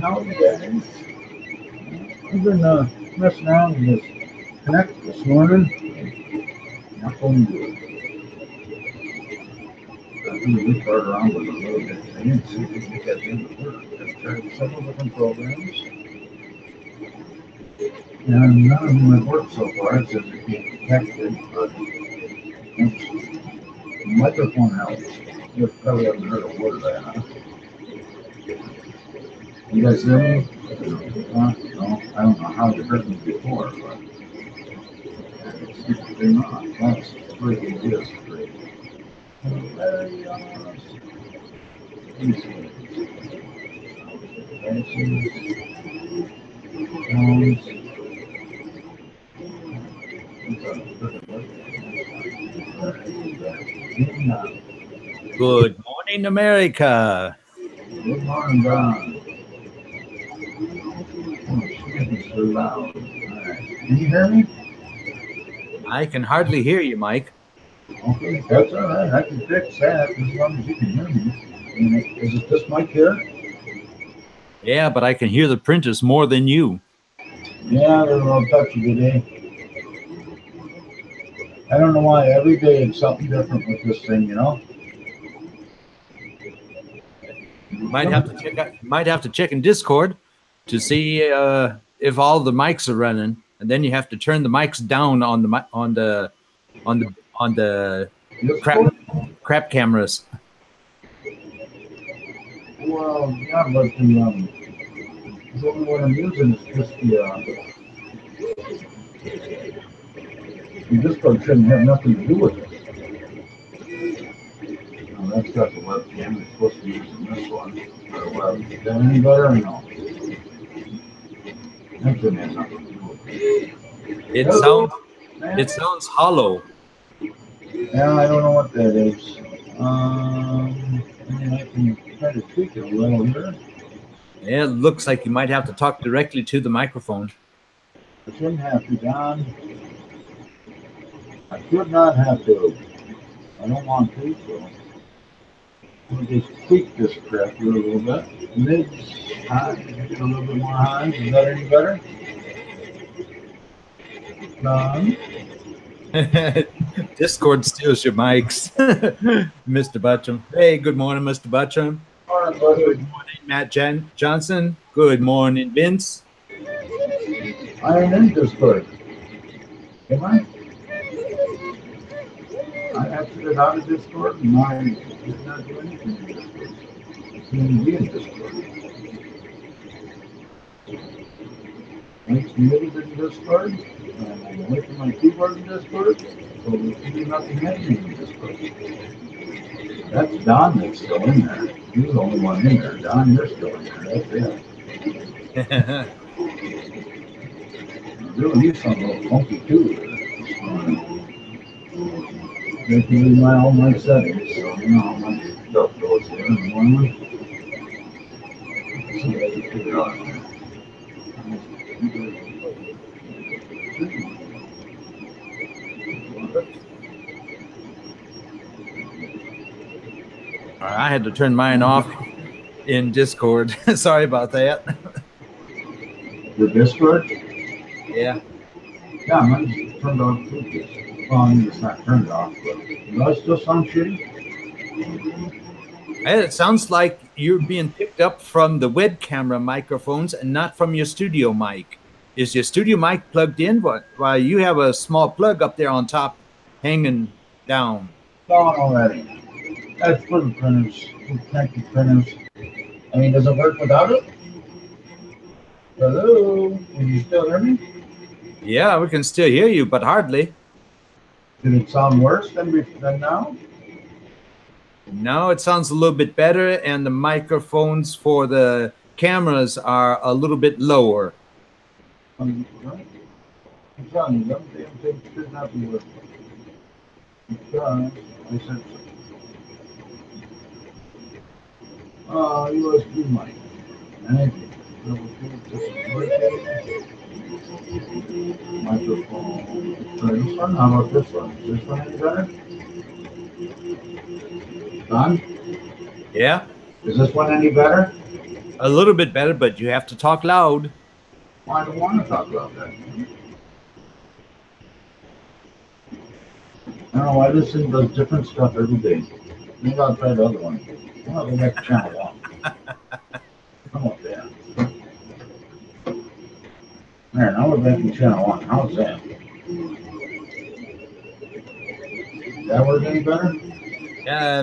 How are you guys? I've been messing around with this Kinect this morning. Not going good. I'm going to start around with it a little bit. I didn't see if we could get them to work. I've tried several different programs. And none of them have worked so far. It says it can't detect it, but the microphone helps. You probably haven't heard a word of that, huh? You guys hear me? No, I don't know how you heard me before, but they're not. That's pretty good. Very Good morning, America. Good morning, Don. It's so loud. Can you hear me? I can hardly hear you, Mike. Okay, that's all right. I can fix that as long as you can hear me. Is it this mic here? Yeah, but I can hear the printers more than you. Yeah, they're a little touchy today. I don't know why. Every day it's something different with this thing, you know. Might have to check in Discord to see if all the mics are running, and then you have to turn the mics down on the crap cameras. Well, yeah, but the only one I'm using is just the Discord shouldn't have nothing to do with it. No, that's got the webcam. It's supposed to be using this one. Is that any better or no? That shouldn't have nothing to do with it. It sounds hollow. Yeah, I don't know what that is. I can try to tweak it a little here. Yeah, it looks like you might have to talk directly to the microphone. I shouldn't have to, Don. I should not have to. I don't want to, so I'll just tweak this crap here a little bit. Mids, high, get a little bit more high. Is that any better? Don? Discord steals your mics, Mr. Butcham. Hey, good morning, Mr. Butcham. Good morning, Matt Johnson. Good morning, Vince. I am in Discord. Am I? I exited out of Discord and I did not do anything in Discord. I seem to be in Discord. It's muted in Discord, and I'm away from my keyboard in Discord, so there's nothing happening in Discord. That's Don that's still in there. He's the only one in there. Don, you're still in there. That's it. Really, you sound a little funky too. Making my all my settings, so you know how much stuff goes there in the morning. See how you figure out. I had to turn mine off in Discord. Sorry about that. The Discord? Yeah. Yeah, mine's turned off too. Well, I mean, it's not turned off, but does it still sound shitty? It sounds like you're being picked up from the web camera microphones and not from your studio mic. Is your studio mic plugged in? Why you have a small plug up there on top hanging down? No, that ain't. That's for the printers, for connected printers. I mean, does it work without it? Hello? Can you still hear me? Yeah, we can still hear you, but hardly. Did it sound worse than now? No, it sounds a little bit better, and the microphones for the cameras are a little bit lower. I'm telling you, them damn things should not be working. Because I said, USB mic. Thank you. Microphone. Try this one. How about this one? Is this one any better? Done? Yeah, Is this one any better? a little bit better, but you have to talk loud. Well, I don't want to talk about that. I don't know. I listen to different stuff every day. Maybe I'll try the other one. I'll go back to channel one. Come up there. There, now we're back in channel one. How's that? Does that work any better?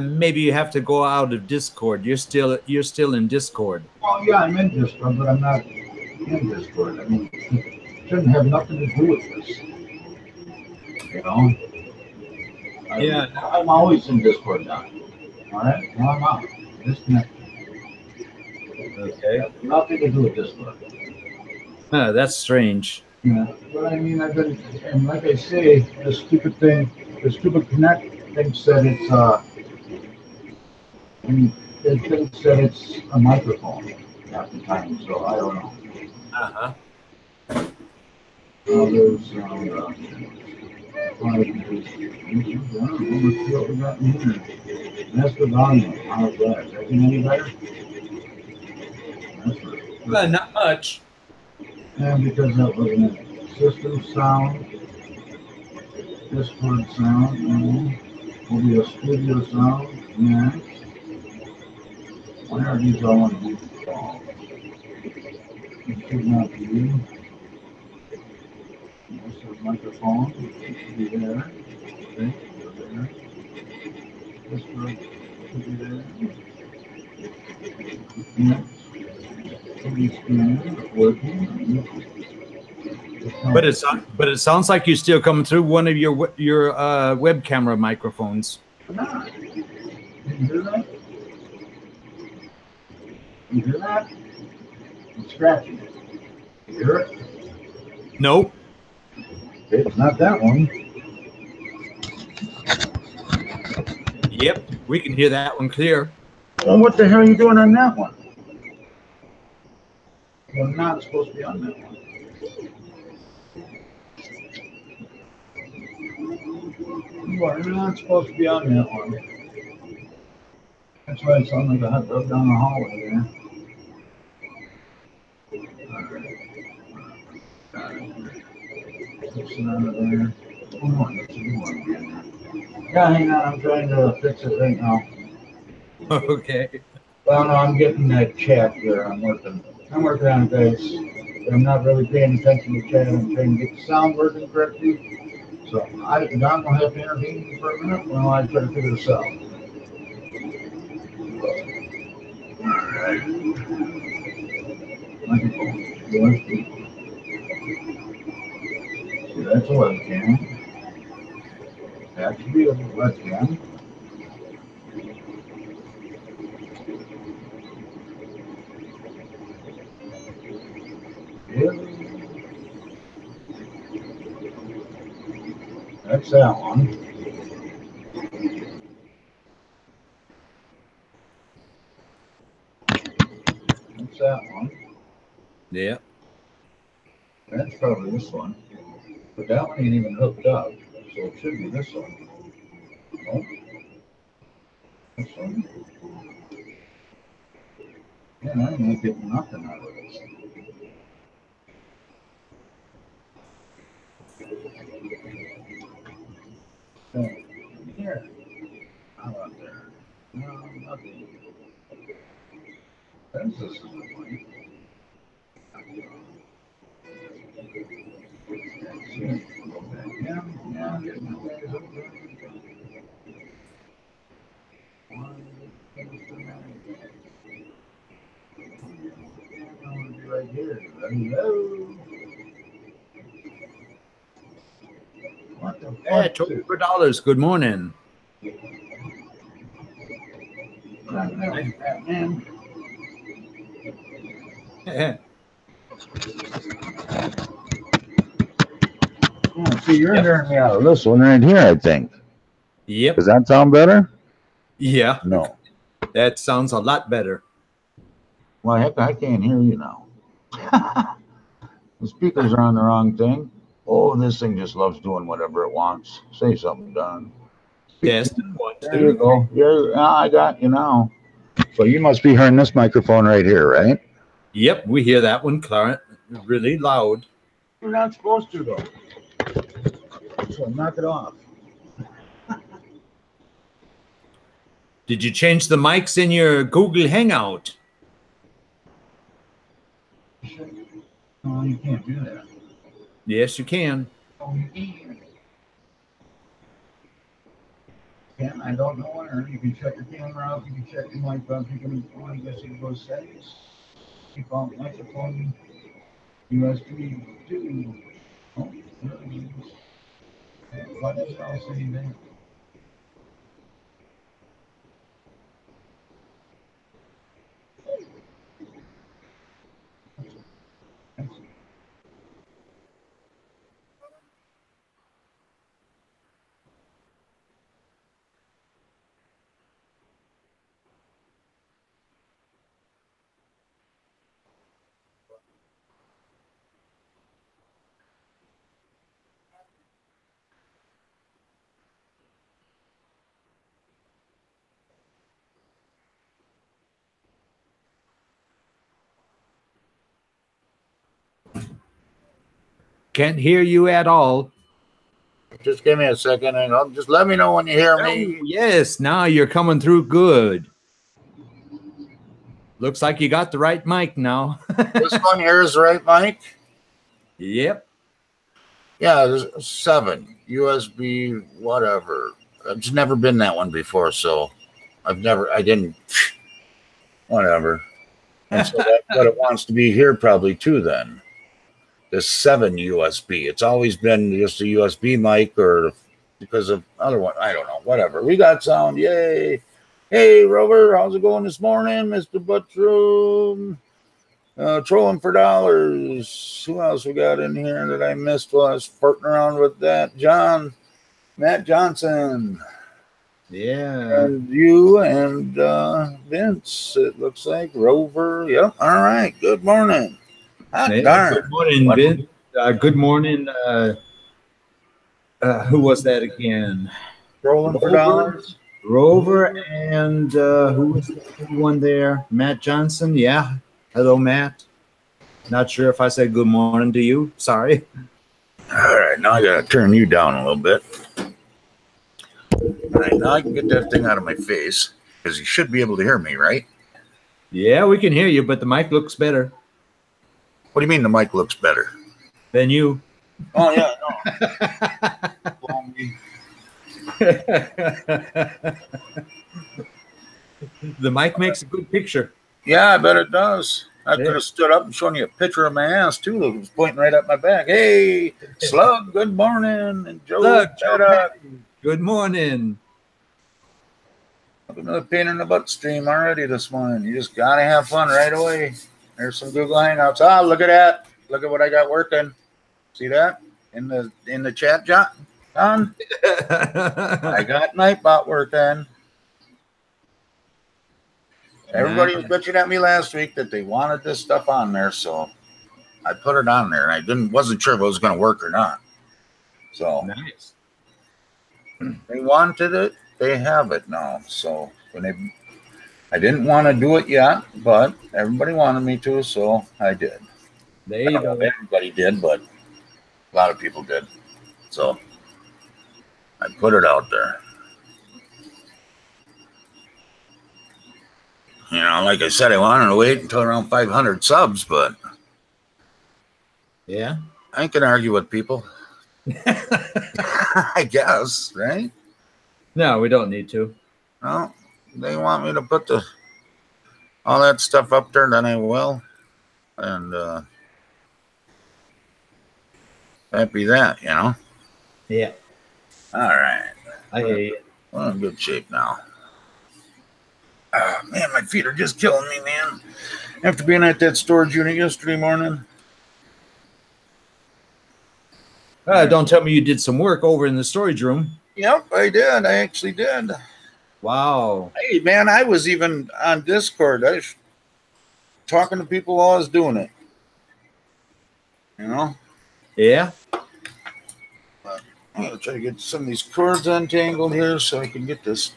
Maybe you have to go out of Discord. You're still in Discord. Well, yeah, I'm in Discord, but I'm not in Discord. I mean, it shouldn't have nothing to do with this. You know? Yeah. I'm always in Discord now. All right? Now I'm out. Disconnected. Okay. Nothing to do with Discord. That's strange. Yeah, but I mean, I've been, and like I say, the stupid thing, the stupid Kinect thinks that it's, I mean, it thinks that it's a microphone half the time, so I don't know. Uh-huh. There's, I don't know, let's see what we got in here. That's the volume. How's that? Is that any better? That's right. Not much. And because that wasn't it. System sound, Discord sound, will be a studio sound, next. Why are these all on default? It should not be. This is microphone. It should be there. Okay, there. This one should be there. Next. Working. But it sounds like you're still coming through one of your web camera microphones. Nah. You hear that? You hear that? It's scratching it. You hear it? Nope. It's not that one. Yep, we can hear that one clear. Well, what the hell are you doing on that one? You're not supposed to be on that one. You are not supposed to be on that one. That's why it sounds like a hot dog down the hallway there. Fix it out of there. Come on, let's do one again. Yeah, hang on, I'm trying to fix it right now. Okay. Well, no, I'm getting that chat here. I'm working on it, guys. I'm not really paying attention to chat. I'm trying to get the sound working correctly. So Don will have to intervene for a minute while I try to figure this out. All right. Microphone. USB. See, that's a webcam. That should be a webcam. Yeah. That's that one. That's that one. Yeah. That's probably this one. But that one ain't even hooked up, so it should be this one. Nope. Yeah, I'm not getting nothing out of this. So, here. How about there? No, nothing. That's just a good point. Go back down. Yeah, get my guys up there. I want to be right here. Hello. What the Hey, fuck? $24. Good morning. Man. Yeah, see, you're hearing me out of this one right here, I think. Yep. Does that sound better? Yeah. No. That sounds a lot better. Well, heck, I can't hear you now. The speakers are on the wrong thing. Oh, this thing just loves doing whatever it wants. Say something, Don. Test one, There you two. go. I got you now. So you must be hearing this microphone right here, right? Yep, we hear that one, Clarence, really loud. You're not supposed to, though. So knock it off. Did you change the mics in your Google Hangout? No, you can't do that. Yes, you can. Oh, you can. I don't know where. You can shut your camera off. You can shut your mic off. You can, I guess you can go settings. Keep on microphone. USB 2. Oh, there it is. What is it all saying there? Can't hear you at all. Just give me a second and just let me know when you hear me. Oh, yes, now you're coming through good. Looks like you got the right mic now. This one here is the right mic? Yep. Yeah, there's 7 USB, whatever. It's never been that one before, so I didn't, whatever. And so that's what it wants to be here probably too then. There's 7 USB. It's always been just a USB mic or because of other one. I don't know, whatever. We got sound, yay. Hey, Rover, how's it going this morning, Mr. Buttroom? Trolling for dollars. Who else we got in here that I missed while I was farting around with that? Matt Johnson. Yeah. And you and Vince, it looks like. Rover. Yep. All right. Good morning. Hey, Darn. good morning, Vince. Good morning. Who was that again? Trolling for dollars. Rover and who was the one there? Matt Johnson. Yeah. Hello, Matt. Not sure if I said good morning to you. Sorry. All right. Now I got to turn you down a little bit. All right. Now I can get that thing out of my face because you should be able to hear me, right? Yeah, we can hear you, but the mic looks better What do you mean the mic looks better? than you. Oh, yeah. The mic makes a good picture. Yeah, I bet it does. I could have stood up and shown you a picture of my ass, too. It was pointing right up my back. Hey, Slug, good morning. And Joe, Slug, good morning. Another pain in the butt stream already this morning. You just got to have fun right away. There's some Google Hangouts. Ah, look at that. Look at what I got working. See that? In the chat, John? I got Nightbot working. Everybody was bitching at me last week that they wanted this stuff on there, so I put it on there, and I wasn't sure if it was going to work or not. So nice. They wanted it, they have it now. So I didn't want to do it yet, but everybody wanted me to, so I did. There you go. Everybody did, but a lot of people did. So I put it out there. You know, like I said, I wanted to wait until around 500 subs, but yeah, I ain't gonna argue with people. I guess, right? No, we don't need to. Well, they want me to put all that stuff up there, then I will. And that'd be that, you know? Yeah. All right. I hear you. We're in good shape now. Oh, man, my feet are just killing me, man. After being at that storage unit yesterday morning. Don't tell me you did some work over in the storage room. Yep, I did. I actually did. Wow. Hey, man, I was even on Discord. I was talking to people while I was doing it. You know? Yeah. But I'm going to try to get some of these cords untangled here so I can get this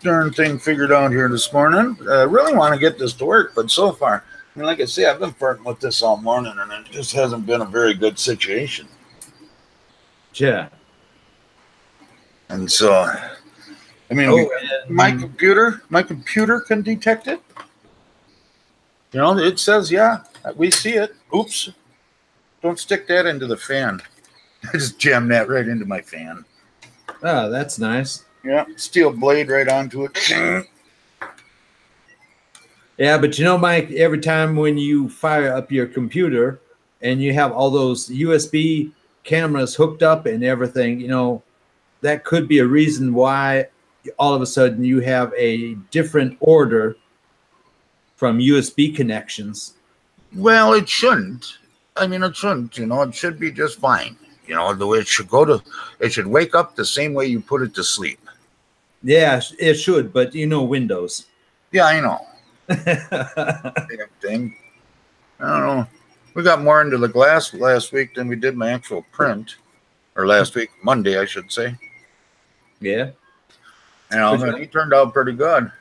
darn thing figured out here this morning. I really want to get this to work, but so far, I mean, like I say, I've been flirting with this all morning, and it just hasn't been a very good situation. Yeah. And so, I mean, my computer can detect it. You know, it says, yeah, we see it. Oops. Don't stick that into the fan. I just jammed that right into my fan. Oh, that's nice. Yeah, steel blade right onto it. Yeah, but you know, Mike, every time when you fire up your computer and you have all those USB cameras hooked up and everything, you know, that could be a reason why all of a sudden you have a different order from USB connections. Well, it shouldn't. I mean, it shouldn't. You know, it should be just fine. You know, the way it should it should wake up the same way you put it to sleep. Yeah, it should, but you know, Windows. Yeah, I know. Damn thing. I don't know. We got more into the glass last week than we did my actual print, or last week, Monday, I should say. Yeah. You know, he turned out pretty good.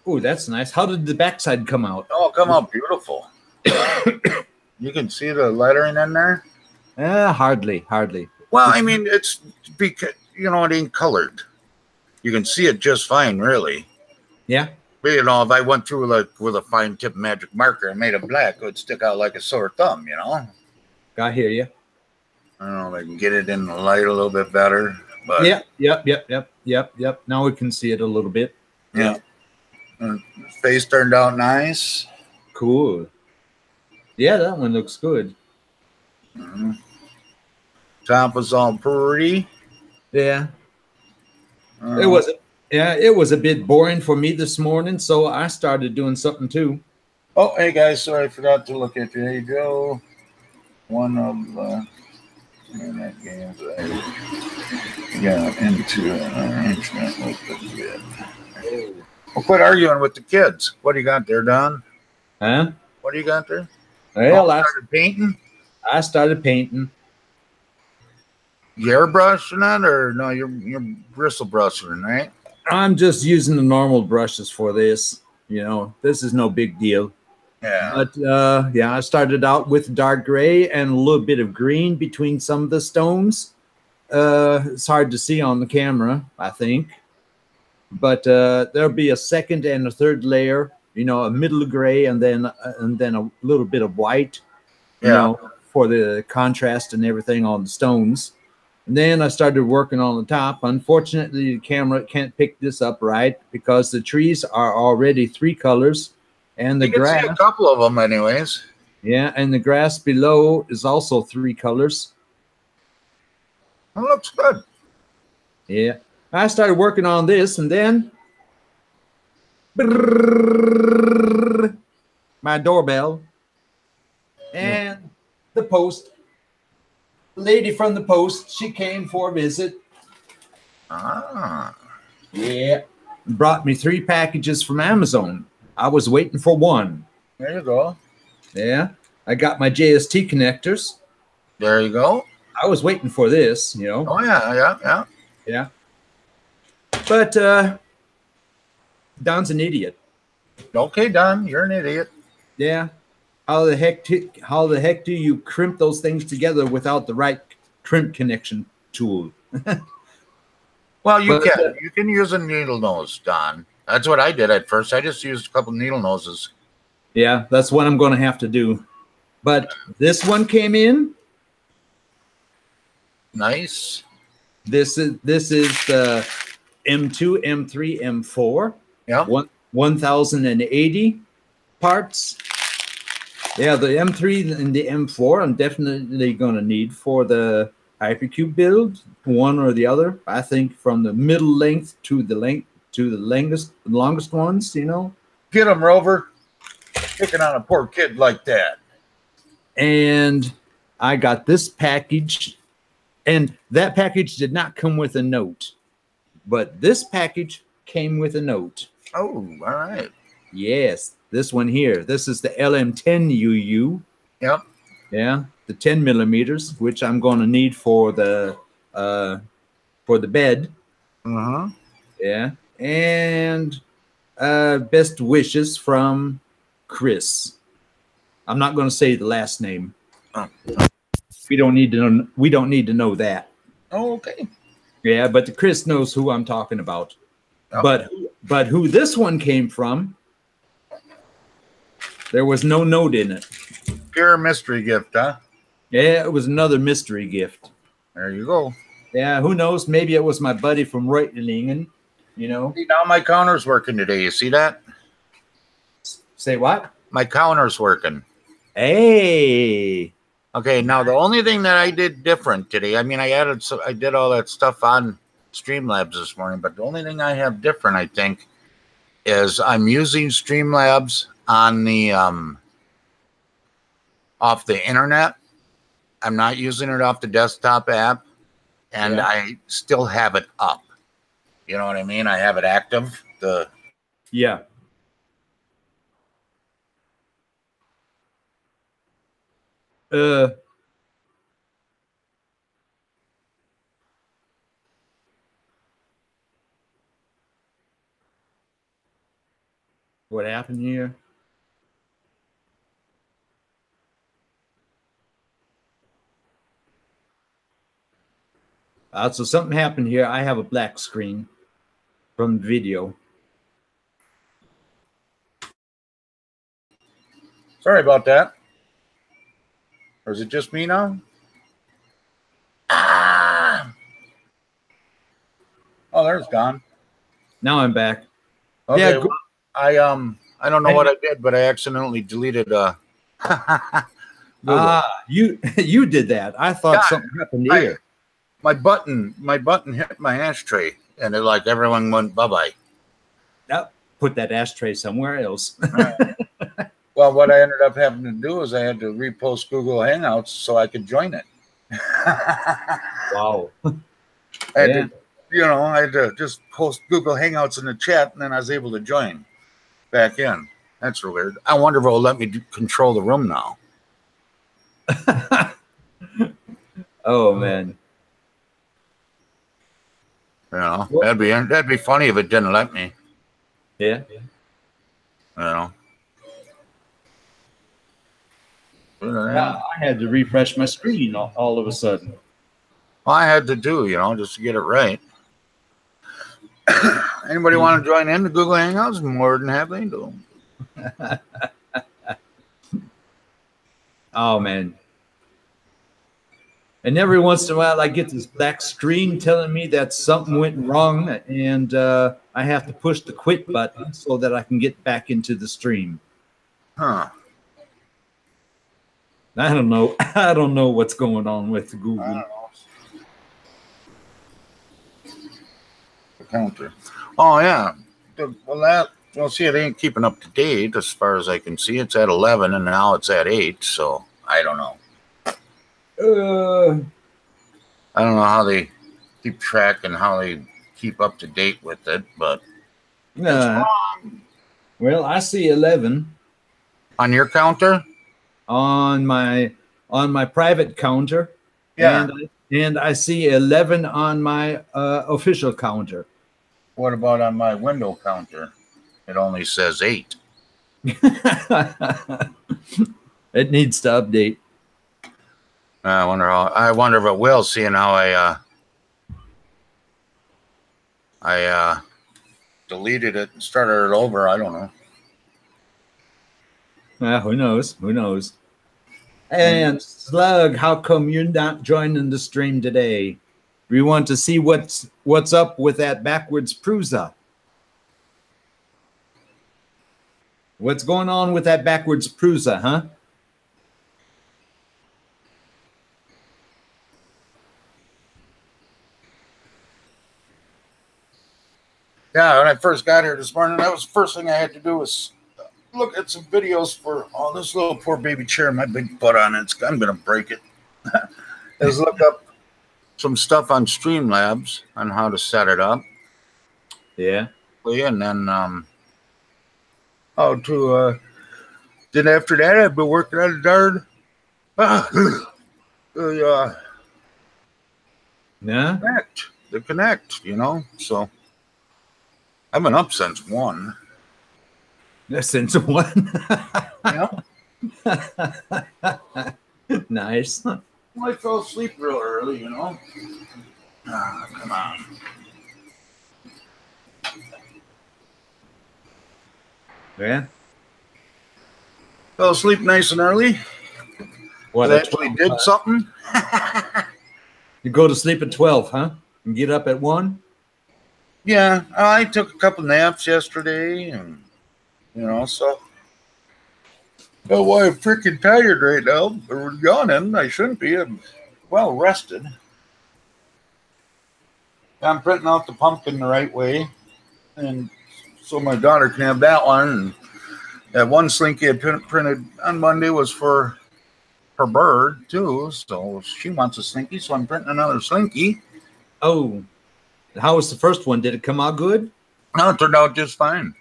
Oh, that's nice. How did the backside come out? Oh, come out beautiful. You can see the lettering in there. Hardly. Well, I mean, it's because you know it ain't colored. You can see it just fine, really. Yeah. But, you know, if I went through with a fine tip magic marker and made it black, it would stick out like a sore thumb, you know? I hear you. I don't know if I can get it in the light a little bit better. But Yep. Now we can see it a little bit. Yeah. Face turned out nice. Cool. Yeah, that one looks good. Mm-hmm. Top was all pretty. Yeah. It was a bit boring for me this morning, so I started doing something too. Oh, hey guys, sorry I forgot to look at you. There you go. One of the internet games I got into an arrangement with the kid. Well, quit arguing with the kids. What do you got there, Don? Huh? What do you got there? Well, I started painting. I started painting. You airbrushing that, or no? You're bristle brushing, right? I'm just using the normal brushes for this. You know, this is no big deal. Yeah. But yeah, I started out with dark gray and a little bit of green between some of the stones. It's hard to see on the camera, I think. But there'll be a second and a third layer. You know, a middle gray and then a little bit of white. You know, for the contrast and everything on the stones. And then I started working on the top. Unfortunately, the camera can't pick this up right because the trees are already 3 colors, and the grass. See a couple of them, anyways. Yeah, and the grass below is also 3 colors. That looks good. Yeah, I started working on this, and then my doorbell and the post. Lady from the post, she came for a visit. Ah. Yeah. Brought me 3 packages from Amazon. I was waiting for one. There you go. Yeah. I got my JST connectors. There you go. I was waiting for this, you know. Oh, yeah. Yeah. But Don's an idiot. Okay, Don, you're an idiot. Yeah. How the heck do you crimp those things together without the right crimp connection tool? Well, you But, can. You can use a needle nose, Don. That's what I did at first. I just used a couple needle noses. yeah, that's what I'm going to have to do. But this one came in. Nice. This is the M2, M3, M4. Yeah. 1080 parts. Yeah, the M3 and the M4 I'm definitely going to need for the Hypercube build, one or the other. I think from the middle length to the longest ones, you know. Get him, Rover. Picking on a poor kid like that. And I got this package, and that package did not come with a note, but this package came with a note. Oh, all right. Yes, this one here. This is the LM10UU. Yep. Yeah, the 10 millimeters, which I'm going to need for the bed. Uh-huh. Yeah, and best wishes from Chris. I'm not going to say the last name. Oh. We don't need to know. We don't need to know that. Oh, okay. Yeah, but Chris knows who I'm talking about. Yep. But who this one came from? There was no note in it. Pure mystery gift, huh? Yeah, it was another mystery gift. There you go. Yeah, who knows? Maybe it was my buddy from Reutlingen. You know. See, now my counter's working today. You see that? Say what? My counter's working. Hey. Okay, now the only thing that I did different today, I mean, I did all that stuff on Streamlabs this morning, but the only thing I have different, I think, is I'm using Streamlabs on the off the internet. I'm not using it off the desktop app, and Yeah. I still have it up. You know what I mean? I have it active. Yeah. What happened here? So something happened here. I have a black screen from the video. Sorry about that. Or is it just me now? Ah! Oh, there's Don. Now I'm back. Okay, Yeah, well, I don't know what I did, but I accidentally deleted Google. You did that. I thought God, something happened here. My button hit my ashtray, and it like everyone went bye-bye. Put that ashtray somewhere else. Well, what I ended up having to do is I had to repost Google Hangouts so I could join it. Wow. I had to just post Google Hangouts in the chat, and then I was able to join back in. That's weird. I wonder if it'll let me control the room now. Oh man. You know, that'd be funny if it didn't let me. Yeah. You know. I had to refresh my screen all of a sudden. Well, I had to do, just to get it right. Anybody want to join in the Google Hangouts? More than happy to. Oh man. And every once in a while I get this black screen telling me that something went wrong, and I have to push the quit button so that I can get back into the stream. Huh. I don't know. I don't know what's going on with Google. I don't know. The counter. Oh yeah. See, it ain't keeping up to date as far as I can see. It's at 11 and now it's at 8, so I don't know. I don't know how they keep track and how they keep up to date with it, but it's wrong. Well, I see 11 On your counter? on my private counter. Yeah. And I see 11 on my official counter. What about on my window counter? It only says 8. It needs to update. I wonder if it will, seeing how I deleted it and started it over. I don't know. Who knows? Who knows? And Slug, how come you're not joining the stream today? We want to see what's up with that backwards Prusa. What's going on with that backwards Prusa, huh? Yeah, when I first got here this morning, that was the first thing I had to do was look at some videos for this little poor baby chair my big butt on it. I'm going to break it. Is look up some stuff on Streamlabs on how to set it up. Yeah. And then how to then after that I've been working on the Kinect, you know. So I've been up since 1. Since 1. Yeah. Nice. Well, I fell asleep real early, you know. Come on. Yeah. Fell asleep nice and early. What? I actually did something. You go to sleep at 12, huh? And get up at 1? Yeah, I took a couple naps yesterday, and you know, so. Oh, why I'm freaking tired right now. Or yawning. I shouldn't be. I'm well rested. I'm printing out the pumpkin the right way, and so my daughter can have that one. And that one slinky I printed on Monday was for her bird too. So she wants a slinky, so I'm printing another slinky. Oh, how was the first one? Did it come out good? No, it turned out just fine.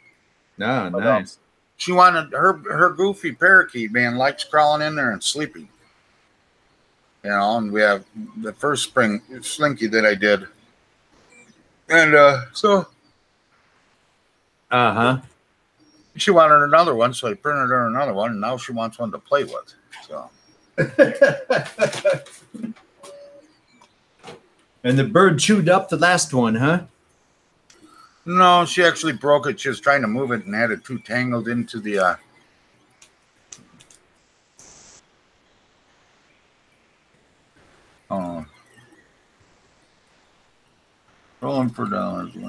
Oh, nice. She wanted her goofy parakeet man likes crawling in there and sleeping. You know, and we have the first spring slinky that I did. And so she wanted another one, so I printed her another one, and now she wants one to play with. So And the bird chewed up the last one, huh? no, she actually broke it. She was trying to move it and had it too tangled into the rolling for dollars. You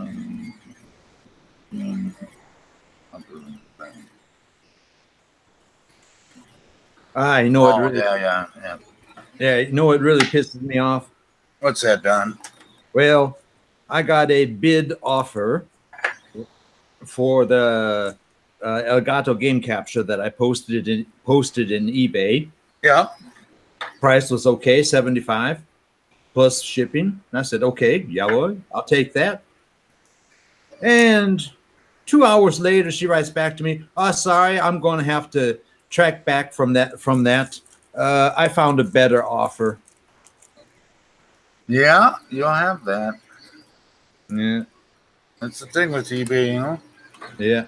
know what? Really, yeah. Yeah, you know what really pisses me off? What's that, Don? Well, I got a bid offer for the Elgato game capture that I posted in eBay. Yeah. Price was okay, $75 plus shipping. And I said, okay, yeah, well, I'll take that. And 2 hours later, she writes back to me, "Oh, sorry, I'm going to have to track back from that. I found a better offer." Yeah, you'll have that. Yeah. That's the thing with eBay, you know? Yeah.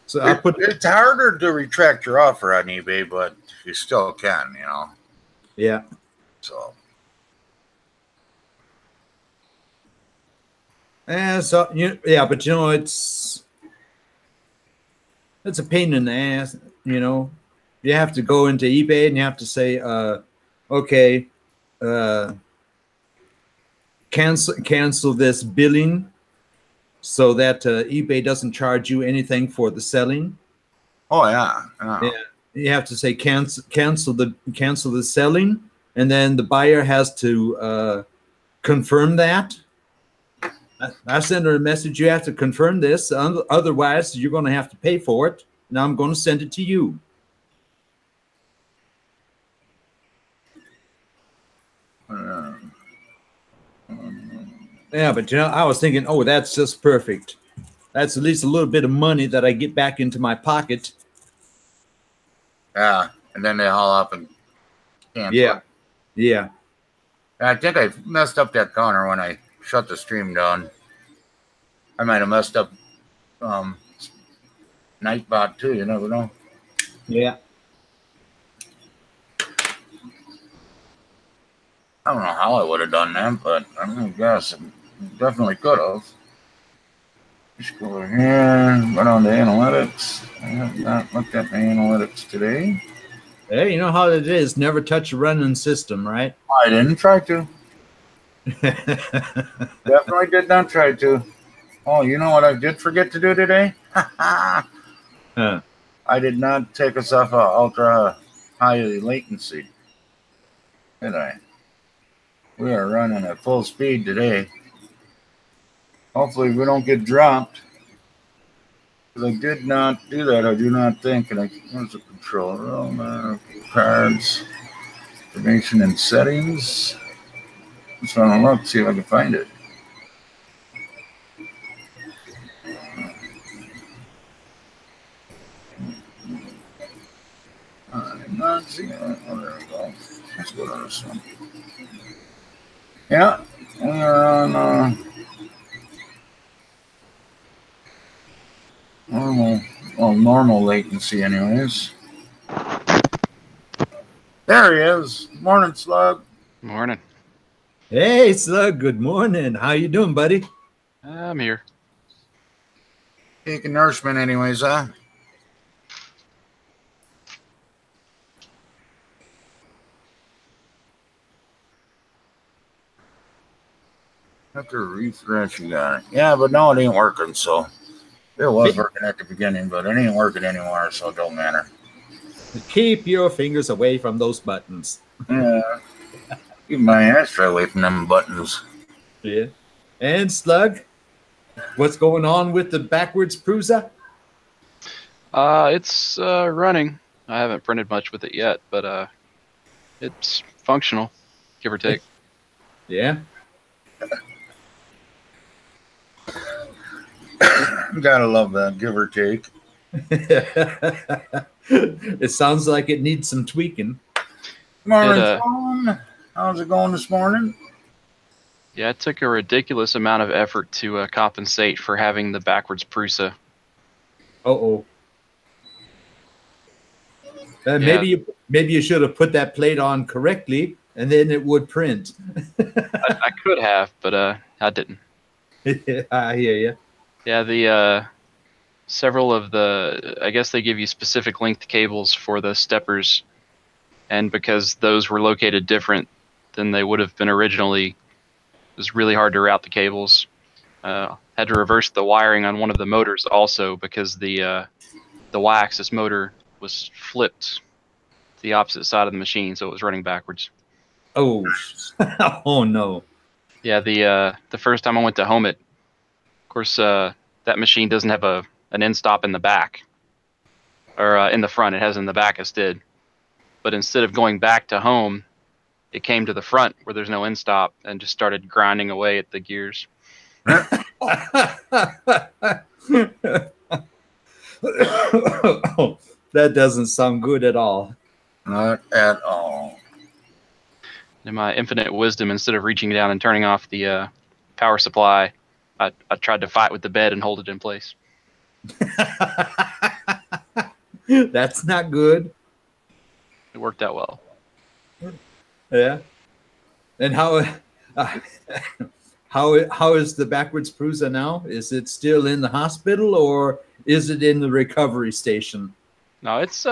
So it's harder to retract your offer on eBay, but you still can, you know? Yeah. So. And so, yeah, but you know, it's a pain in the ass, you know. You have to go into eBay and you have to say, okay, cancel this billing so that eBay doesn't charge you anything for the selling. Oh yeah. Yeah. You have to say cancel the selling, and then the buyer has to confirm that. I send her a message. You have to confirm this, otherwise you're going to have to pay for it. Now I'm going to send it to you. Yeah, but you know, I was thinking, oh, that's just perfect. That's at least a little bit of money that I get back into my pocket. Yeah, and then they haul up and cancel. Yeah, yeah. I think I messed up that counter when I shut the stream down. I might have messed up Nightbot too. You never know. Yeah. I don't know how I would have done that, but I'm gonna guess I definitely could have. Just go over here, go down to analytics. I have not looked at my analytics today. Hey, you know how it is. Never touch a running system, right? I didn't try to. Definitely did not try to. Oh, you know what I did forget to do today? Huh. I did not take us off ultra high latency, did I? We are running at full speed today. Hopefully we don't get dropped. Because I did not do that. I do not think. And where's the control? Cards, information and settings. Just want to look, see if I can find it. I'm not seeing it. Oh, there we go. Let's go to this one. Yeah, we are on normal latency anyways. There he is. Morning, Slug. Morning. Hey, Slug. Good morning. How you doing, buddy? I'm here. Taking nourishment anyways, huh? Have to refresh, you got it. Yeah, but no, it ain't working, so it was working at the beginning, but it ain't working anymore, so it don't matter. Keep your fingers away from those buttons. Yeah. Keep my ashtray away from them buttons. Yeah. And Slug, what's going on with the backwards Prusa? It's running. I haven't printed much with it yet, but it's functional, give or take. Yeah. Gotta love that, give or take. It sounds like it needs some tweaking. Morning, Tom. How's it going this morning? Yeah, it took a ridiculous amount of effort to compensate for having the backwards Prusa. Uh-oh. Yeah. Maybe you should have put that plate on correctly, and then it would print. I could have, but I didn't. I hear you. Yeah, the several of the, I guess they give you specific length cables for the steppers, and because those were located different than they would have been originally, it was really hard to route the cables. Had to reverse the wiring on one of the motors also because the Y-axis motor was flipped to the opposite side of the machine, so it was running backwards. Oh, oh no. Yeah, the first time I went to home it, of course, that machine doesn't have an end stop in the back, or in the front. It has in the back instead. But instead of going back to home, it came to the front where there's no end stop and just started grinding away at the gears. That doesn't sound good at all. Not at all. In my infinite wisdom, instead of reaching down and turning off the power supply, I tried to fight with the bed and hold it in place. That's not good. It worked out well. Yeah. And how is the backwards Prusa now? Is it still in the hospital or is it in the recovery station? No, it's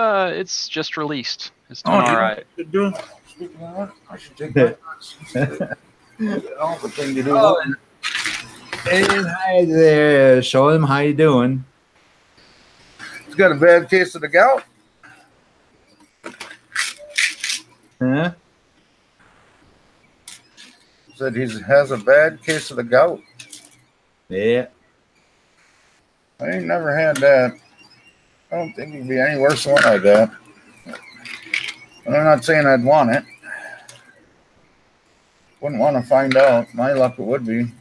just released. It's doing all right. I should take that. The thing to do. Oh, and hi there. Show him how you doing. He's got a bad case of the gout. Huh? Said he has a bad case of the gout. Yeah. I ain't never had that. I don't think it'd be any worse than what I got. But I'm not saying I'd want it. Wouldn't want to find out. My luck it would be.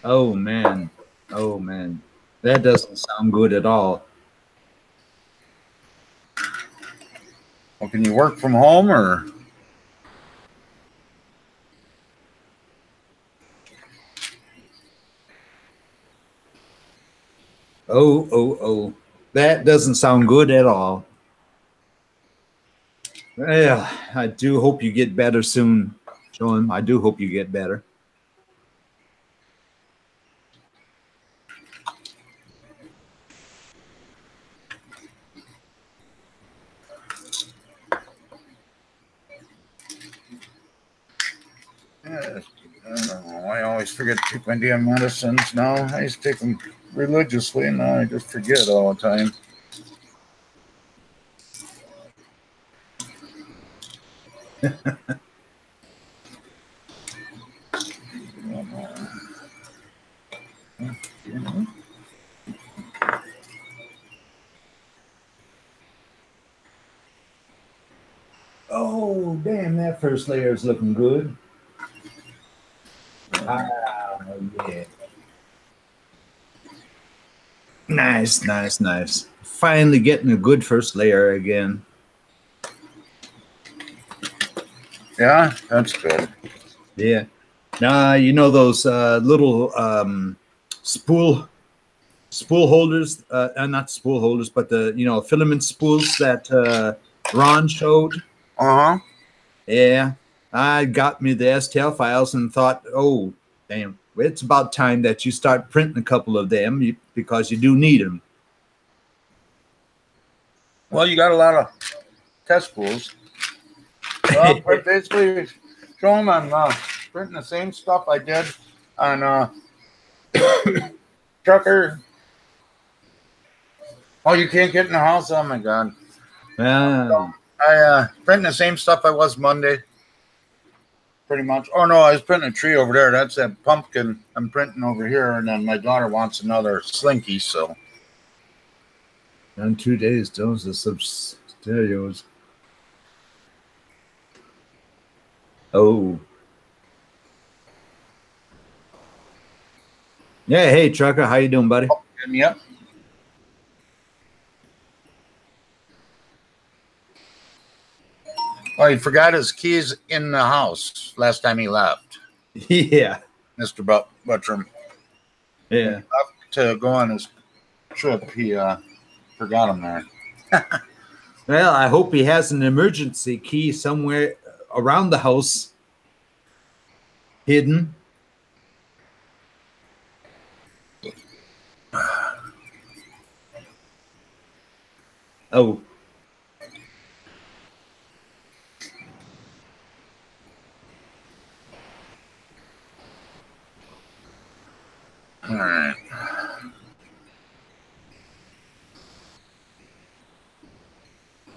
Oh man. Oh man. That doesn't sound good at all. Well, can you work from home or? Oh. That doesn't sound good at all. Well, I do hope you get better soon, Sean. I do hope you get better. I don't know. I always forget to take my damn medicines now. I used to take them religiously, and now I just forget all the time. Oh, damn, that first layer is looking good. Ah, yeah. Nice. Finally getting a good first layer again. Yeah, that's good. Yeah. Now, you know those little spool holders, not spool holders, but the, filament spools that Ron showed. Uh-huh. Yeah. I got me the STL files and thought, oh, damn, it's about time that you start printing a couple of them because you do need them. Well, you got a lot of test spools. Well, basically, show them I'm printing the same stuff I did on Trucker. Oh, you can't get in the house? Oh, my God. I printing the same stuff I was Monday. Pretty much. Oh, no, I was printing a tree over there. That's that pumpkin I'm printing over here. And then my daughter wants another slinky, so. In 2 days, those are some stereos. Oh. Yeah, hey, Trucker, how you doing, buddy? Yep. Oh, he forgot his keys in the house last time he left. Yeah. Mr. Buttram. Yeah. Left to go on his trip. He forgot him there. Well, I hope he has an emergency key somewhere around the house hidden. Oh. All right.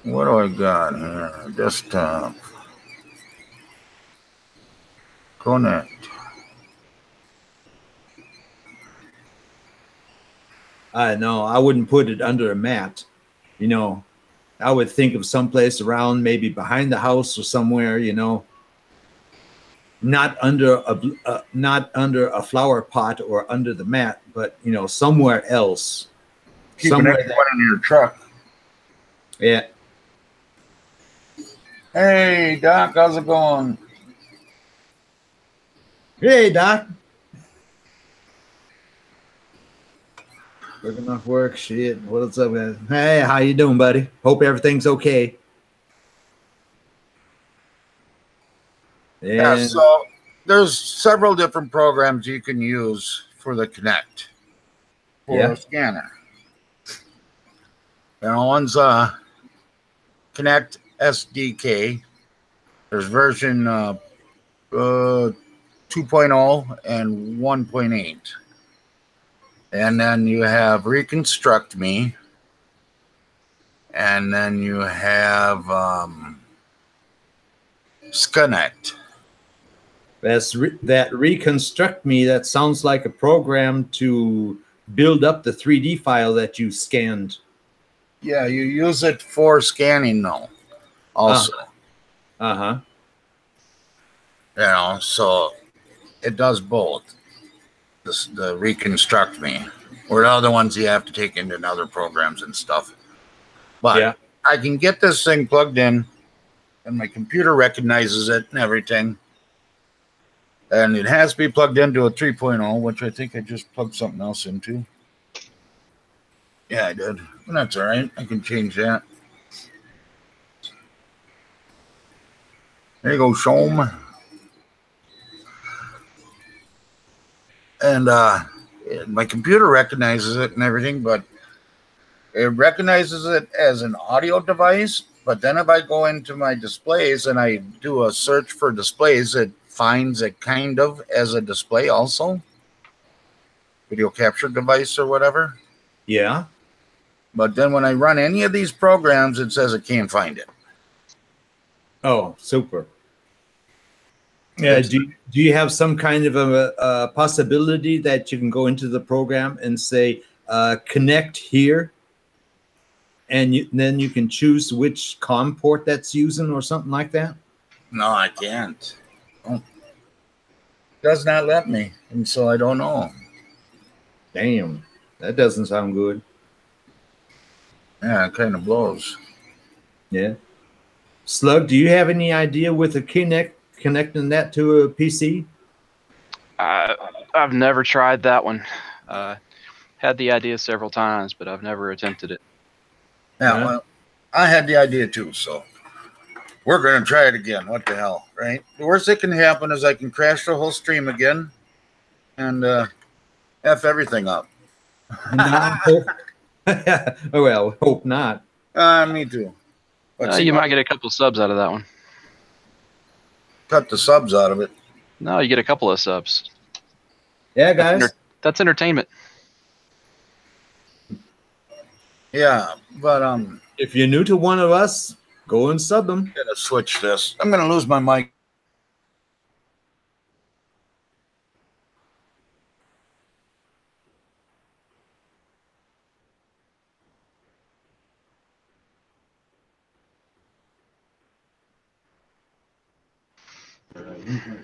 What do I got here? Desktop. Connect. No, I wouldn't put it under a mat. I would think of someplace around, maybe behind the house or somewhere, not under a flower pot or under the mat, but somewhere else. Keep an extra one in your truck. Yeah. Hey, Doc, how's it going? Hey, Doc. Working off work, shit. What's up, man? Hey, how you doing, buddy? Hope everything's okay. Yeah, so there's several different programs you can use for the Kinect for a scanner. One's Kinect SDK. There's version 2.0 and 1.8. And then you have Reconstruct Me. And then you have Skynet. That Reconstruct Me, that sounds like a program to build up the 3D file that you scanned. Yeah, you use it for scanning though. Also. So it does both. The Reconstruct Me. Or the other ones you have to take into other programs and stuff. But I can get this thing plugged in and my computer recognizes it and everything. And it has to be plugged into a 3.0, which I think I just plugged something else into. Yeah, I did. That's all right. I can change that. There you go, Shom. And my computer recognizes it and everything, but it recognizes it as an audio device. But then if I go into my displays and I do a search for displays, it finds it kind of as a display also. Video capture device or whatever. Yeah. But then when I run any of these programs, it says it can't find it. Oh, super. Yeah. Do you have some kind of a possibility that you can go into the program and say, connect here? And then you can choose which COM port that's using or something like that? No, I can't. Oh. Does not let me. And so I don't know. Damn. That doesn't sound good. Yeah, it kind of blows. Yeah. Slug, do you have any idea with a Kinect connecting that to a PC? I've never tried that one. Had the idea several times, but I've never attempted it. Yeah, well, I had the idea too, so we're going to try it again. What the hell, right? The worst that can happen is I can crash the whole stream again and F everything up. Well, hope not. Me too. But You might get a couple subs out of that one. Cut the subs out of it. No, you get a couple of subs. Yeah, guys. That's entertainment. Yeah, but if you're new to one of us, go and sub them. I'm gonna switch this. I'm gonna lose my mic.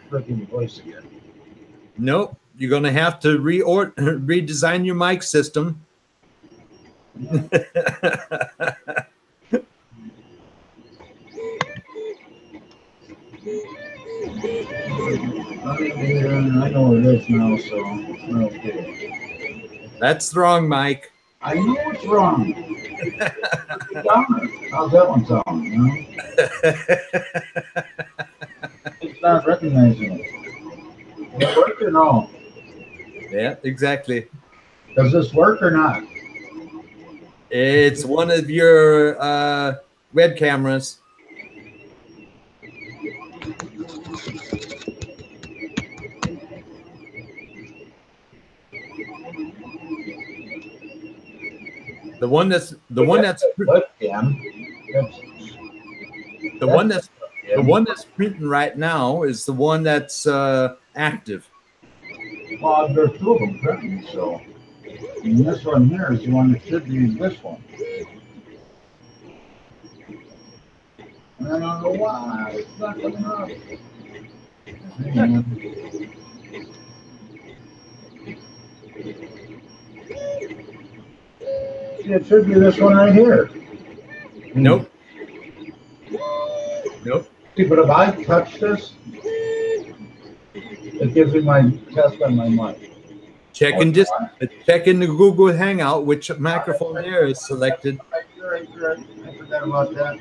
Freaking voice again. Nope. You're going to have to redesign your mic system. I know what it is now, so okay. That's wrong, Mike. I know what's wrong. How's that one sound? You know? It's not recognizing it. Does it work or no? Yeah, exactly. Does this work or not? It's one of your web cameras. The one that's webcam. The one that's printing right now is the one that's active. Well, there's two of them printing, so and this one here is the one that should be this one. And I don't know why it's not coming up. It should be this one right here. Nope. Nope. See, but if I touch this, it gives me my test on my mic. Check in the Google Hangout which microphone there is selected. You're right. I forgot about that.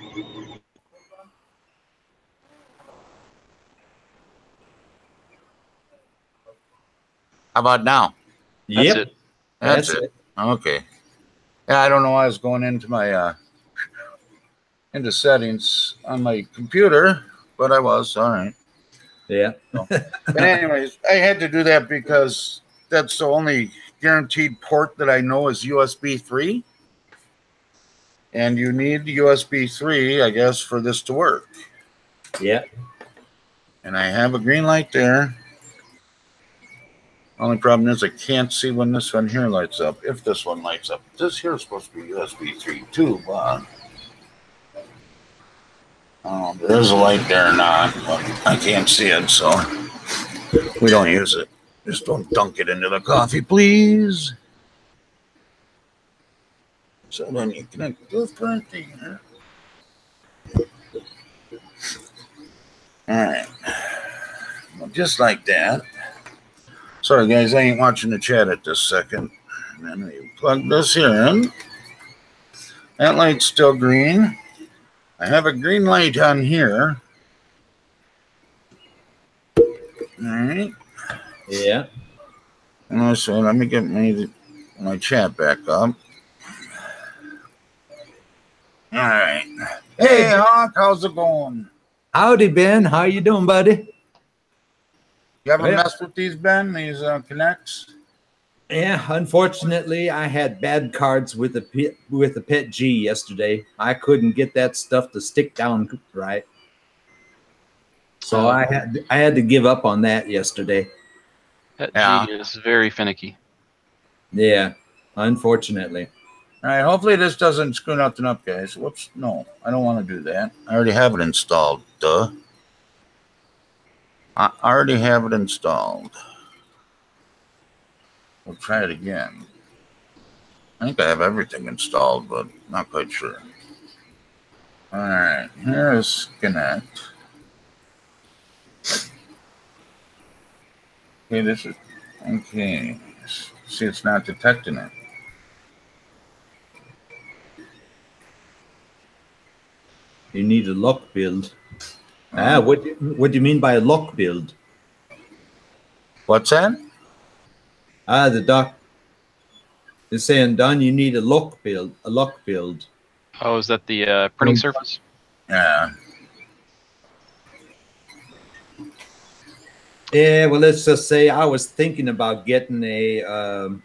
How about now? Yep. That's it. Okay. Yeah, I don't know why I was going into my into settings on my computer, but I was. All right. Yeah. So, but anyways, I had to do that because that's the only guaranteed port that I know is USB 3. And you need USB 3, I guess, for this to work. Yeah. And I have a green light there. Only problem is I can't see when this one here lights up. If this one lights up. This here is supposed to be USB 3 too, but there's a light there not, but I can't see it, so we don't use it. Just don't dunk it into the coffee, please. So then you connect this right there. All right. Well, just like that. Sorry, guys, I ain't watching the chat at this second. And then we plug this here in. That light's still green. I have a green light on here. All right. Yeah. So let me get my chat back up. All right. Hey, Hawk, how's it going? Howdy, Ben. How you doing, buddy? You ever Yeah. messed with these, Ben? These Kinects? Yeah, unfortunately, I had bad cards with the Pet G yesterday. I couldn't get that stuff to stick down right, so I had to give up on that yesterday. Pet Yeah. G is very finicky. Yeah, unfortunately. All right, hopefully this doesn't screw nothing up, guys. Whoops, no, I don't want to do that. I already have it installed, duh. I already have it installed. We'll try it again. I think I have everything installed, but not quite sure. All right, here's Kinect. Okay, this is, okay. See, it's not detecting it. You need a lock build. What do you mean by a lock build? What's that? The doc is saying, Don, you need a lock build. A lock build. Oh, is that the printing surface? Yeah. Yeah, well, let's just say I was thinking about getting a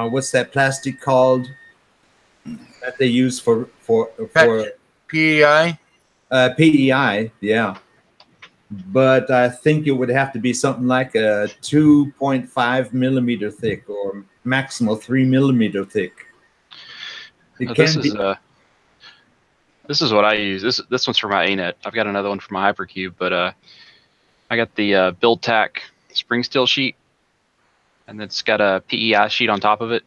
what's that plastic called that they use for PEI? PEI? Yeah, but I think it would have to be something like a 2.5 millimeter thick or maximal 3 millimeter thick. This is what I use. This one's for my ANET. I've got another one for my Hypercube, but I got the Build Tack spring steel sheet, and it's got a PEI sheet on top of it.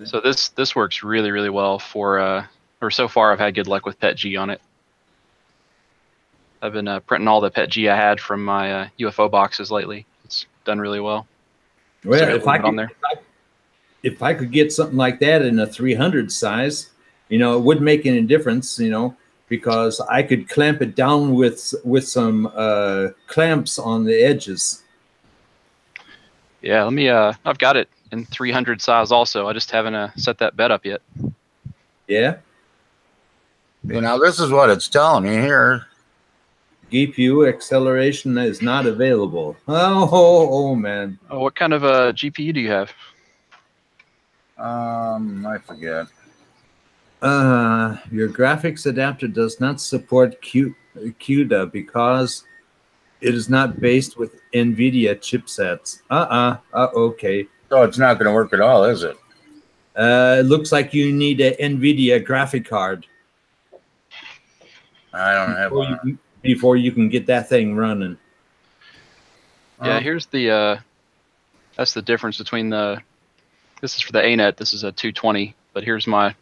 So this works really, really well for or so far I've had good luck with Pet G on it. I've been printing all the Pet G I had from my UFO boxes lately. It's done really well. Well, if I could get something like that in a 300 size, it wouldn't make any difference, because I could clamp it down with some clamps on the edges. Yeah, let me. I've got it in 300 size also. I just haven't set that bed up yet. Yeah. This is what it's telling me here. GPU acceleration is not available. Oh man. Oh, what kind of GPU do you have? I forget. Your graphics adapter does not support CUDA because it is not based with NVIDIA chipsets. Okay. So it's not going to work at all, is it? It looks like you need an NVIDIA graphic card. I don't have one. Before you can get that thing running. Yeah, here's the that's the difference between this is for the ANET, this is a 220, but here's my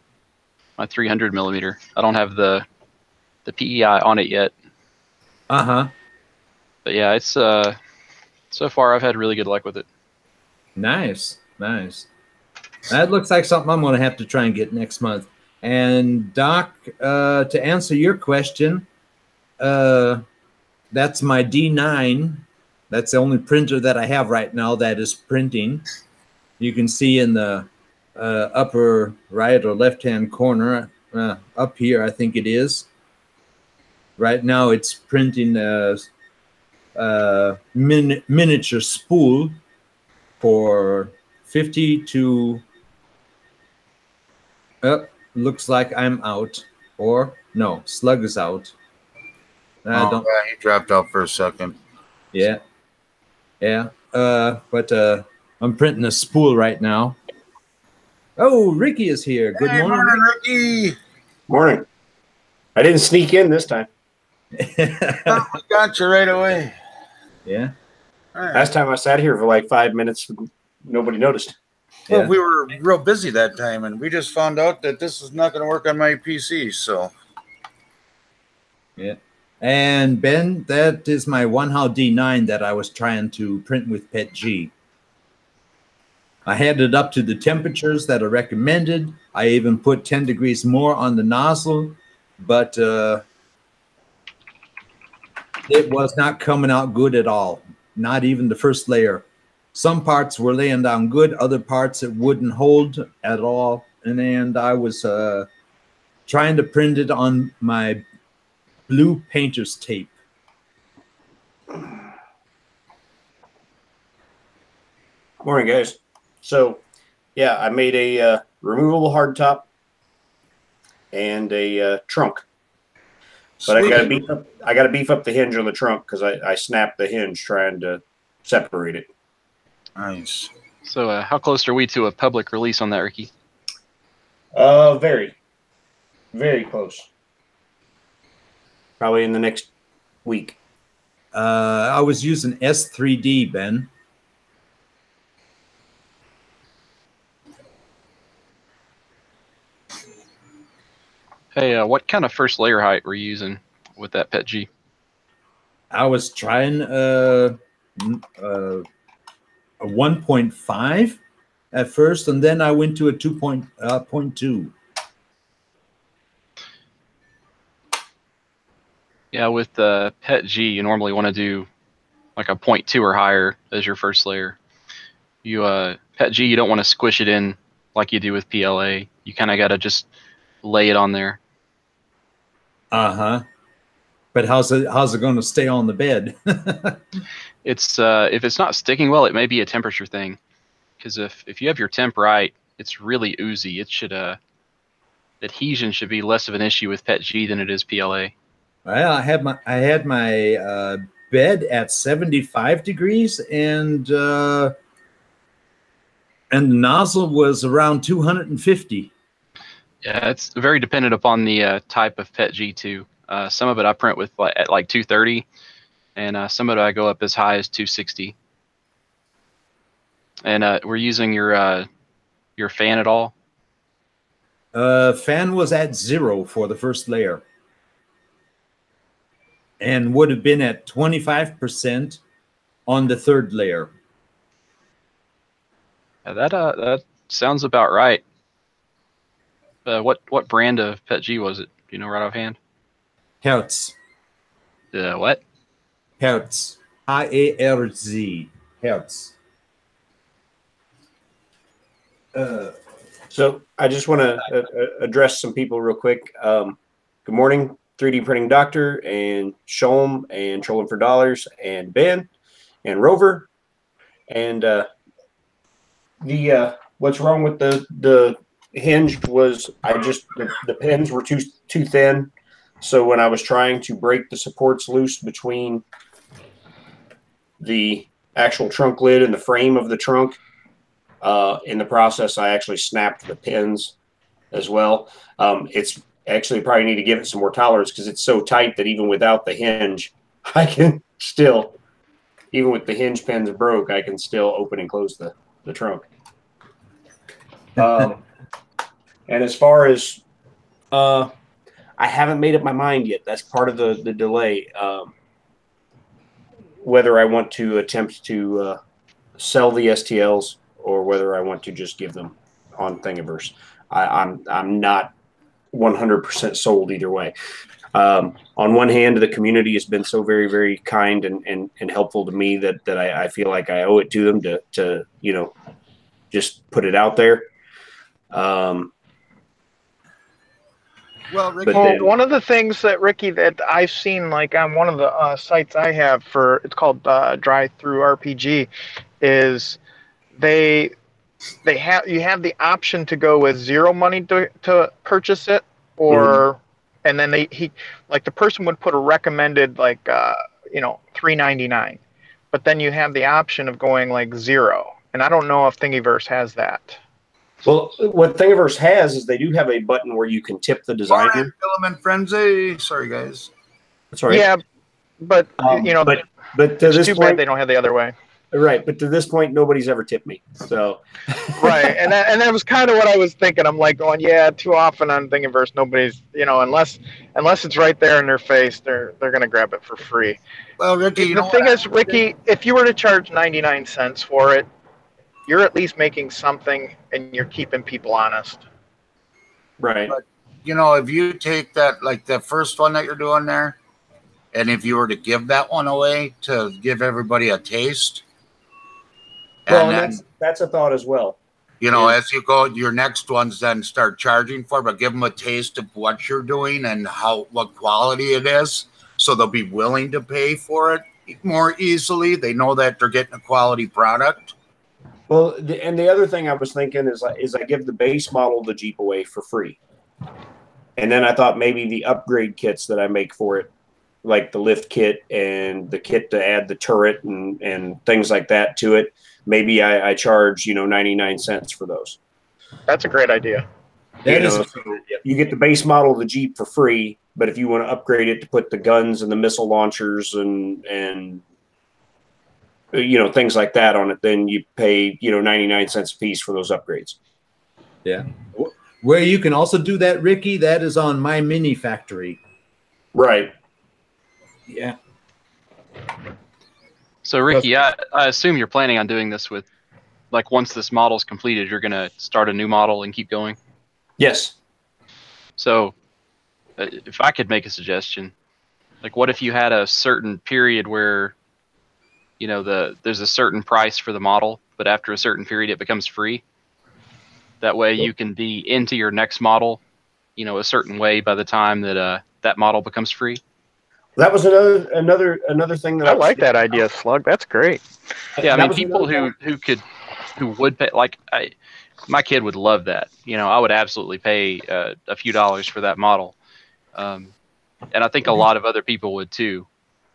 300 millimeter. I don't have the PEI on it yet. But yeah, it's so far I've had really good luck with it. Nice. That looks like something I'm going to have to try and get next month. And Doc, to answer your question, that's my D9. That's the only printer that I have right now that is printing. You can see in the upper right or left-hand corner, up here, I think it is. Right now it's printing a miniature spool for 50 to... looks like I'm out. Or, no, Slug is out. He dropped out for a second. Yeah. But I'm printing a spool right now. Oh, Ricky is here. Good morning. Morning, Ricky. Morning. I didn't sneak in this time. We got you right away. Yeah. Right. Last time I sat here for like 5 minutes, nobody noticed. Well, we were real busy that time, and we just found out that this is not going to work on my PC, so. Yeah. And Ben, that is my 1HOW D9 that I was trying to print with Pet G. I had it up to the temperatures that are recommended. I even put 10 degrees more on the nozzle, but it was not coming out good at all. Not even the first layer. Some parts were laying down good, other parts it wouldn't hold at all. And I was trying to print it on my blue painter's tape. Morning, guys. So, yeah, I made a removable hardtop and a trunk. But I got to beef up the hinge on the trunk because I snapped the hinge trying to separate it. Nice. So how close are we to a public release on that, Ricky? Very, very close. Probably in the next week. I was using S3D, Ben. Hey, what kind of first layer height were you using with that PET-G? I was trying a 1.5 at first, and then I went to a 2.2. Yeah, with PET-G, you normally want to do like a 0.2 or higher as your first layer. You PET-G, you don't want to squish it in like you do with PLA. You kind of got to just lay it on there. Uh-huh. But how's it going to stay on the bed? It's if it's not sticking well, it may be a temperature thing. Because if you have your temp right, it's really oozy. It should adhesion should be less of an issue with PET-G than it is PLA. Well, I had my bed at 75 degrees, and the nozzle was around 250. Yeah, it's very dependent upon the type of PET-G too. Some of it I print with at like 230, and some of it I go up as high as 260. And we're using your fan at all? Fan was at 0 for the first layer, and would have been at 25% on the third layer. Yeah, that sounds about right. What brand of PET-G was it? Do you know right offhand? Hertz. What? Hertz. I-A-R-Z. Hertz. So I just want to address some people real quick. Good morning, 3D Printing Doctor, and Sholm, and Trolling for Dollars, and Ben, and Rover, and what's wrong with the hinge was the pins were too thin. So when I was trying to break the supports loose between the actual trunk lid and the frame of the trunk, in the process, I actually snapped the pins as well. It's actually probably need to give it some more tolerance because it's so tight that even without the hinge, I can still, even with the hinge pins broke, I can still open and close the trunk. And as far as I haven't made up my mind yet. That's part of the delay. Whether I want to attempt to sell the STLs or whether I want to just give them on Thingiverse. I'm not 100% sold either way. On one hand, the community has been so very, very kind and helpful to me that I feel like I owe it to them to just put it out there. Well, Ricky, one of the things that Ricky that I've seen like on one of the sites I have for it's called Drive Through RPG is you have the option to go with zero money to purchase it or and then the person would put a recommended $3.99, but then you have the option of going like zero, and I don't know if Thingiverse has that. Well, what Thingiverse has is they do have a button where you can tip the designer. Filament Frenzy. Sorry, guys. That's all right. Yeah, but but to it's this too point, bad they don't have the other way. Right, but to this point, nobody's ever tipped me. So, right, and that was kind of what I was thinking. I'm like going, yeah, too often on Thingiverse, nobody's, unless it's right there in their face, they're gonna grab it for free. Well, Ricky, the thing is, Ricky, if you were to charge 99 cents for it, you're at least making something and you're keeping people honest. Right. But, you know, if you take that, like the first one that you're doing there, and if you were to give that one away to give everybody a taste, Well, and and then, that's a thought as well. you know, Is- as you go, your next ones then start charging for, but give them a taste of what you're doing and what quality it is, so they'll be willing to pay for it more easily. They know that they're getting a quality product. Well, and the other thing I was thinking is I give the base model of the Jeep away for free, and then I thought maybe the upgrade kits that I make for it, like the lift kit and the kit to add the turret and things like that to it, maybe I charge 99 cents for those. That's a great idea. That is So you get the base model of the Jeep for free, but if you want to upgrade it to put the guns and the missile launchers and things like that on it, then you pay 99 cents a piece for those upgrades. yeah. Where you can also do that, Ricky, that is on My Mini Factory. Right. Yeah. So Ricky, I assume you're planning on doing this with, like, once this model's completed, you're gonna start a new model and keep going. Yes. So, if I could make a suggestion, like, what if you had a certain period where, there's a certain price for the model, but after a certain period it becomes free. That way you can be into your next model, a certain way by the time that that model becomes free. That was another thing that I like that idea, Slug. That's great. Yeah, I That mean, was people another- who would pay, like, my kid would love that. I would absolutely pay a few dollars for that model, and I think a lot of other people would too.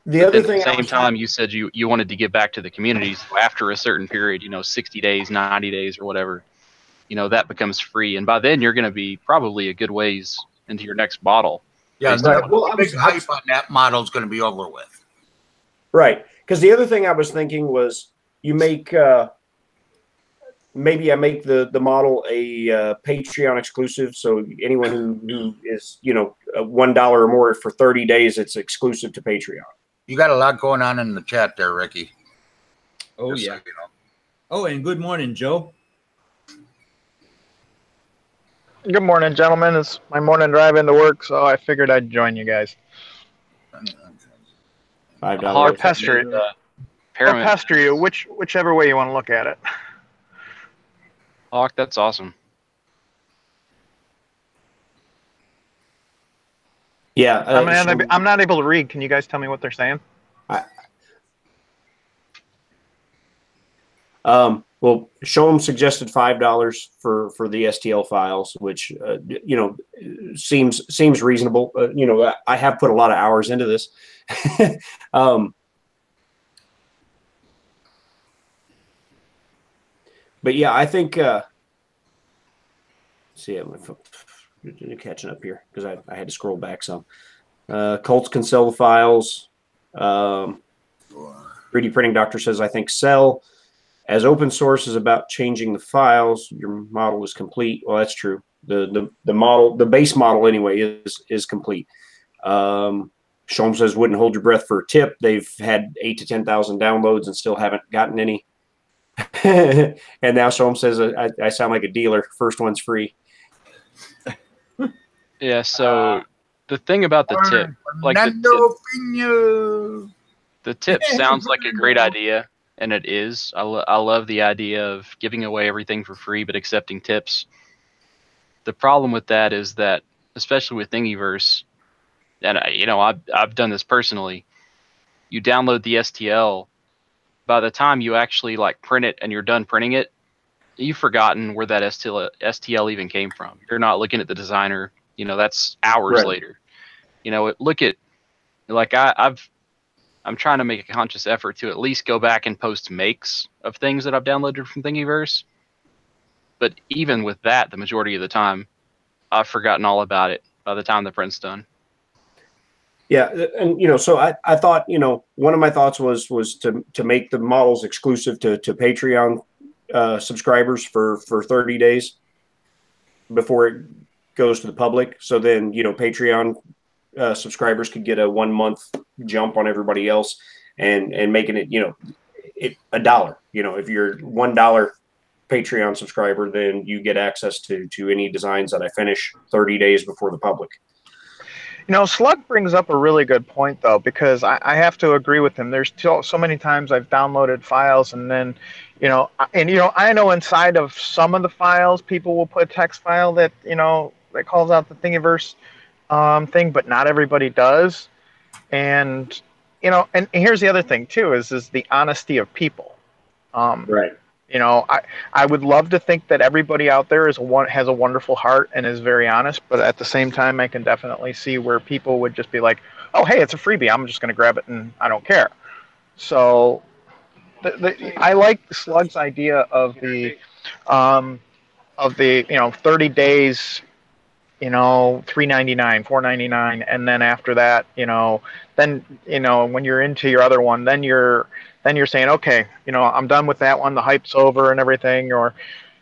The But other then thing at the same time, you said you wanted to give back to the communities after a certain period, 60 days, 90 days, or whatever. That becomes free, and by then you're going to be probably a good ways into your next model. Yeah, Based on the what- Well, big hype on that model is going to be over with. right, because the other thing I was thinking was you make maybe I make the model a Patreon exclusive, so anyone who is $1 or more for 30 days, it's exclusive to Patreon. You got a lot going on in the chat there, Ricky. Oh, Just so yeah. you know. Oh, and good morning, Joe. Good morning, gentlemen. It's my morning drive into work, so I figured I'd join you guys. $5. Or pester it. Or Paramount- pester you, whichever way you want to look at it. Hawk, that's awesome. Yeah, I'm not able to read. Can you guys tell me what they're saying? Well, Shom suggested $5 for the STL files, which seems reasonable. I have put a lot of hours into this. But yeah, I think. See, I'm catching up here because I had to scroll back some. Colts can sell the files. 3D Printing Doctor says, I think sell. As open source is about changing the files, your model is complete. Well, that's true. The model, the base model anyway, is complete. Shom says, wouldn't hold your breath for a tip. They've had 8,000 to 10,000 downloads and still haven't gotten any. And now Shom says, I sound like a dealer. First one's free. Yeah. So the thing about the tip, like the tip sounds like a great idea. And it is. I love the idea of giving away everything for free, but accepting tips. The problem with that is that, especially with Thingiverse, and I've done this personally. You download the STL. By the time you actually print it and you're done printing it, you've forgotten where that STL even came from. You're not looking at the designer. That's hours later. Look at I'm trying to make a conscious effort to at least go back and post makes of things that I've downloaded from Thingiverse. But even with that, the majority of the time, I've forgotten all about it by the time the print's done. Yeah, and so I thought one of my thoughts was to make the models exclusive to Patreon subscribers for 30 days before it goes to the public. So then Patreon subscribers could get a 1 month jump on everybody else, and making it $1. If you're $1 Patreon subscriber, then you get access to any designs that I finish 30 days before the public. You know, Slug brings up a really good point, though, because I have to agree with him. There's so many times I've downloaded files and then, I know inside of some of the files, people will put a text file that, that calls out the Thingiverse thing, but not everybody does. And, and here's the other thing, too, is the honesty of people. Right. I would love to think that everybody out there has a wonderful heart and is very honest, but at the same time, I can definitely see where people would just be like, "Oh, hey, it's a freebie. I'm just going to grab it and I don't care." So, I like Slug's idea of the 30 days, $3.99, $4.99, and then after that, then when you're into your other one, then you're saying, okay, I'm done with that one, the hype's over and everything, or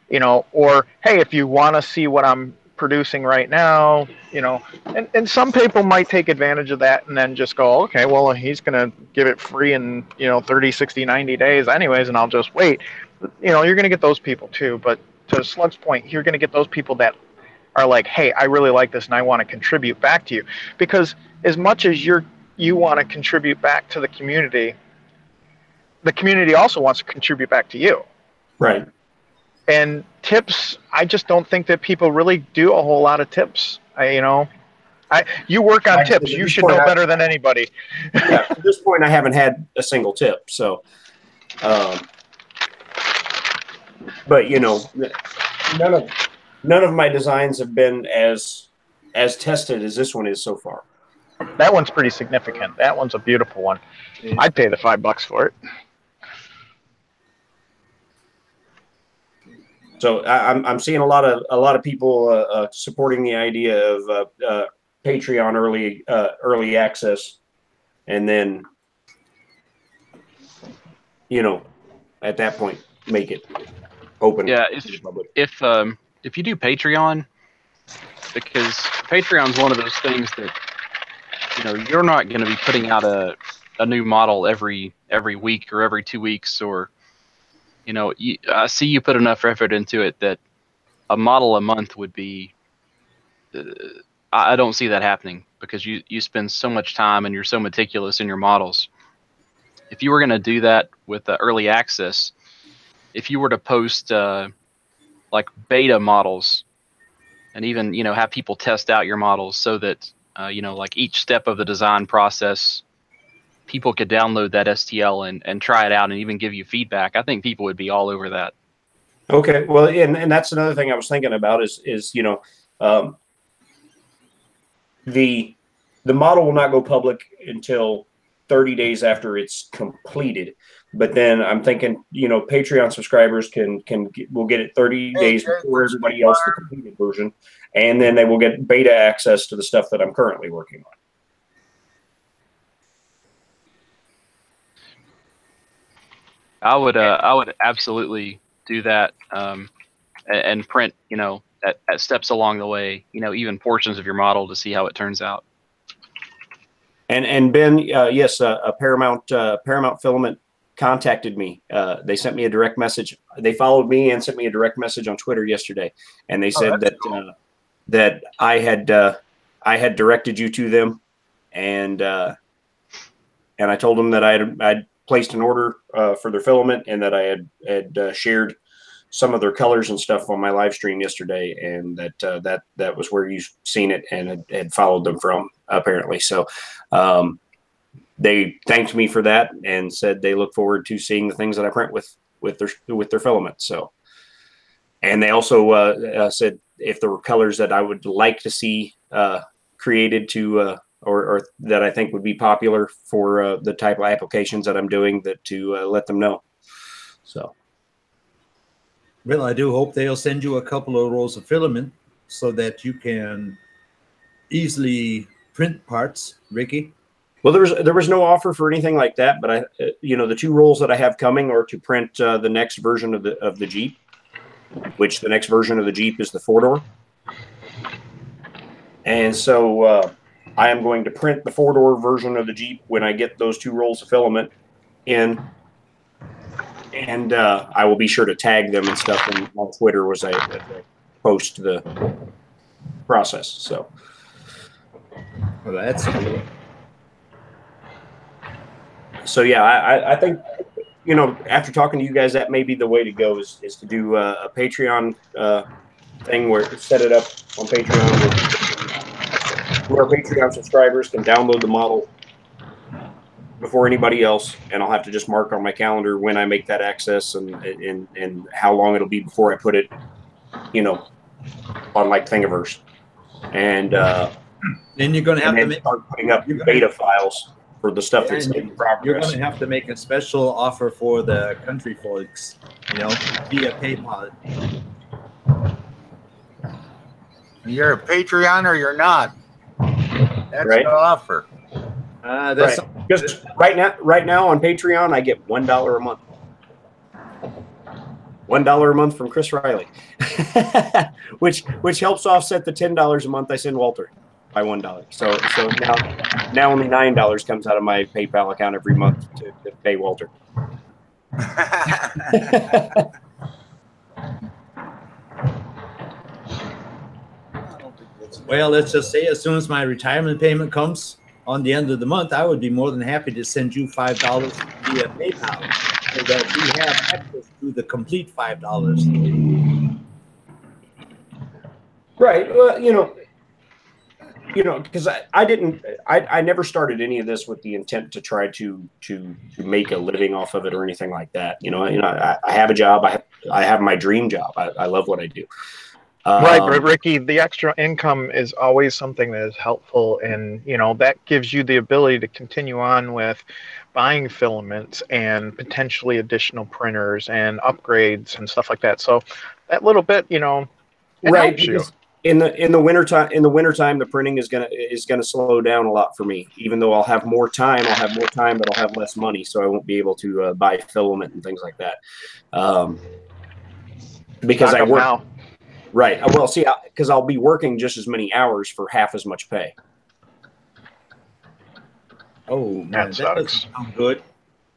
hey, if you want to see what I'm producing right now, and some people might take advantage of that and then just go, okay, well, he's going to give it free in 30, 60, 90 days anyways, and I'll just wait. You're going to get those people too, but to Slug's point, you're going to get those people that are like, hey, I really like this and I want to contribute back to you, because as much as you want to contribute back to the community also wants to contribute back to you. Right. And tips, I just don't think that people really do a whole lot of tips. You work on tips. You should know better than anybody. Yeah, at this point, I haven't had a single tip. So, but none of my designs have been as tested as this one is so far. That one's pretty significant. That one's a beautiful one. I'd pay the $5 for it. So I'm seeing a lot of people supporting the idea of Patreon early access, and then at that point make it open. Yeah, to the public. If you do Patreon, because Patreon's one of those things that you're not going to be putting out a new model every week or every 2 weeks, or I see you put enough effort into it that a model a month would be. I don't see that happening, because you spend so much time and you're so meticulous in your models. If you were going to do that with early access, if you were to post like beta models, and even have people test out your models so that like each step of the design process, people could download that STL and try it out and even give you feedback, I think people would be all over that. Okay, well, and that's another thing I was thinking about is the model will not go public until 30 days after it's completed. But then I'm thinking, Patreon subscribers will get it 30 days before everybody else, the completed version, and then they will get beta access to the stuff that I'm currently working on. I would absolutely do that, and print at steps along the way, even portions of your model to see how it turns out. And Ben, yes, Paramount Filament contacted me. They sent me a direct message. They followed me and sent me a direct message on Twitter yesterday, and they said that I had directed you to them, and I told them that I'd placed an order for their filament, and that I had shared some of their colors and stuff on my live stream yesterday, and that was where you've seen it and had followed them from, apparently. So they thanked me for that and said they look forward to seeing the things that I print with their filament. So, and they also said if there were colors that I would like to see created to or that I think would be popular for the type of applications that I'm doing, that to let them know. So. Well, I do hope they'll send you a couple of rolls of filament so that you can easily print parts, Ricky. Well, there was no offer for anything like that, but the 2 rolls that I have coming are to print the next version of the Jeep, which the next version of the Jeep is the 4-door. And so I am going to print the 4-door version of the Jeep when I get those 2 rolls of filament in. and I will be sure to tag them and stuff on Twitter as I post the process. So, Well, that's cool. So yeah, I think, you know, after talking to you guys, that may be the way to go is to do a Patreon thing where set it up on Patreon where Patreon subscribers can download the model before anybody else, and I'll have to just mark on my calendar when I make that access and how long it'll be before I put it, you know, on like Thingiverse. And then you're going to have to start putting up beta files for the stuff that's in progress. You're going to have to make a special offer for the country folks, you know, via PayPal. You're a Patreon or you're not. That's right. the offer. That's right. Just right now on Patreon, I get $1 a month. $1 a month from Chris Riley, which helps offset the $10 a month I send Walter by $1. So now only $9 comes out of my PayPal account every month to pay Walter. Well, let's just say as soon as my retirement payment comes on the end of the month, I would be more than happy to send you $5 via PayPal so that you have access to the complete $5. Right. Well, you know, because I never started any of this with the intent to try to make a living off of it or anything like that. I have a job. I have my dream job. I love what I do. Right, but Ricky, the extra income is always something that is helpful, and that gives you the ability to continue on with buying filaments and potentially additional printers and upgrades and stuff like that. So that little bit, it right, helps you. In the wintertime, the printing is gonna slow down a lot for me. Even though I'll have more time, but I'll have less money, so I won't be able to buy filament and things like that. Because I work now. Right. Well, see, because I'll be working just as many hours for half as much pay. Oh, man, that doesn't sound good.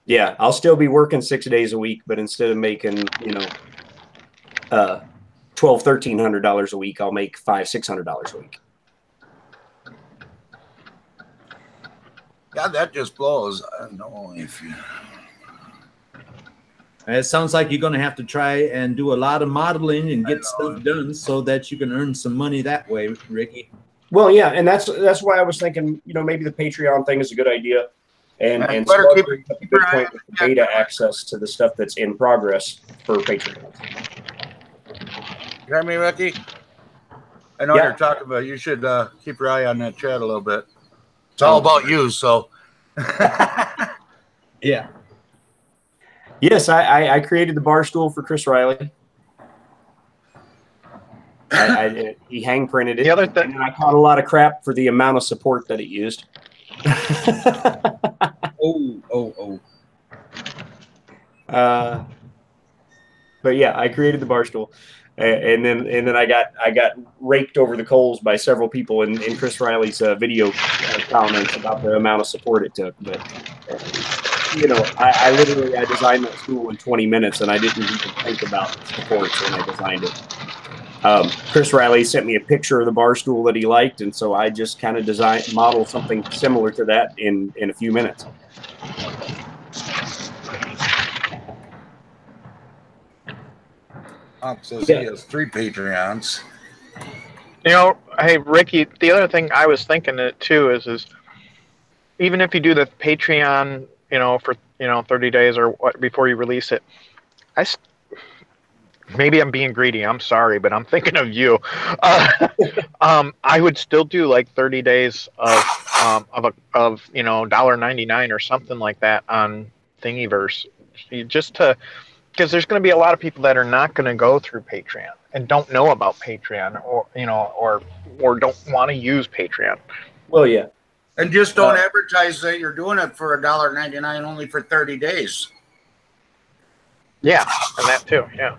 Yeah, I'll still be working 6 days a week, but instead of making, $1,200–1,300 a week, I'll make $500–600 a week. Yeah, that just blows. I don't know if you. It sounds like you're going to have to try and do a lot of modeling and get stuff done so that you can earn some money that way, Ricky. Well, yeah, and that's why I was thinking, maybe the Patreon thing is a good idea, and better keep Bitcoin with the beta access to the stuff that's in progress for Patreon. You hear me, Ricky? I know you're talking about. You should keep your eye on that chat a little bit. It's all about you, so. Yeah. Yes, I created the bar stool for Chris Riley. He hang printed it. The other thing, and I caught a lot of crap for the amount of support that it used. But yeah, I created the bar stool, and then I got raked over the coals by several people in Chris Riley's video comments about the amount of support it took. But I literally designed that stool in 20 minutes, and I didn't even think about supports when I designed it. Chris Riley sent me a picture of the bar stool that he liked, and so I just kind of modeled something similar to that in a few minutes. Says he has 3 Patreons. Hey Ricky, the other thing I was thinking too is even if you do the Patreon, for 30 days or what before you release it, maybe I'm being greedy. I'm sorry, but I'm thinking of you. I would still do like 30 days of $1.99 or something like that on Thingiverse, because there's going to be a lot of people that are not going to go through Patreon and don't know about Patreon or don't want to use Patreon. Well, yeah. And just don't advertise that you're doing it for $1.99 only for 30 days. Yeah, and that too, yeah.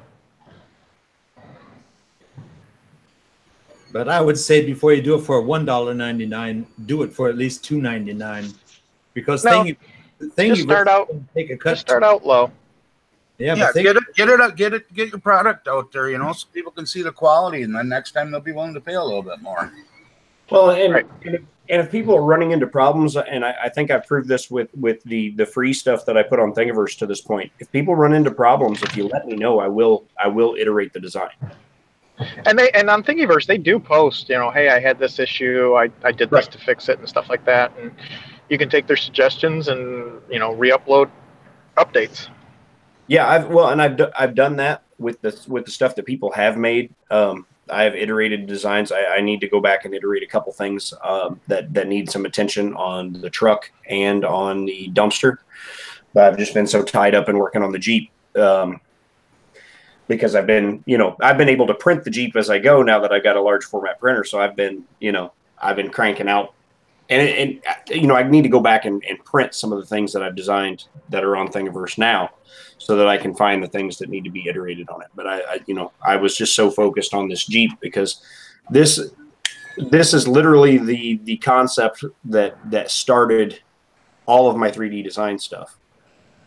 But I would say before you do it for $1.99, do it for at least $2.99, because just start out. take a cut. Just start out low. Yeah, Yeah, but think, get your product out there, you know, so people can see the quality, and then next time they'll be willing to pay a little bit more. Well, and Right. and if people are running into problems, and I think I've proved this with the free stuff that I put on Thingiverse to this point. If people run into problems, if you let me know, I will iterate the design. And on Thingiverse they do post, you know, hey, I had this issue, I did this to fix it and stuff like that, and you can take their suggestions and, you know, re-upload updates. Yeah, I've done that with the stuff that people have made. I have iterated designs. I need to go back and iterate a couple things that need some attention on the truck and on the dumpster. But I've just been so tied up in working on the Jeep because I've been able to print the Jeep as I go now that I've got a large format printer. So I've been cranking out, and I need to go back and print some of the things that I've designed that are on Thingiverse now, so that I can find the things that need to be iterated on it. But I was just so focused on this Jeep because this is literally the concept that started all of my 3D design stuff.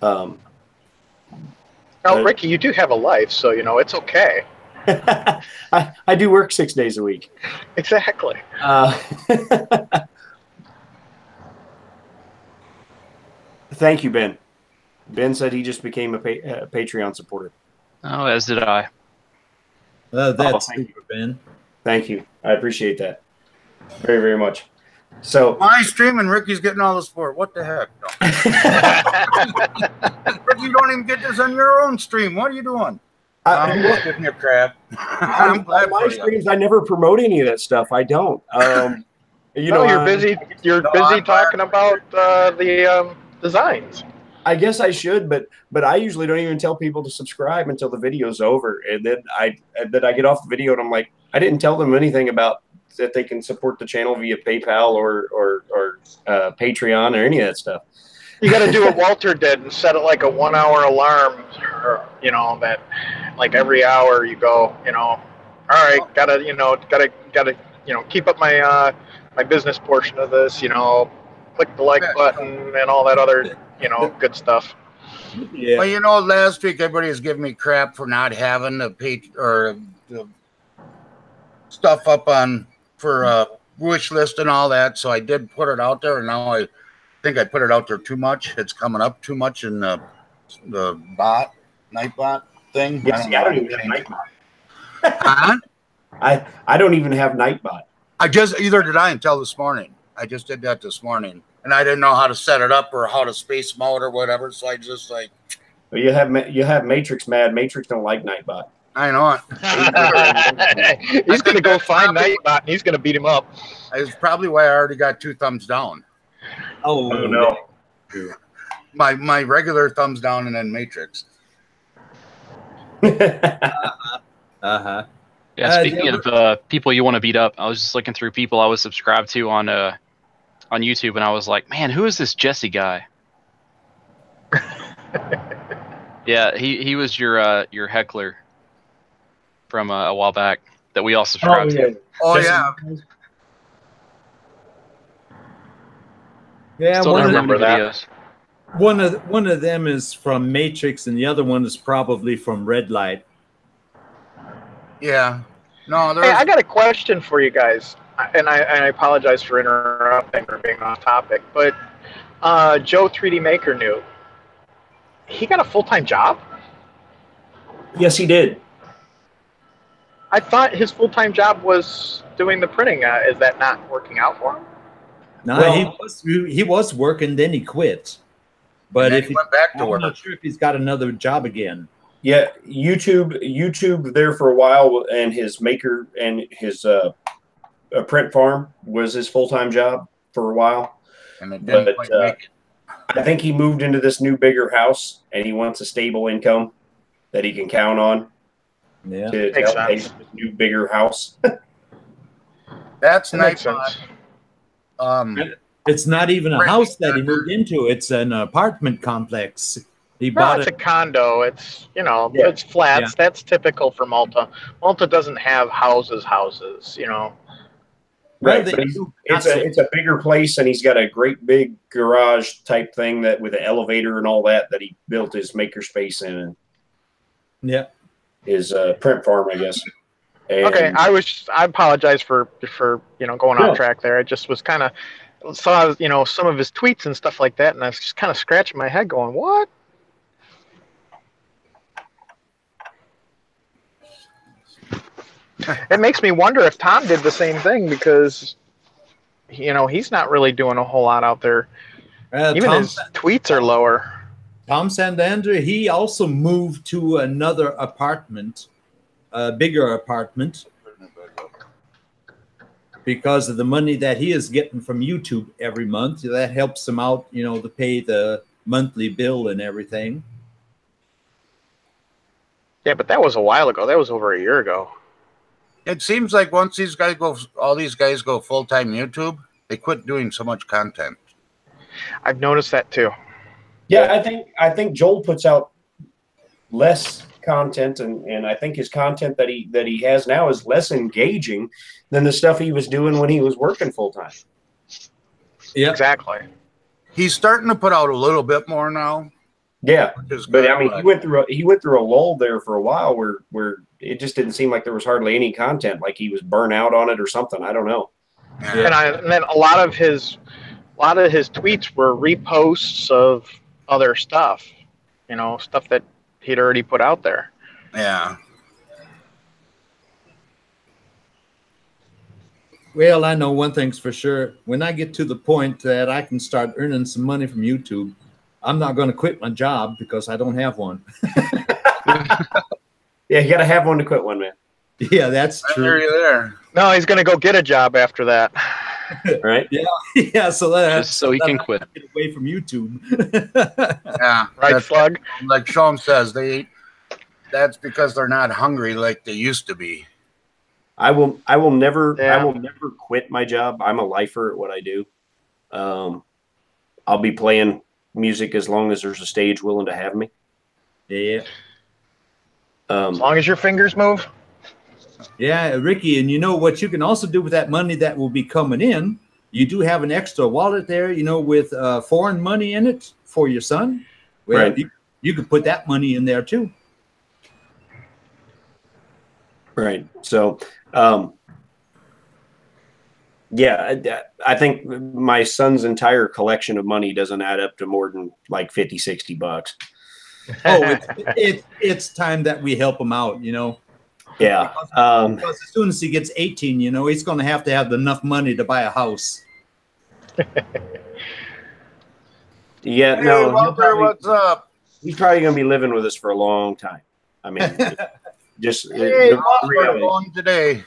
Now, Ricky, you do have a life, so, you know, it's okay. I do work 6 days a week. Exactly. Thank you, Ben. Ben said he just became a Patreon supporter. Oh, as did I. that's thank super, Ben. Thank you. I appreciate that very, very much. So My stream and Ricky's getting all the support. What the heck? Ricky, you don't even get this on your own stream. What are you doing? I'm just giving you crap. I'm glad on my for you. streams, I never promote any of that stuff. I don't. You're busy. You're busy I'm talking about the designs. I guess I should, but I usually don't even tell people to subscribe until the video's over, and then I get off the video and I'm like, I didn't tell them anything about that they can support the channel via PayPal or Patreon or any of that stuff. You got to do what Walter did and set it like a 1 hour alarm, or, you know, that like every hour you go, you know, all right, gotta keep up my my business portion of this, you know, click the like button and all that other, you know, good stuff. Yeah. Well, you know, last week everybody was giving me crap for not having the page or the stuff up on for wish list and all that. So I did put it out there, and now I think I put it out there too much. It's coming up too much in the Nightbot thing. Yes, I don't even have Nightbot. Huh? I don't even have Nightbot. Either did I until this morning. I just did that this morning, and I didn't know how to set it up or how to space them out or whatever. So I just like. Well, you have Matrix mad. Matrix don't like Nightbot. I know it. He's going to go find Nightbot and he's going to beat him up. It's probably why I already got 2 thumbs down. Oh, no. My regular thumbs down and then Matrix. Uh-huh. Yeah, speaking of people you want to beat up, I was just looking through people I was subscribed to on YouTube, and I was like, man, who is this Jesse guy? Yeah, he was your heckler from a while back that we all subscribed to. Oh, Jesse. yeah. Yeah, Still don't don't remember that. videos. one of them is from Matrix, and the other one is probably from Red Light. Yeah. No, Hey, I got a question for you guys, and I apologize for interrupting or being off topic, but Joe 3D Maker knew he got a full-time job? Yes, he did. I thought his full-time job was doing the printing. Is that not working out for him? No, Well- he was working, then he quit. But then if he went back to I'm work. not sure if he's got another job again. Yeah, YouTube there for a while, and his maker and his print farm was his full-time job for a while. And it didn't But quite make it. I think he moved into this new bigger house, and he wants a stable income that he can count on Yeah. to Makes help pay sense. for this new bigger house. That's That makes Nightbot. sense. It's not even a Right. house that he moved into. It's an apartment complex. He No, bought it's a it. condo. It's, you know, Yeah. it's flats. Yeah. That's typical for Malta. Malta doesn't have houses, you know. Right, they but do it's a bigger place, and he's got a great big garage type thing that with an elevator and all that he built his maker space in. Yeah. His print farm, I guess. And Okay, I apologize for going No. off track there. I just was kind of saw some of his tweets and stuff like that, and I was just kind of scratching my head, going, "What?" It makes me wonder if Tom did the same thing, because he's not really doing a whole lot out there. Even his tweets are lower. Tom Sandander, he also moved to another apartment, a bigger apartment, because of the money that he is getting from YouTube every month. That helps him out, to pay the monthly bill and everything. Yeah, but that was a while ago. That was over a year ago. It seems like once all these guys go full-time YouTube, they quit doing so much content. I've noticed that too. Yeah, I think Joel puts out less content, and I think his content that he has now is less engaging than the stuff he was doing when he was working full time. Yeah, exactly. He's starting to put out a little bit more now. Yeah, but I mean, but he went through a lull there for a while where it just didn't seem like there was hardly any content, like he was burnt out on it or something. I don't know. Yeah. And then a lot of his tweets were reposts of other stuff, stuff that he'd already put out there. Yeah. Well, I know one thing's for sure. When I get to the point that I can start earning some money from YouTube, I'm not going to quit my job because I don't have one. Yeah, you got to have one to quit one, man. Yeah, that's true. There you there. No, he's going to go get a job after that. Right? Yeah. So that Just so he can quit. Get away from YouTube. Yeah. Right, Slug? Like Sean says, that's because they're not hungry like they used to be. I will never quit my job. I'm a lifer at what I do. I'll be playing music as long as there's a stage willing to have me. Yeah. As long as your fingers move. Yeah, Ricky, and what you can also do with that money that will be coming in, you do have an extra wallet there, with foreign money in it for your son. Well, Right. You could put that money in there too. Right. So, yeah, I think my son's entire collection of money doesn't add up to more than like $50, $60. Oh, it's time that we help him out, Yeah. Because as soon as he gets 18, he's going to have enough money to buy a house. Yeah. Hey, No. Walter, what's up? He's probably going to be living with us for a long time. I mean, just Hey, the Walter, reality. on today.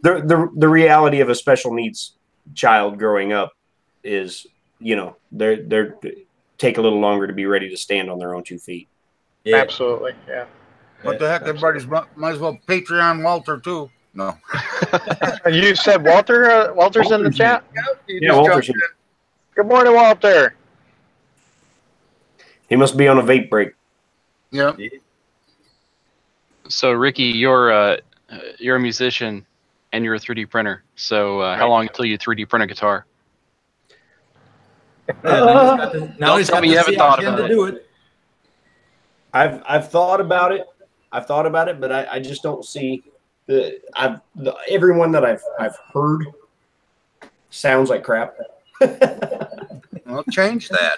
The reality of a special needs child growing up is, they're take a little longer to be ready to stand on their own 2 feet. Yeah. Absolutely, yeah. What the heck? Everybody's might as well Patreon Walter too. No. You said Walter? Walter's in the chat? Yeah, Walter's here. Good morning, Walter. He must be on a vape break. Yeah. So, Ricky, you're a musician and you're a 3D printer. So, how long until you 3D print a guitar? Now he's tell got me you to haven't see thought how about to it. do it. I've thought about it. But I just don't see everyone that I've heard sounds like crap. Well, change that.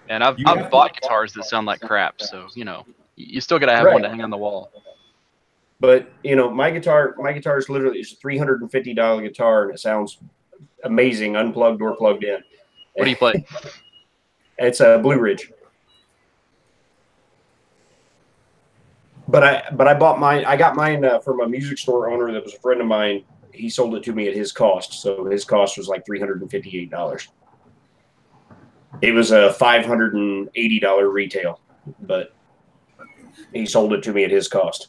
And I've bought guitars that sound like crap. So, you still got to have Right. one to hang on the wall. But my guitar is literally a $350 guitar, and it sounds amazing, unplugged or plugged in. What do you play? It's a Blue Ridge. But I bought mine. I got mine from a music store owner that was a friend of mine. He sold it to me at his cost, so his cost was like $358. It was a $580 retail, but he sold it to me at his cost.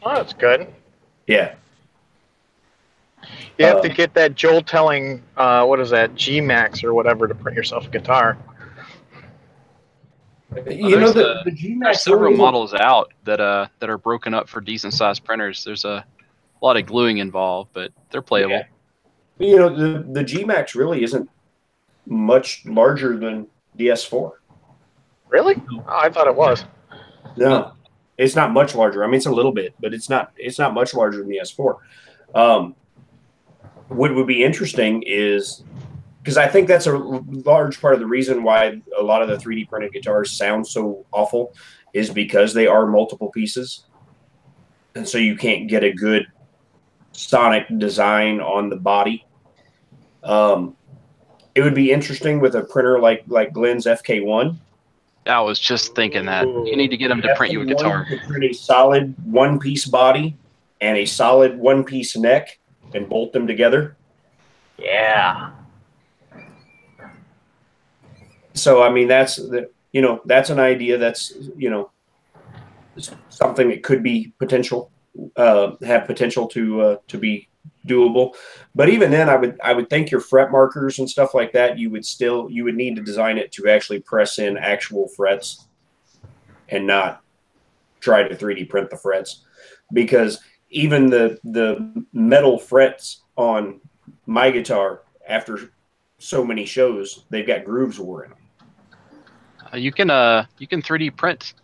Oh, that's good. Yeah. You have to get that Joel telling, what is that, G-Max or whatever, to print yourself a guitar. The G-Max There's several really isn't- models out that are broken up for decent sized printers. There's a lot of gluing involved, but they're playable. Yeah. The G-Max really isn't much larger than the S4. Really? Oh, I thought it was. No, it's not much larger. I mean, it's a little bit, but it's not much larger than the S4. What would be interesting is because I think that's a large part of the reason why a lot of the 3D printed guitars sound so awful is because they are multiple pieces. And so you can't get a good sonic design on the body. It would be interesting with a printer like Glenn's FK1. I was just thinking that. You need to get them to print you a guitar. To print a solid one-piece body and a solid one-piece neck and bolt them together. Yeah. So I mean, that's that's an idea. That's something that could be have potential to be doable. But even then, I would think your fret markers and stuff like that, you would need to design it to actually press in actual frets and not try to 3D print the frets, because even the metal frets on my guitar, after so many shows, they've got grooves wore in them. You can 3D print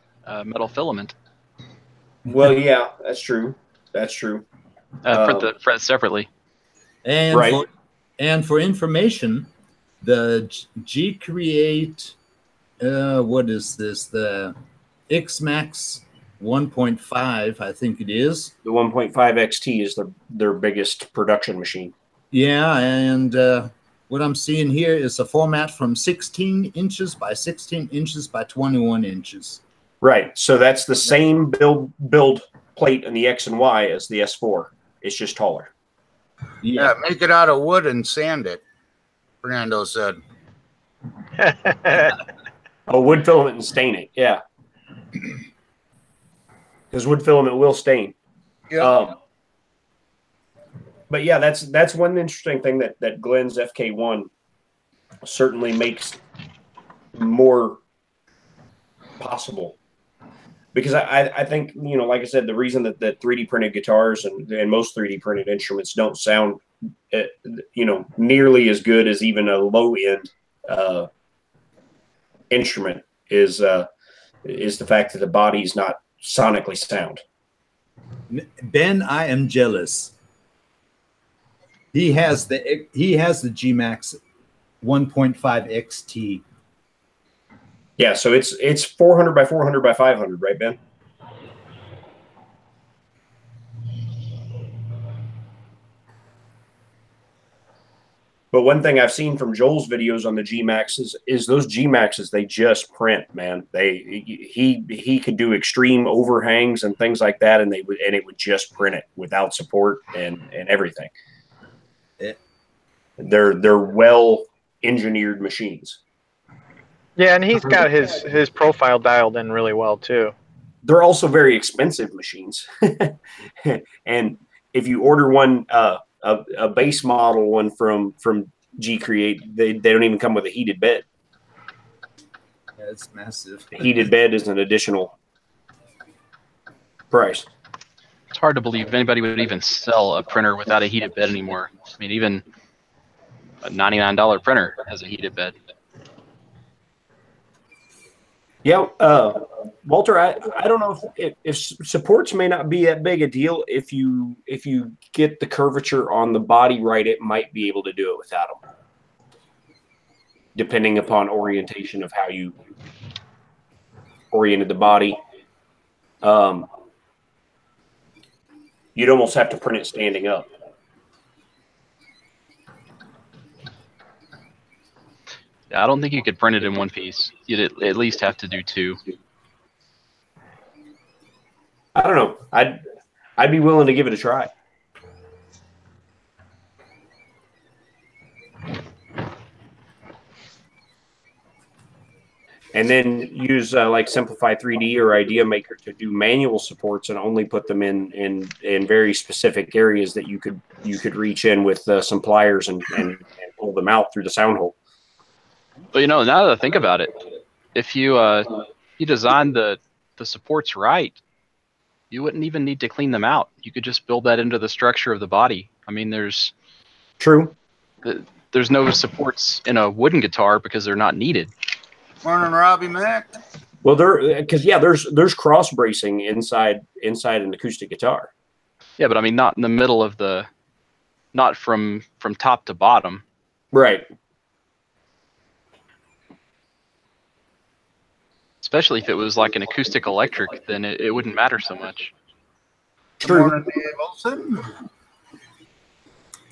metal filament. Well, yeah, that's true. That's true. Print the frets separately. And Right. for information, the G Create, what is this? The Xmax 1.5, I think it is. The 1.5 XT is their biggest production machine. Yeah, and what I'm seeing here is a format from 16 inches by 16 inches by 21 inches. Right. So that's the same build plate in the X and Y as the S4. It's just taller. Yeah, make it out of wood and sand it, Fernando said. Oh, wood filament and stain it. Yeah. Because wood filament will stain. Yeah. But yeah, that's one interesting thing that Glenn's FK1 certainly makes more possible. Because I think, like I said, the reason that 3D printed guitars and most 3D printed instruments don't sound, nearly as good as even a low end instrument is the fact that the body is not sonically sound. Ben, I am jealous. He has the G-Max 1.5 XT. Yeah, so it's 400 by 400 by 500, right, Ben? But one thing I've seen from Joel's videos on the G-Maxes is those G-Maxes, they just print, man. He could do extreme overhangs and things like that, and it would just print it without support and everything. They're well engineered machines. Yeah, and he's got his profile dialed in really well too. They're also very expensive machines. And if you order one, a base model one from G Create, they don't even come with a heated bed. Yeah, it's massive. The heated bed is an additional price. It's hard to believe anybody would even sell a printer without a heated bed anymore. I mean, even a $99 printer has a heated bed. Yeah, Walter, I don't know if supports may not be that big a deal. If you get the curvature on the body right, it might be able to do it without them, depending upon orientation of how you oriented the body. You'd almost have to print it standing up. I don't think you could print it in one piece. You'd at least have to do two. I don't know. I'd be willing to give it a try. And then use like Simplify 3D or Idea Maker to do manual supports and only put them in very specific areas that you could reach in with some pliers and pull them out through the sound hole. But now that I think about it, if you design the supports right, you wouldn't even need to clean them out. You could just build that into the structure of the body. I mean, there's no supports in a wooden guitar because they're not needed. Morning, Robbie Mac. Well, there's cross bracing inside an acoustic guitar. Yeah, but I mean, not in the middle of the, not from top to bottom. Right. Especially if it was like an acoustic electric, then it wouldn't matter so much. Good morning, Dave Olson.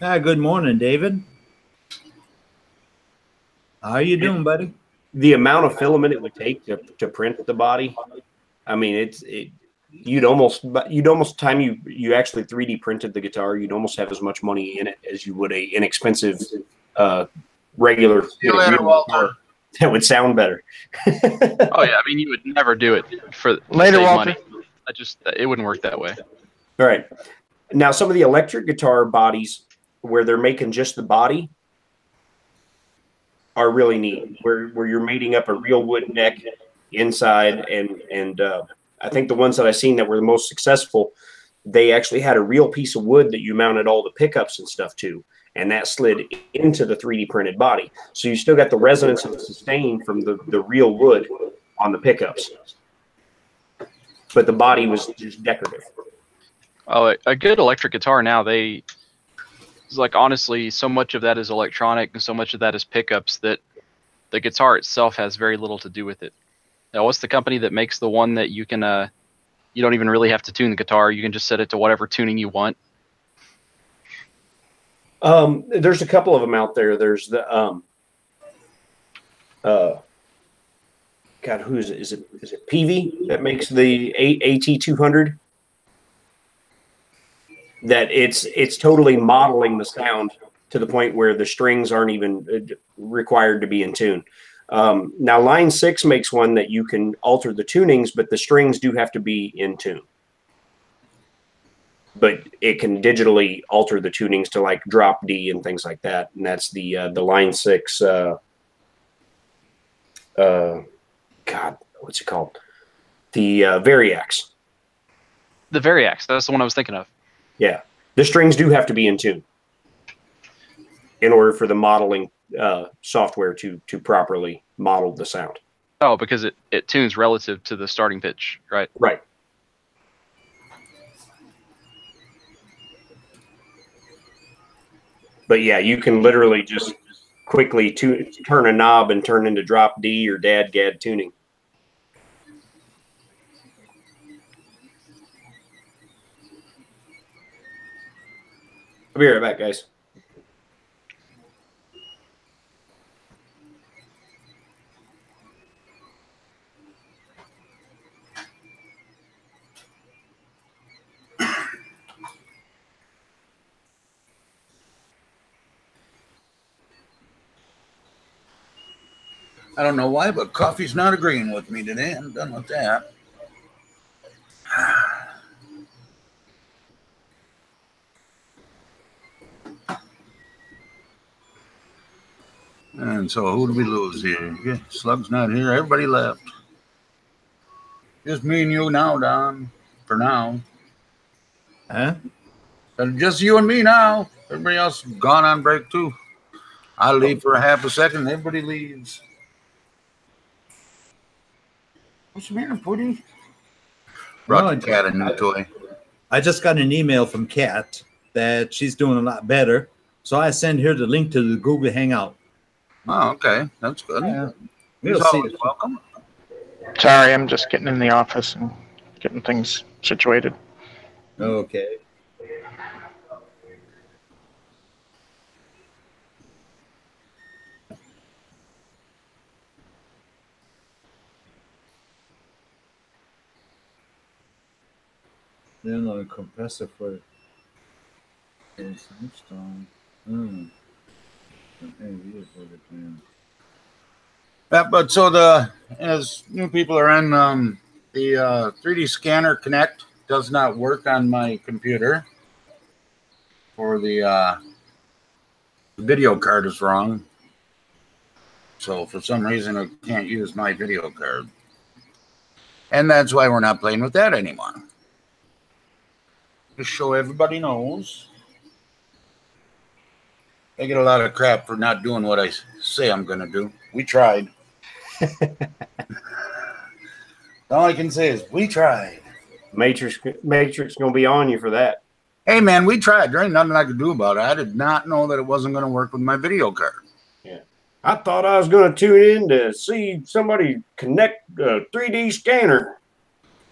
Good morning, David. How are you doing, buddy? The amount of filament it would take to print the body, I mean, you'd almost time you actually 3D printed the guitar, you'd almost have as much money in it as you would a inexpensive regular guitar that would sound better. Oh yeah, I mean, you would never do it for Later, save Walter. money. It wouldn't work that way. All right. Now, some of the electric guitar bodies where they're making just the body are really neat, where you're mating up a real wood neck inside, and I think the ones that I've seen that were the most successful, they actually had a real piece of wood that you mounted all the pickups and stuff to, and that slid into the 3D printed body. So you still got the resonance and the sustain from the real wood on the pickups, but the body was just decorative. Oh, a good electric guitar now, it's like, honestly, so much of that is electronic and so much of that is pickups that the guitar itself has very little to do with it. Now, what's the company that makes the one that you can, you don't even really have to tune the guitar, you can just set it to whatever tuning you want? There's a couple of them out there. There's the God, who is it? Is it Peavey that makes the AT200? That it's totally modeling the sound to the point where the strings aren't even required to be in tune. Now, Line 6 makes one that you can alter the tunings, but the strings do have to be in tune. But it can digitally alter the tunings to like drop D and things like that. And that's the Line 6. God, what's it called? The Variax. The Variax, that's the one I was thinking of. Yeah, the strings do have to be in tune in order for the modeling software to properly model the sound. Oh, because it tunes relative to the starting pitch, right? Right. But yeah, you can literally just quickly turn a knob and turn into drop D or dad-gad tuning. I'll be right back, guys. I don't know why, but coffee's not agreeing with me today. I'm done with that. And so who do we lose here? Yeah, Slug's not here. Everybody left. Just me and you now, Don. For now. Huh? Just you and me now. Everybody else gone on break too. I leave for a half a second. Everybody leaves. What's the matter, Pooty? Brought the cat a new toy. I just got an email from Kat that she's doing a lot better. So I send her the link to the Google Hangout. Oh, okay. That's good. Yeah. He's We'll see. always welcome. Sorry, I'm just getting in the office and getting things situated. Okay. Then a compressor for Sunstone. Yeah, but so as new people are in, the 3D scanner Kinect does not work on my computer. For the video card is wrong. So for some reason, I can't use my video card. And that's why we're not playing with that anymore. Just so everybody knows. I get a lot of crap for not doing what I say I'm going to do. We tried. All I can say is we tried. Matrix gonna be on you for that. Hey, man, we tried. There ain't nothing I could do about it. I did not know that it wasn't going to work with my video card. Yeah. I thought I was going to tune in to see somebody connect a 3D scanner.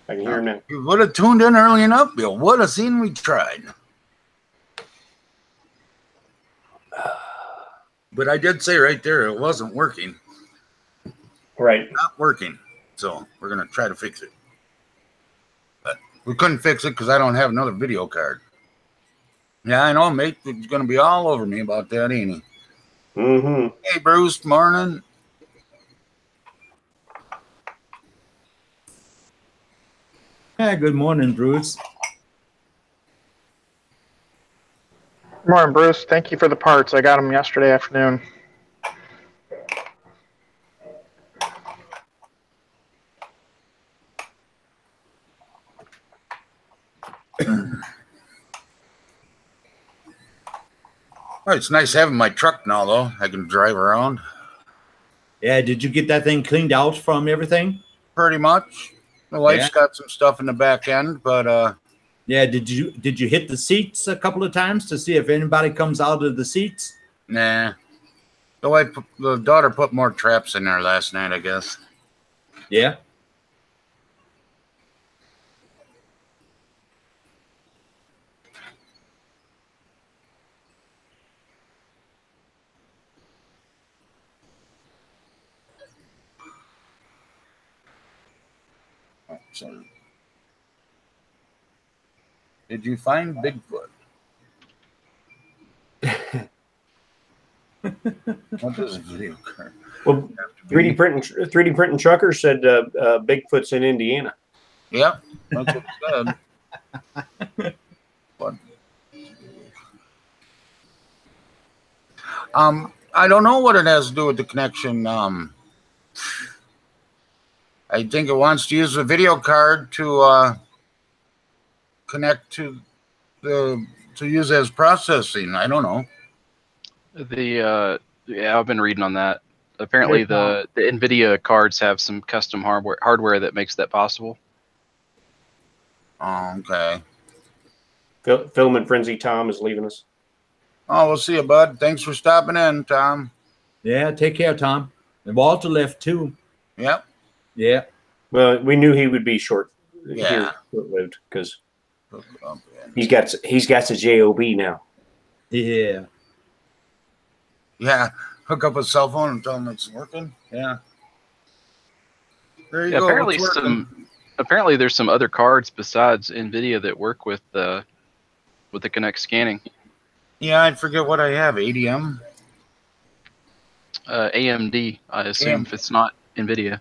I can hear him now. You would have tuned in early enough, Bill. Would have seen we tried. But I did say right there it wasn't working. Right. Not working. So we're going to try to fix it. But we couldn't fix it because I don't have another video card. Yeah, I know, mate. He's going to be all over me about that, ain't he? Mm-hmm. Hey, Bruce, morning. Yeah, good morning, Bruce. Good morning, Bruce. Thank you for the parts. I got them yesterday afternoon. Well, it's nice having my truck now, though. I can drive around. Yeah, did you get that thing cleaned out from everything? Pretty much. The wife's got some stuff in the back end, but yeah, did you hit the seats a couple of times to see if anybody comes out of the seats? nah. The daughter put more traps in there last night, I guess. Yeah. So, did you find Bigfoot? What is a video card? Well, 3D printing trucker said Bigfoot's in Indiana. Yep, that's what it said. But, I don't know what it has to do with the connection. I think it wants to use the video card to connect to use as processing. I don't know. Yeah, I've been reading on that. Apparently, the NVIDIA cards have some custom hardware that makes that possible. Oh, okay. Filament Frenzy Tom is leaving us. Oh, we'll see you, bud. Thanks for stopping in, Tom. Yeah, take care, Tom. And Walter left too. Yep. Yeah. Well, we knew he would be short-lived because he's got a job now. Yeah. Yeah. Hook up a cell phone and tell them it's working. Yeah. There you go. Apparently, there's some other cards besides NVIDIA that work with the Kinect scanning. Yeah, I forget what I have. ADM. AMD, I assume, if it's not NVIDIA.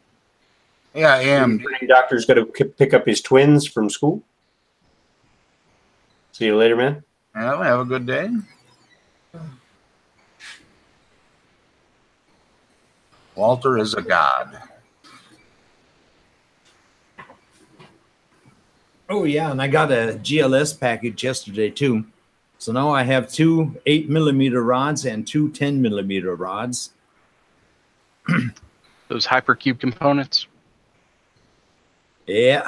Yeah, AMD. The doctor's got to pick up his twins from school. See you later, man. Yeah, have a good day. Walter is a god. Oh, yeah, and I got a GLS package yesterday, too. So now I have 2 8mm rods and 2 10mm rods. Those hypercube components? Yeah,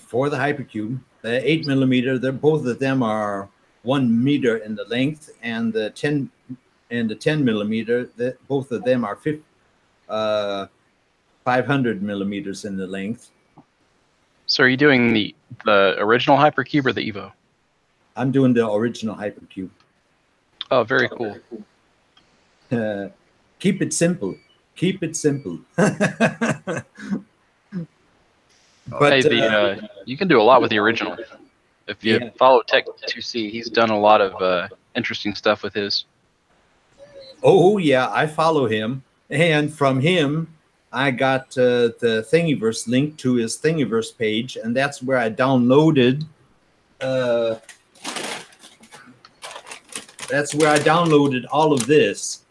for the hypercube. The 8mm, both of them are 1 meter in the length, and the 10mm, both of them are 500 millimeters in the length. So are you doing the original hypercube or the Evo? I'm doing the original hypercube. Oh, very cool. Keep it simple. Keep it simple. But hey, you can do a lot with the original. If you follow Tech2C, he's done a lot of interesting stuff with his. Oh, yeah, I follow him. And from him, I got the Thingiverse link to his Thingiverse page, and that's where I downloaded. That's where I downloaded all of this.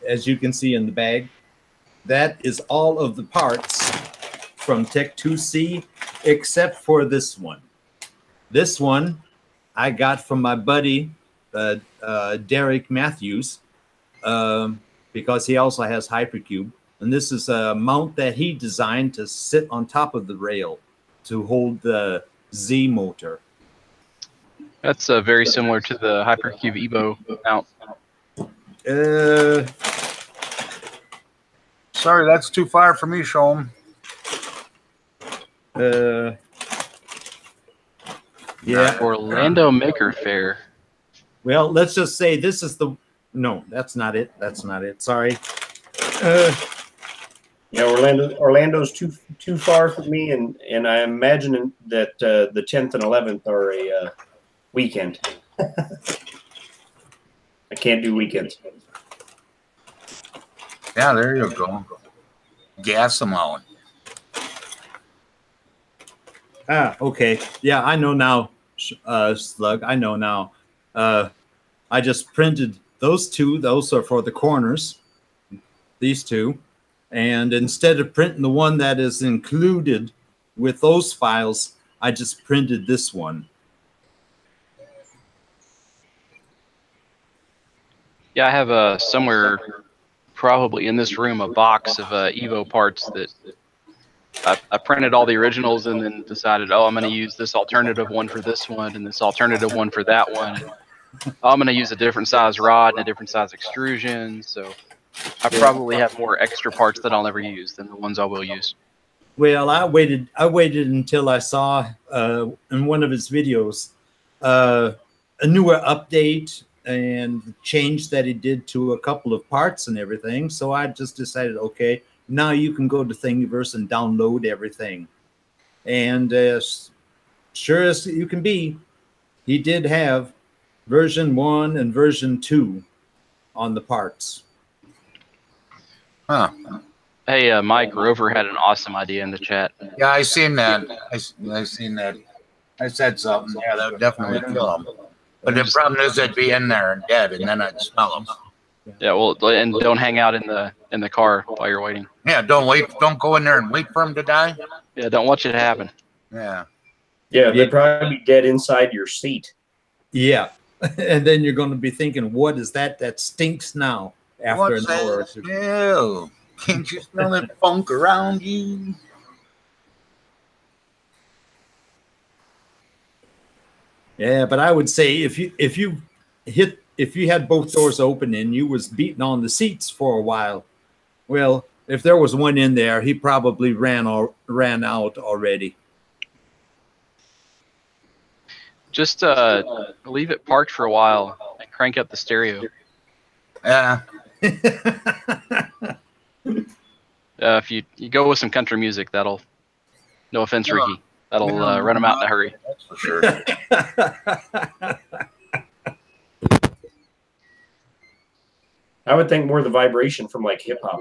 As you can see in the bag, that is all of the parts from Tech2C, except for this one. This one I got from my buddy Derek Matthews. because he also has Hypercube. And this is a mount that he designed to sit on top of the rail to hold the Z motor. That's very similar to the Hypercube Evo mount. Sorry, that's too far for me. Show him. Yeah. Orlando Maker Fair. Well, let's just say this is the. No, that's not it. That's not it. Sorry. Yeah, Orlando's too far from me, and I imagine that the 10th and 11th are a weekend. I can't do weekends. Yeah, there you go. Gas them out. Okay. Yeah, I know now, Slug. I know now. I just printed those two. Those are for the corners. These two. And instead of printing the one that is included with those files, I just printed this one. Yeah, I have somewhere, probably in this room, a box of Evo parts that I printed all the originals and then decided, oh, I'm going to use this alternative one for this one and this alternative one for that one. And, oh, I'm going to use a different size rod and a different size extrusion. So I probably have more extra parts that I'll never use than the ones I will use. Well, I waited until I saw in one of his videos a newer update and change that he did to a couple of parts and everything. So I just decided, okay, now you can go to Thingiverse and download everything. And sure as you can be, he did have version 1 and version 2 on the parts. Huh. Hey, Mike, Rover had an awesome idea in the chat. Yeah, I seen that. I seen that. I said something. Yeah, that would definitely kill them. But the problem is they'd be in there and dead, and then I'd smell them. Yeah, well, and don't hang out in the car while you're waiting. Yeah, don't wait. Don't go in there and wait for them to die. Yeah, don't watch it happen. Yeah. Yeah, they'd probably be dead inside your seat. Yeah. And then you're going to be thinking, what is that? That stinks now after an hour or two. Ew. Can't you smell that funk around you? Yeah, but I would say if you had both doors open and you was beating on the seats for a while, well, if there was one in there, he probably ran out already. Just leave it parked for a while and crank up the stereo. Yeah. If you go with some country music, that'll, no offense, Ricky, that'll run them out in a hurry. That's for sure. I would think more the vibration from like hip hop.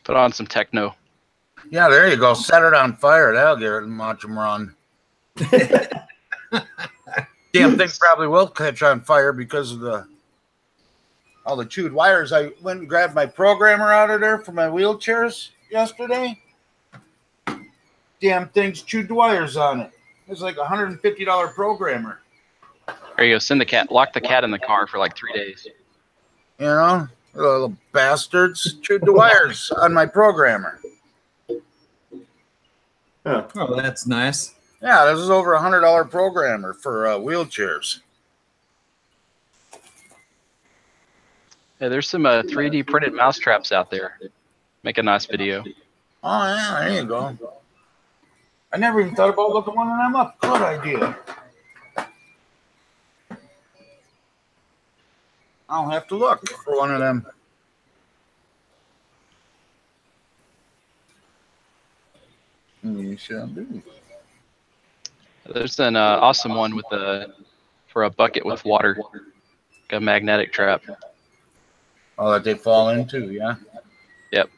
Put on some techno. Yeah, there you go. Set it on fire. That'll get it and watch them run. Damn thing probably will catch on fire because of all the chewed wires. I went and grabbed my programmer out of there for my wheelchairs yesterday. Damn thing's chewed the wires on it. It's like a $150 programmer. There you go. Send the cat. Lock the cat in the car for like 3 days. You know, little bastards chewed the wires on my programmer. Huh. Oh, that's nice. Yeah, this is over $100 programmer for wheelchairs. Yeah, there's some 3D printed mouse traps out there. Make a nice video. Oh, yeah, there you go. I never even thought about looking one of them up. Good idea. I'll have to look for one of them. You shall do. There's an awesome one with for a bucket with water, like a magnetic trap. Oh, that they fall into, yeah? Yep.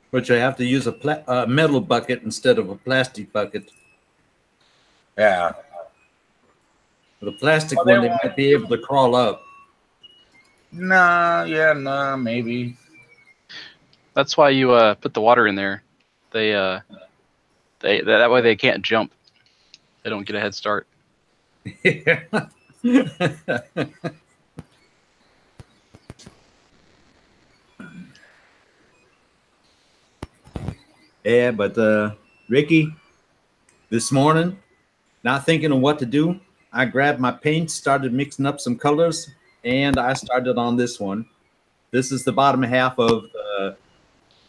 But you have to use a metal bucket instead of a plastic bucket. Yeah. The plastic one, they might be able to crawl up. Nah, maybe. That's why you put the water in there. That way they can't jump. They don't get a head start. Yeah. Yeah, but Ricky, this morning, not thinking of what to do, I grabbed my paint, started mixing up some colors, and I started on this one. This is the bottom half of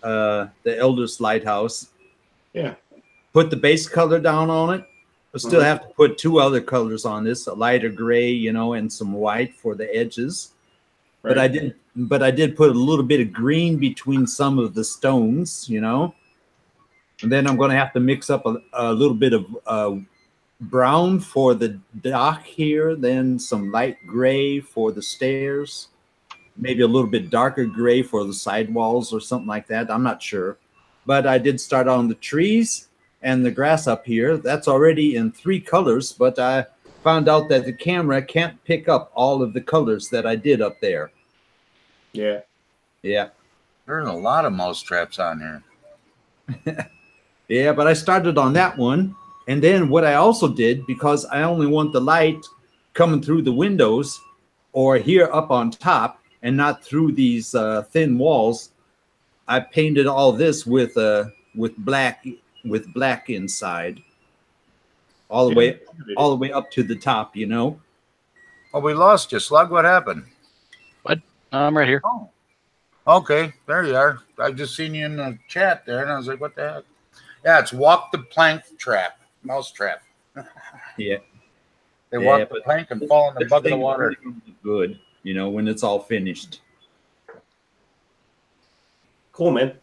the Elder's Lighthouse. Yeah. Put the base color down on it. I still have to put two other colors on this, a lighter gray, you know, and some white for the edges. Right. But I did put a little bit of green between some of the stones, you know. And then I'm going to have to mix up a little bit of brown for the dock here, then some light gray for the stairs, maybe a little bit darker gray for the sidewalls or something like that. I'm not sure. But I did start on the trees and the grass up here. That's already in 3 colors, but I found out that the camera can't pick up all of the colors that I did up there. Yeah. Yeah. There's a lot of mouse traps on here. Yeah, but I started on that one. And then what I also did, because I only want the light coming through the windows or here up on top and not through these thin walls, I painted all this with black inside, all the way up to the top, you know. Oh, we lost you, Slug. What happened? What? I'm right here. Oh, okay. There you are. I just seen you in the chat there, and I was like, what the heck? Yeah, it's walk the plank trap, mouse trap. Yeah. They walk the plank and fall in the bucket of water. Good, you know, when it's all finished. Cool, man.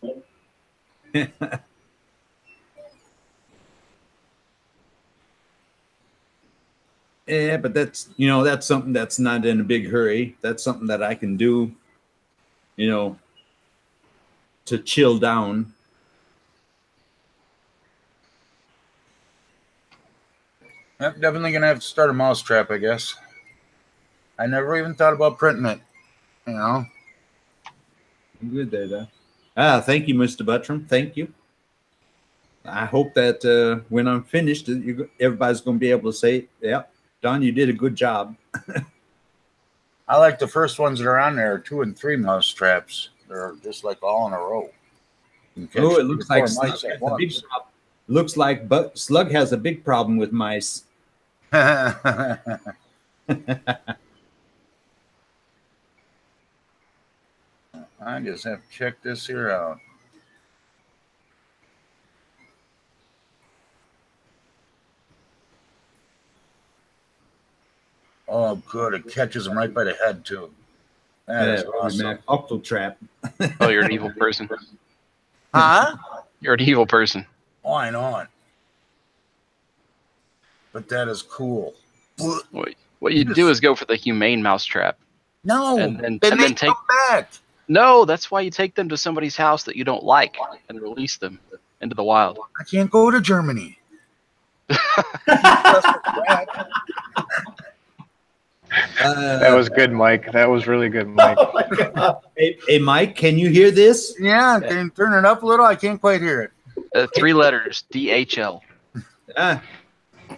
Yeah, but that's, you know, that's something that's not in a big hurry. That's something that I can do, you know, to chill down. Yep, definitely gonna have to start a mouse trap, I guess. I never even thought about printing it. You know. Good there. Thank you, Mr. Buttram. Thank you. I hope that when I'm finished, everybody's going to be able to say, "Yeah, Don, you did a good job." I like the first ones that are on there, 2 and 3 mouse traps. They're just like all in a row. Oh, it looks like Slug has a big problem. Looks like Slug has a big problem with mice. I just have to check this here out. Oh, good. It catches them right by the head, too. That is awesome. Octo trap. Oh, you're an evil person. Huh? You're an evil person. Why not? But that is cool. What you do is go for the humane mousetrap. No, and then take take back. No, that's why you take them to somebody's house that you don't like and release them into the wild. I can't go to Germany. That was good, Mike. That was really good, Mike. Oh my God. Hey, Mike, can you hear this? Yeah, can you turn it up a little? I can't quite hear it. 3 letters, DHL.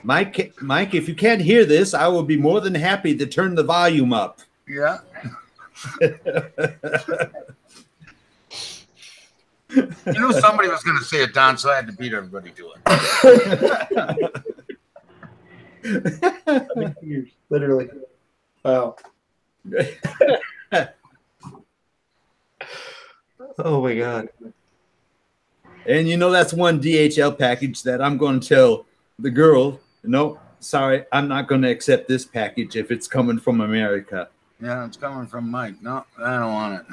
Mike, if you can't hear this, I will be more than happy to turn the volume up. Yeah. You knew somebody was going to say it, Don, so I had to beat everybody to it. Literally. Wow. Oh my God. And you know, that's one DHL package that I'm going to tell the girl, no, sorry, I'm not going to accept this package if it's coming from America. Yeah, it's coming from Mike. No, I don't want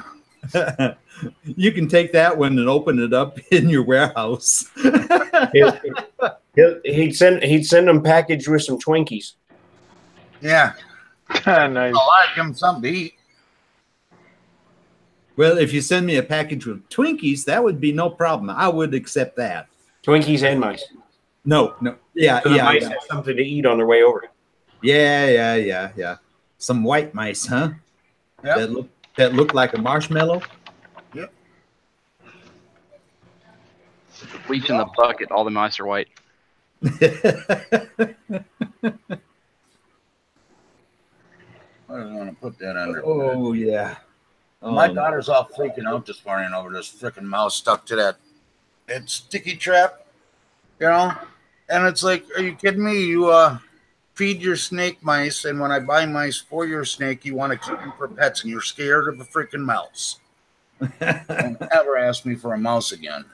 it. You can take that one and open it up in your warehouse. He'd send them packaged with some Twinkies. Yeah. Nice. I like him something to eat. Well, if you send me a package with Twinkies, that would be no problem. I would accept that. Twinkies and mice. No. Yeah, so the mice have something to eat on their way over. Yeah. Some white mice, huh? Yep. That look like a marshmallow. Yep. Bleach in the bucket. All the mice are white. I don't want to put that under. Oh yeah. My Oh, daughter's all freaking out this morning over this freaking mouse stuck to that sticky trap, you know. And it's like, are you kidding me? You feed your snake mice, and when I buy mice for your snake, you want to keep them for pets, and you're scared of a freaking mouse. Don't ever ask me for a mouse again.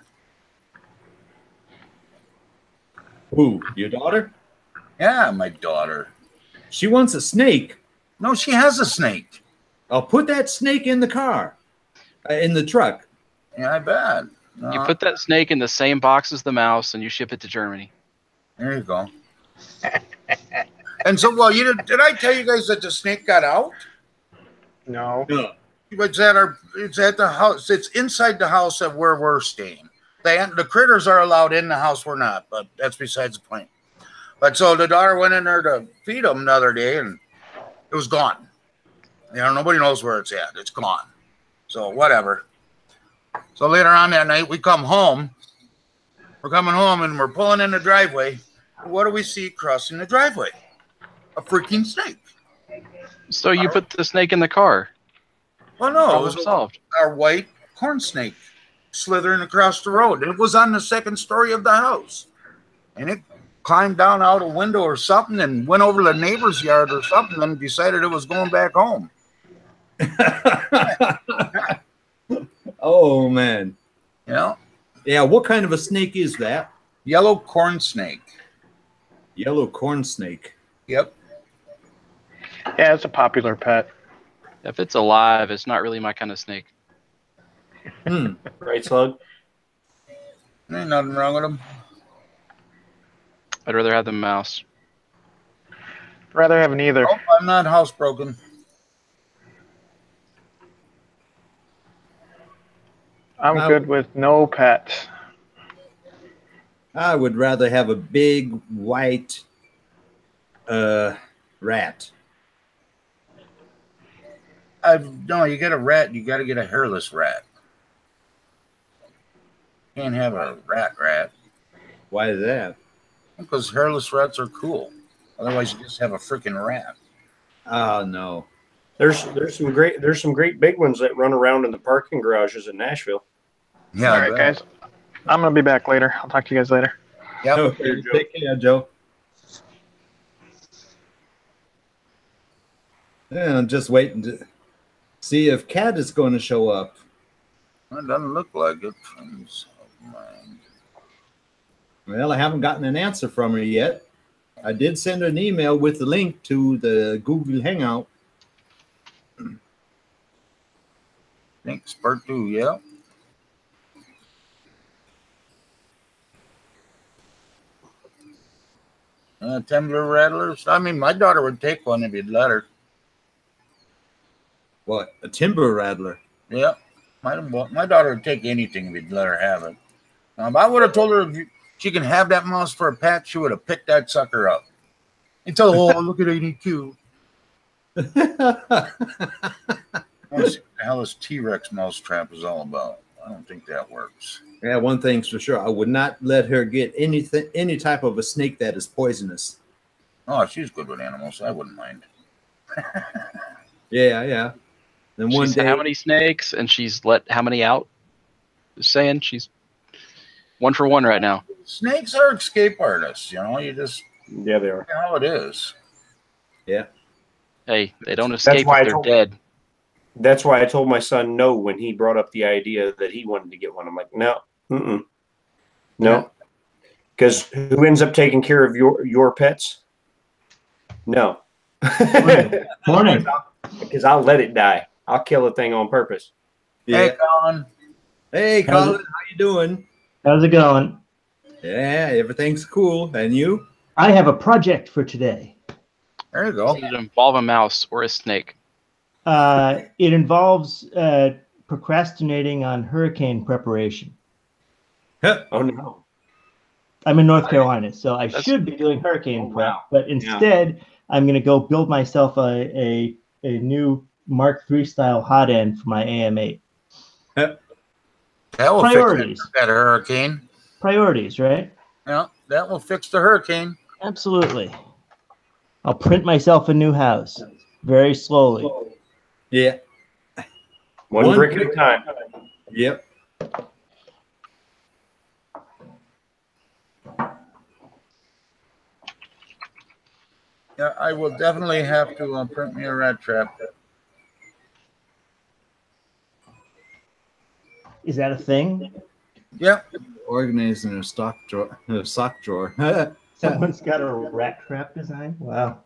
Who? Your daughter? Yeah, my daughter. She wants a snake. No, she has a snake. I'll put that snake in the car, in the truck. Yeah, I bet. You put that snake in the same box as the mouse, and you ship it to Germany. There you go. And so, well, did I tell you guys that the snake got out? No. It's at the house. It's inside the house of where we're staying. The critters are allowed in the house. We're not, but that's besides the point. But so the daughter went in there to feed them the other day, and it was gone. Nobody knows where it's at. It's gone. So whatever. So later on that night, we come home. We're coming home, and we're pulling in the driveway. What do we see crossing the driveway? A freaking snake. So you put the snake in the car. Well, no, it Problem was solved. our white corn snake slithering across the road. It was on the second story of the house. And it climbed down out a window or something and went over the neighbor's yard or something and decided it was going back home. Oh, man. Yeah, what kind of a snake is that? yellow corn snake. Yellow corn snake. Yep. Yeah, it's a popular pet. If it's alive, it's not really my kind of snake. Right, Slug? Ain't nothing wrong with them. I'd rather have the mouse. Rather have neither. Nope, I'm not housebroken. I'm good with no pets. I would rather have a big white rat. No, you get a rat, you got to get a hairless rat. Can't have a rat. Why is that? Because hairless rats are cool. Otherwise, you just have a freaking rat. Oh no. There's some great big ones that run around in the parking garages in Nashville. Yeah. All right, guys. I'm going to be back later. I'll talk to you guys later. Yep. Okay, take care, Joe. Yeah, I'm just waiting to see if Cat is going to show up. It doesn't look like it. Friends of mine. Well, I haven't gotten an answer from her yet. I did send her an email with the link to the Google Hangout. Thanks, Bertu, yeah. Timber rattlers. I mean, my daughter would take one if you'd let her. What? A timber rattler? Yeah. My daughter would take anything if you'd let her have it. If I would have told her if she can have that mouse for a pet, she would have picked that sucker up. Until, oh, look at it, he's cute. I want to see what the hell this T-Rex mousetrap is all about. I don't think that works. Yeah, one thing's for sure. I would not let her get any type of a snake that is poisonous. Oh, she's good with animals. I wouldn't mind. Yeah. Then one She's day, how many snakes, and she's let how many out? Just saying, she's 1 for 1 right now. Snakes are escape artists, you just Yeah, they are. how it is. yeah. Hey, they don't escape why I if they're told- dead. That's why I told my son no when he brought up the idea that he wanted to get one. I'm like, no, no, because who ends up taking care of your pets? No, Morning. because I'll let it die. I'll kill a thing on purpose. Yeah. Hey, Colin. Hey, Colin, how you doing? How's it going? Yeah, everything's cool. And you? I have a project for today. There you go. Does it involve a mouse or a snake? It involves procrastinating on hurricane preparation. Oh no! I'm in North Carolina, so I That's- should be doing hurricane prep, wow. but instead I'm going to go build myself a new Mark III style hot end for my AM8. That will Priorities. fix that hurricane. Priorities, right? Yeah, that will fix the hurricane. Absolutely. I'll print myself a new house very slowly. Yeah. One brick at a time. Yep. Yeah, I will definitely have to print me a rat trap. Is that a thing? Yep. Organized in a sock drawer. Someone's got a rat trap design? Wow.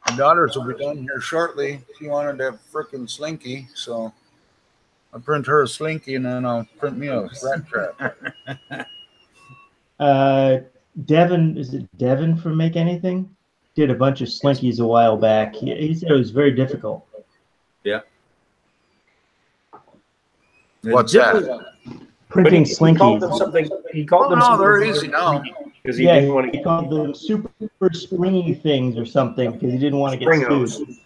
My daughters will be done here shortly. She wanted a frickin' slinky, so I'll print her a slinky and then I'll print me a rat trap. Devin, is it Devin from Make Anything? Did a bunch of slinkies a while back. He said it was very difficult. Yeah. What's that? Printing He called them slinkies. something. He called them. No, something they're easy now. because he Yeah, didn't want he to called them super springy things or something because he didn't want to get Springos. sued.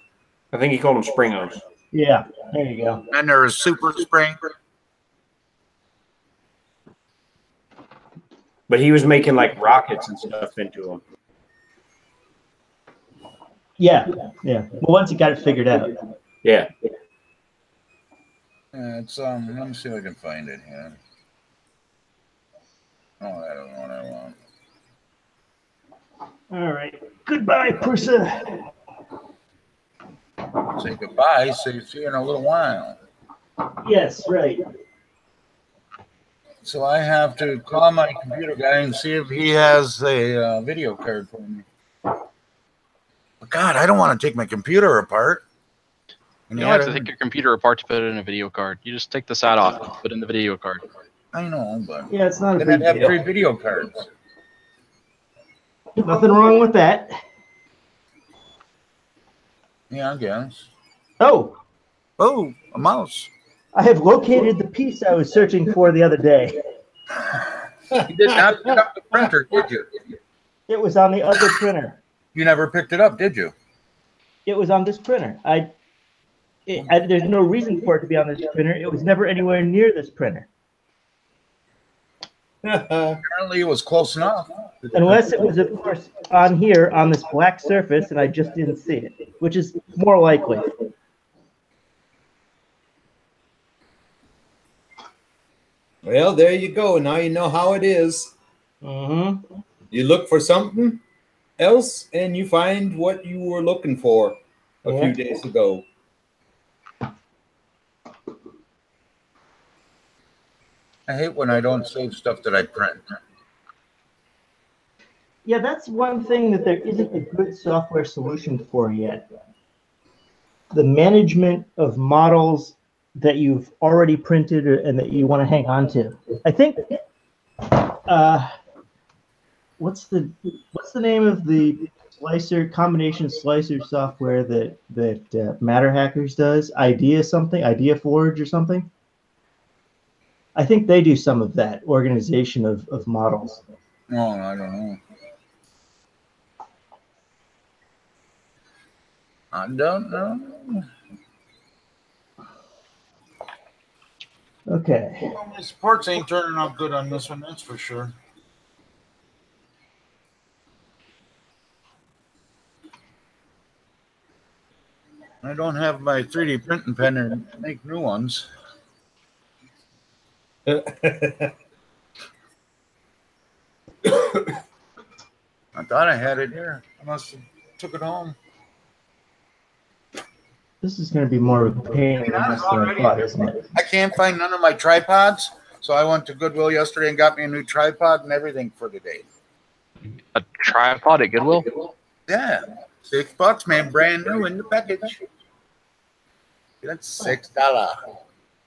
I think he called them Springos. Yeah, there you go. And there's super spring. But he was making like rockets and stuff into them. Yeah, yeah. Well, once he got it figured out. Yeah. It's let me see if I can find it here. Oh, I don't know what I want. All right. Goodbye, Prusa. Say goodbye. Say see you in a little while. Yes, right. So I have to call my computer guy and see if he has a video card for me. But God, I don't want to take my computer apart. You don't have to take your computer apart to put it in a video card. You just take the side off and put in the video card. I know, but Yeah, it's not a then big I'd have deal. 3 video cards. Nothing wrong with that. Yeah, I guess. Oh, Oh, a mouse. I have located the piece I was searching for the other day. You did not pick up the printer, did you? It was on the other printer. You never picked it up, did you? It was on this printer. There's no reason for it to be on this printer. It was never anywhere near this printer. Apparently it was close enough. Unless it was, of course, on here on this black surface and I just didn't see it, which is more likely. Well, there you go. Now you know how it is. Mm-hmm. You look for something else and you find what you were looking for a few days ago. I hate when I don't save stuff that I print. Yeah, that's one thing that there isn't a good software solution for yet. The management of models that you've already printed and that you want to hang on to. I think, what's the name of the combination slicer software that Matter Hackers does? Idea Forge or something? I think they do some of that organization of models. No, I don't know. I don't know. Okay. Well, my sports ain't turning out good on this one, that's for sure. I don't have my 3D printing pen to make new ones. I thought I had it here. I must have took it home. This is going to be more of a pain in the ass than I thought, isn't it? I can't find none of my tripods, so I went to Goodwill yesterday and got me a new tripod and everything for today. A tripod at Goodwill? Yeah, $6, man, brand new in the package. That's $6.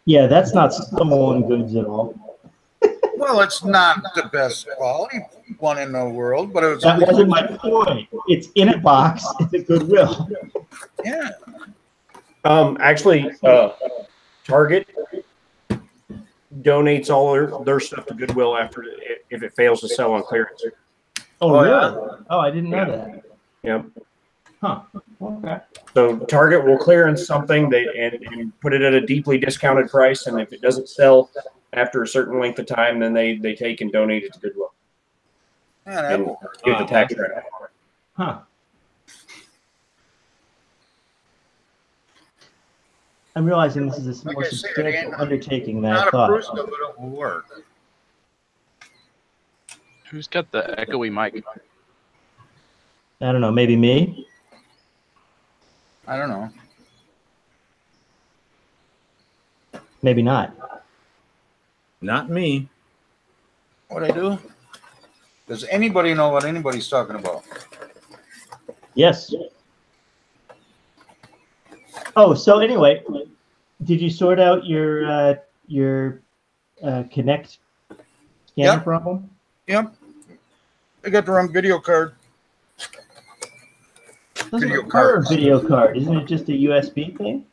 Yeah, that's not stolen goods at all. Well, it's not the best quality one in the world, but it was. That wasn't my point. It's in a box. It's a Goodwill. Yeah. Actually, Target donates all their stuff to Goodwill after if it fails to sell on clearance. Oh, really? Yeah. Oh, I didn't know that. Yep. Huh. Okay. So Target will clearance something and put it at a deeply discounted price, and if it doesn't sell after a certain length of time, then they take and donate it to Goodwill. Yeah, that and will work. give the tax credit. Huh. I'm realizing this is a Like more I said, it substantial ain't undertaking than I Not a thought. Prusa, but it will work. Who's got the echoey mic? I don't know, maybe me? I don't know. Maybe not. Not me. What I do? Does anybody know what anybody's talking about? Yes. Oh, so anyway, did you sort out your Kinect scanner Yep. problem? Yep. I got the wrong video card. Doesn't Video require cards. a video card. Isn't it just a USB thing?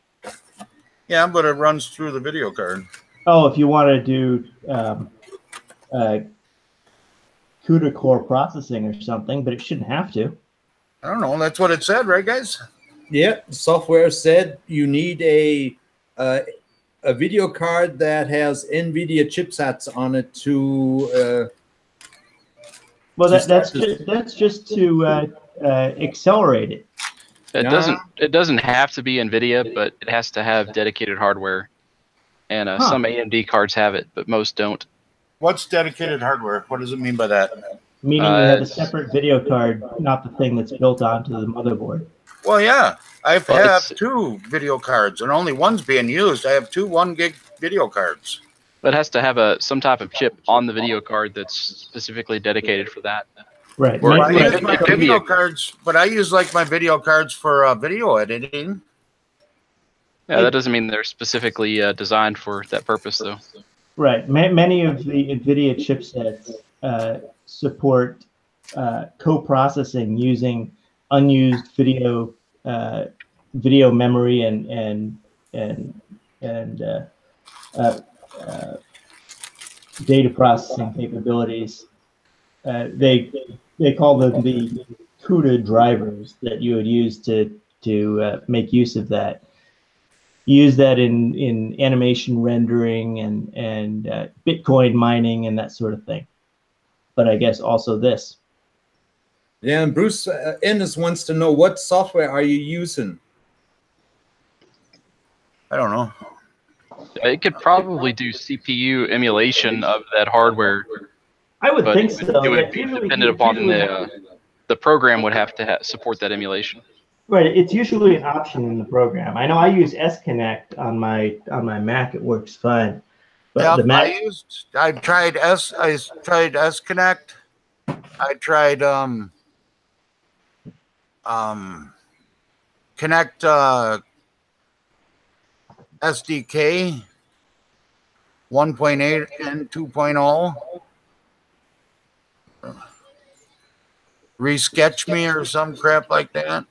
Yeah, but it runs through the video card. Oh, if you want to do CUDA core processing or something, but it shouldn't have to. I don't know. That's what it said, right, guys? Yeah, software said you need a video card that has NVIDIA chipsets on it to. Well, To that's start just to accelerate it. It Nah. doesn't have to be NVIDIA, but it has to have dedicated hardware. And some AMD cards have it, but most don't. What's dedicated hardware? What does it mean by that? Meaning you have a It's- separate video card, not the thing that's built onto the motherboard. Well, yeah. I Well, have it's- 2 video cards, and only one's being used. I have 2 1-gig video cards. But it has to have some type of chip on the video card that's specifically dedicated for that. Right. Or- Well, I Right. use my It could be video a- cards, but I use like my video cards for video editing. Yeah, that doesn't mean they're specifically designed for that purpose, though. Right. Many of the NVIDIA chipsets support co-processing using unused video memory and data processing capabilities. They call them the CUDA drivers that you would use to make use of that. Use that in animation rendering and Bitcoin mining and that sort of thing. But I guess also this. Yeah, and Bruce Ennis wants to know, what software are you using? I don't know. It could probably do CPU emulation of that hardware, I would but think so. it would It's be usually- dependent it's upon usually- the program would have to support that emulation. Right, it's usually an option in the program. I know I use S-Connect on my Mac. It works fine. But Yeah, the Mac, I tried S Connect. I tried Connect SDK 1.8 and 2.0. Resketch me or some crap like that.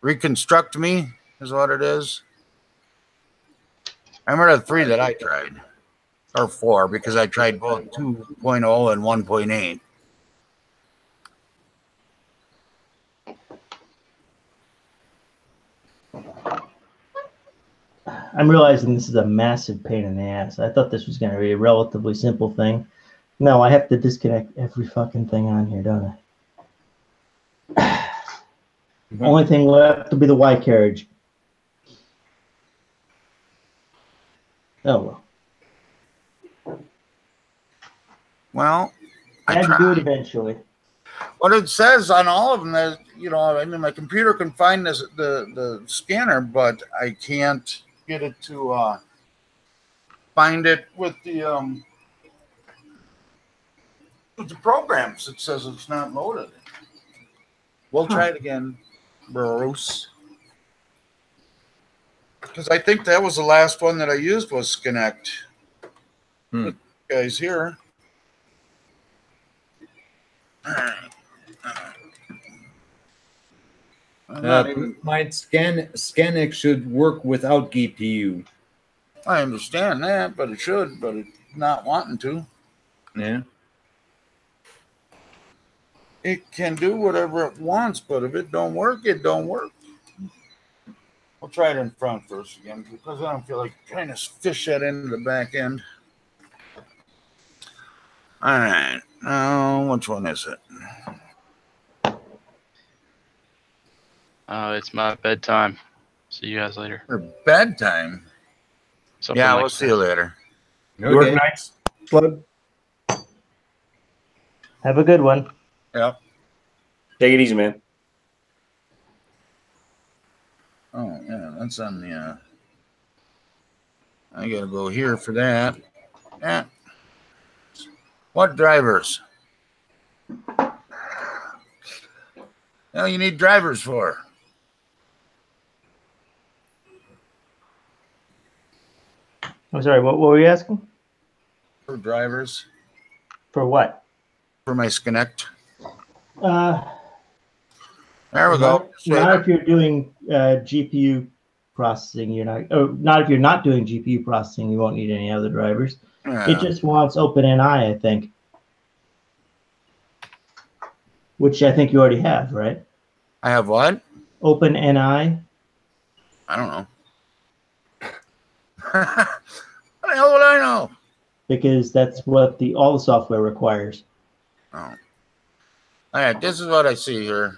Reconstruct me is what it is. I remember the 3 that I tried, or 4, because I tried both 2.0 and 1.8. I'm realizing this is a massive pain in the ass. I thought this was going to be a relatively simple thing. No, I have to disconnect every fucking thing on here, don't I? Only thing left to be the Y carriage. Oh well. Well, I had to do it eventually. what it says on all of them is, I mean, my computer can find the scanner, but I can't get it to find it with the programs. It says it's not loaded. We'll try it again, Bruce. Because I think that was the last one that I used was Kinect. Guys here. All right. My Scanx should work without GPU. I understand that, but it should, but it's not wanting to. Yeah. It can do whatever it wants, but if it don't work, it don't work. We'll try it in front first again, because I don't feel like trying to fish that into the back end. All right. Oh, which one is it? It's my bedtime. See you guys later. For bedtime. Something Yeah, like we'll see you later. You work Okay. nights, Slug? Have a good one. Yeah. Take it easy, man. Oh, yeah, that's on the. I gotta go here for that. Yeah. What drivers? No, you need drivers for. I'm sorry, what were you asking? For drivers For what? for my Kinect. Uh, There we go. not if you're doing GPU processing. You're not. Oh, not if you're not doing GPU processing. You won't need any other drivers. Yeah. It just wants OpenNI, I think, which I think you already have, right? I have what? OpenNI. I don't know. What the hell would I know? Because that's what all the software requires. Oh. All right, this is what I see here.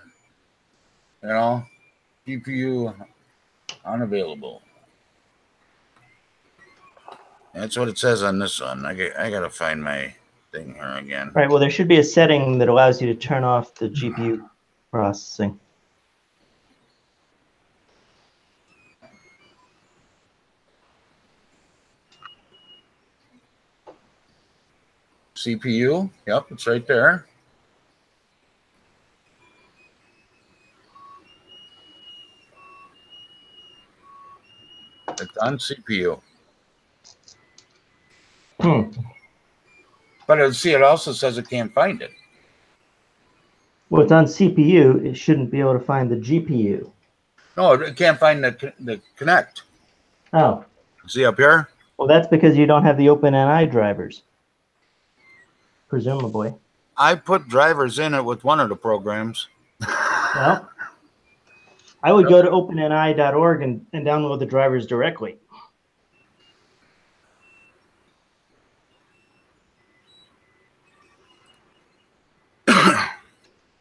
You know, GPU unavailable. That's what it says on this one. I gotta find my thing here again. Right. Well, there should be a setting that allows you to turn off the GPU processing. CPU. Yep, it's right there. It's on CPU. But it also says it can't find it. Well, it's on CPU. It shouldn't be able to find the GPU. No, it can't find the Kinect. Oh. See up here? Well, that's because you don't have the OpenNI drivers. Presumably. I put drivers in it with one of the programs. Well, I would go to openni.org and download the drivers directly.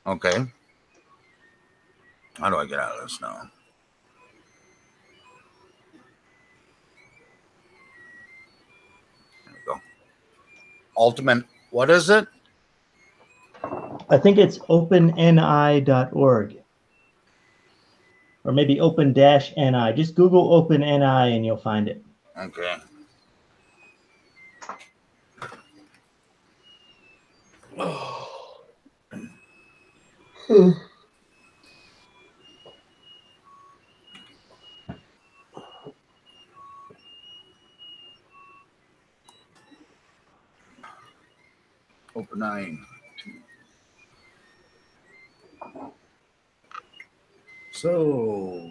Okay. How do I get out of this now? There we go. Ultimate, what is it? I think it's openni.org. Or maybe open-ni. Just Google OpenNI and you'll find it. Okay. Open 9. So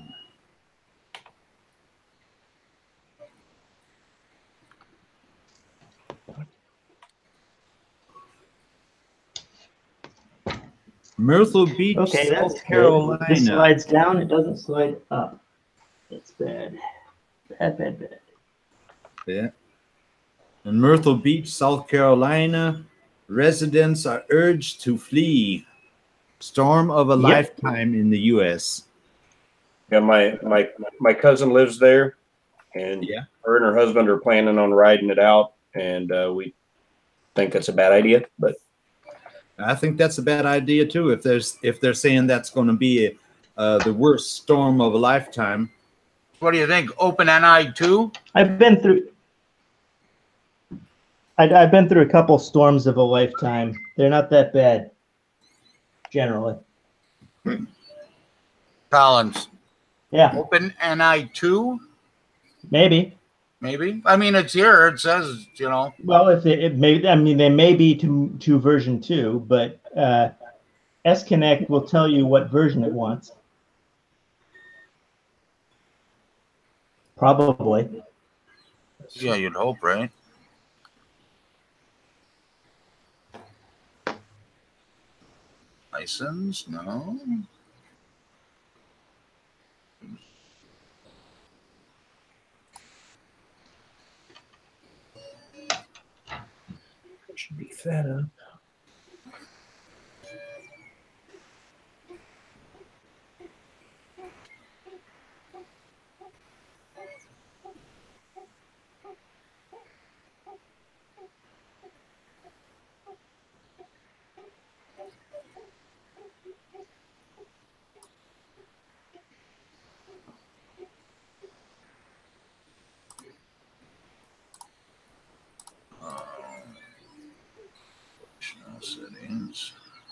Myrtle Beach, Okay, that's South good. Carolina. This slides down. It doesn't slide up. That's bad. Bad. Yeah. In Myrtle Beach, South Carolina, residents are urged to flee. Storm of a lifetime in the U.S. Yeah, my cousin lives there, and Yeah. her and her husband are planning on riding it out, and we think that's a bad idea. But I think that's a bad idea too. If they're saying that's going to be the worst storm of a lifetime. what do you think? Open NI 2? I've been through a couple storms of a lifetime. They're not that bad, generally. Collins. Yeah, Open NI 2? maybe. Maybe. I mean, it's here. It says, you know. Well, if it may, I mean, they may be to version 2, but S-Connect will tell you what version it wants. Probably. Yeah, you'd hope, right? License? No. should be fed up.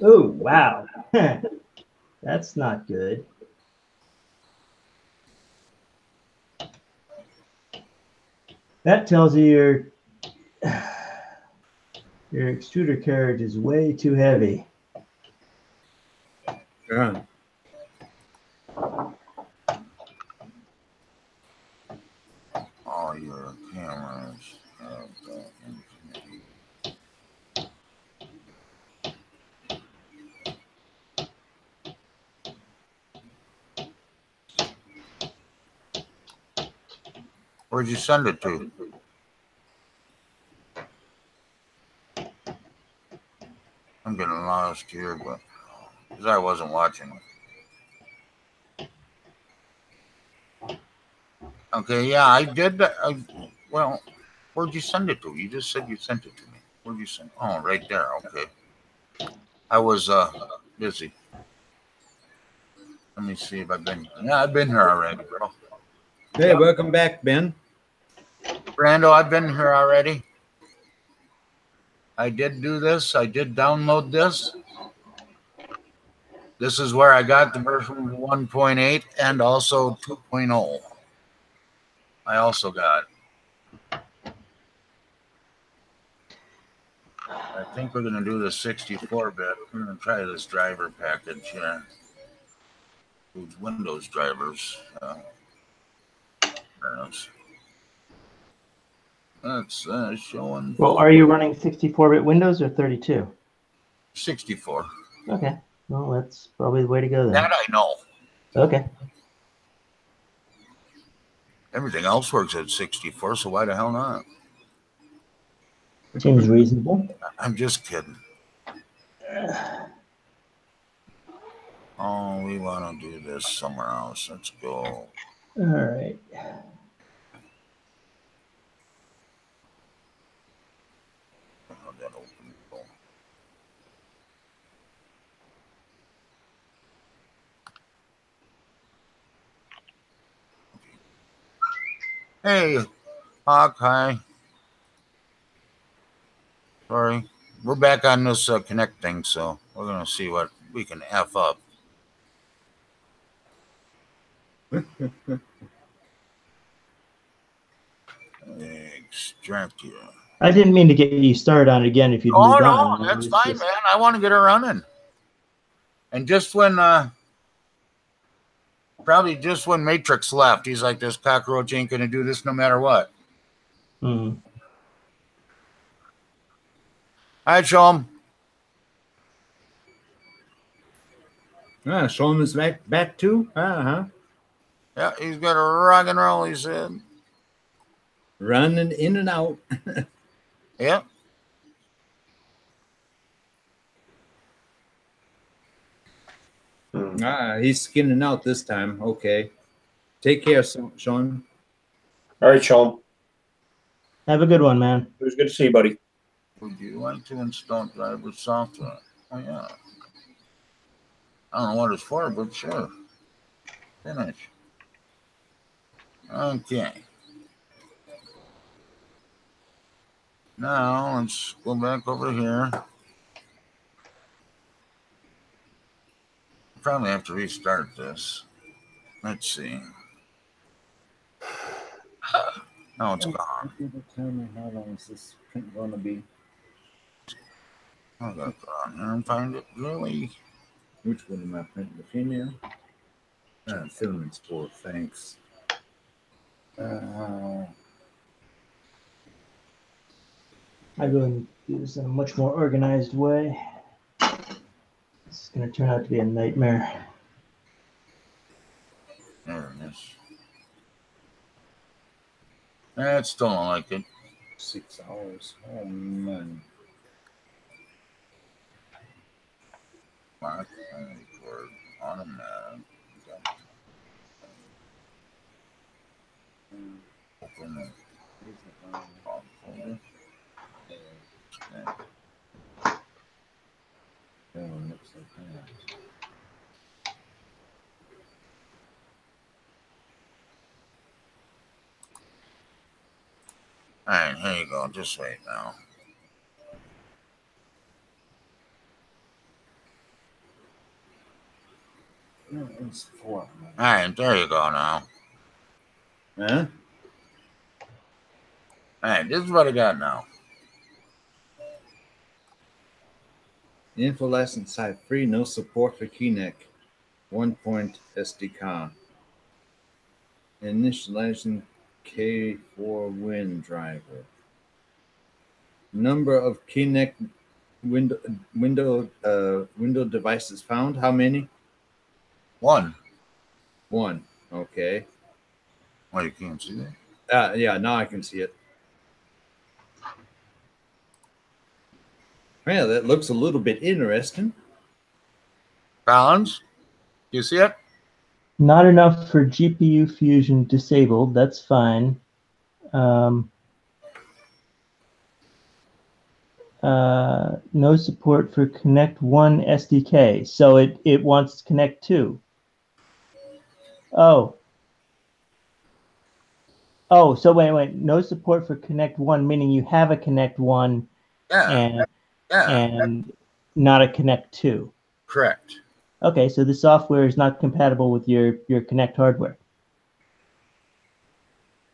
Oh, wow. That's not good. That tells you your extruder carriage is way too heavy. Yeah. All your cameras have the infinity. Where'd you send it to? I'm getting lost here, but because I wasn't watching. Okay, yeah, I did. Well, where'd you send it to? You just said you sent it to me. Where'd you send? Oh, right there. Okay. I was busy. Let me see if I've been. Yeah, I've been here already, bro. Hey, welcome back, Ben. Brando, I've been here already. I did do this. I did download this. This is where I got the version 1.8 and also 2.0. I also got. I think we're going to do the 64-bit. We're going to try this driver package here. These Windows drivers. That's showing. Well, are you running 64-bit Windows or 32? 64. Okay. Well, that's probably the way to go then. That I know. Okay. Everything else works at 64, so why the hell not? Seems reasonable. I'm just kidding. Oh, we want to do this somewhere else. Let's go. All right. How'd that open? Go. Hey, Hawk, hi. Sorry. We're back on this Kinect thing, so we're going to see what we can F up. Extract here. I didn't mean to get you started on it again if you'd Oh, moved no, on. that's It's fine, just- man. I want to get her running. And just when, probably just when Matrix left, he's like, this cockroach ain't going to do this no matter what. Mhm. I'd show him. Show him his back too. Uh-huh. Yeah, he's got a rock and roll, he said. Running in and out. Yeah. He's skinning out this time. Okay. Take care, Sean. All right, Sean. Have a good one, man. It was good to see you, buddy. Would you like to install driver software? Oh, yeah. I don't know what it's for, but sure. Finish. Okay. Now let's go back over here. Probably have to restart this. Let's see. No, it's gone. How long is this print going to be? I'll go on here and find it. Really? Which one am I printing? The female? Filament sport, thanks. I go and do this in a much more organized way. It's going to turn out to be a nightmare. There it is. That's still don't like it. 6 hours. Oh, man. Mark record automatic. Open it. Off folder. Looks like that. All right, here you go. Just wait now. All right, there you go now. Huh? All right, this is what I got now. Info license type free, no support for Kinect. 1 point SD card. Initialization K4 Win driver. Number of Kinect window devices found. How many? One. Okay. Well, you can't see that. Yeah, now I can see it. Well, that looks a little bit interesting. Balance. You see it? Not enough for GPU fusion disabled. That's fine. No support for Connect 1 SDK. So it wants Connect 2. Oh, so wait. No support for Connect 1, meaning you have a Connect 1 and not a Connect 2. Correct. Okay, so the software is not compatible with your Connect hardware.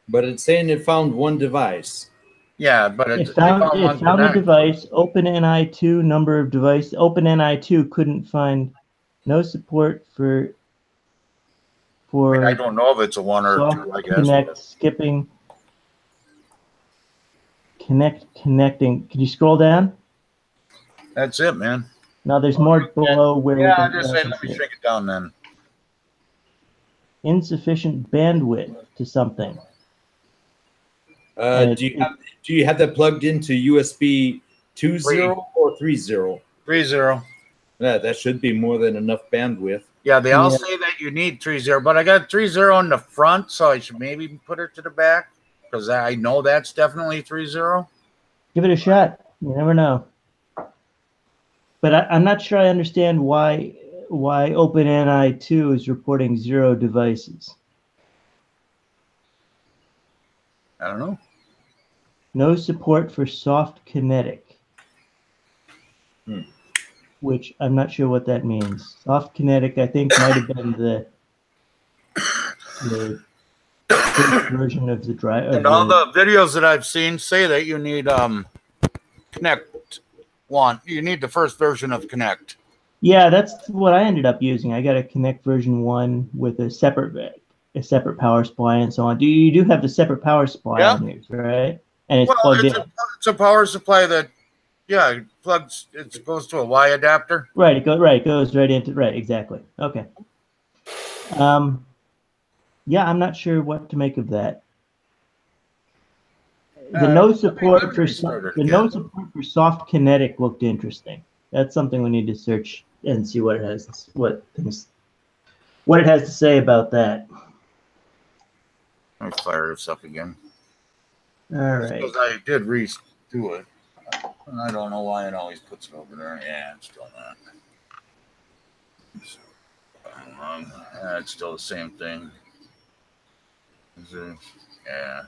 But it's saying it found one device. Yeah, but It found a device, OpenNI2 number of device. OpenNI2 couldn't find no support for I don't know if it's a 1 or soft 2, I guess. Connect skipping. Connecting. Can you scroll down? That's it, man. No, there's more below where. Yeah, just say let me shrink it down then. Insufficient bandwidth to something. Do you have that plugged into USB 2.0 or 3.0? 3.0. Yeah, that should be more than enough bandwidth. Yeah, they all say that you need 3.0, but I got 3.0 on the front, so I should maybe put it to the back because I know that's definitely 3.0. Give it a shot. You never know. But I'm not sure I understand why OpenNI 2 is reporting 0 devices. I don't know. No support for soft kinetic. Which I'm not sure what that means. Soft kinetic, I think, might have been the first version of the drive. And all the videos that I've seen say that you need Kinect 1. You need the first version of Kinect. Yeah, that's what I ended up using. I got a Kinect version 1 with a separate power supply and so on. You do have the separate power supply on yours, right? And it's plugged in. It's a power supply that, it plugs. It goes to a Y adapter. Right. It goes right into exactly. Okay. Yeah, I'm not sure what to make of that. The no support for soft kinetic looked interesting. That's something we need to search and see what it has to say about that. Let me fire this up again. All right. Because I did redo it. And I don't know why it always puts it over there. Yeah, it's still not. It's still the same thing. Yeah.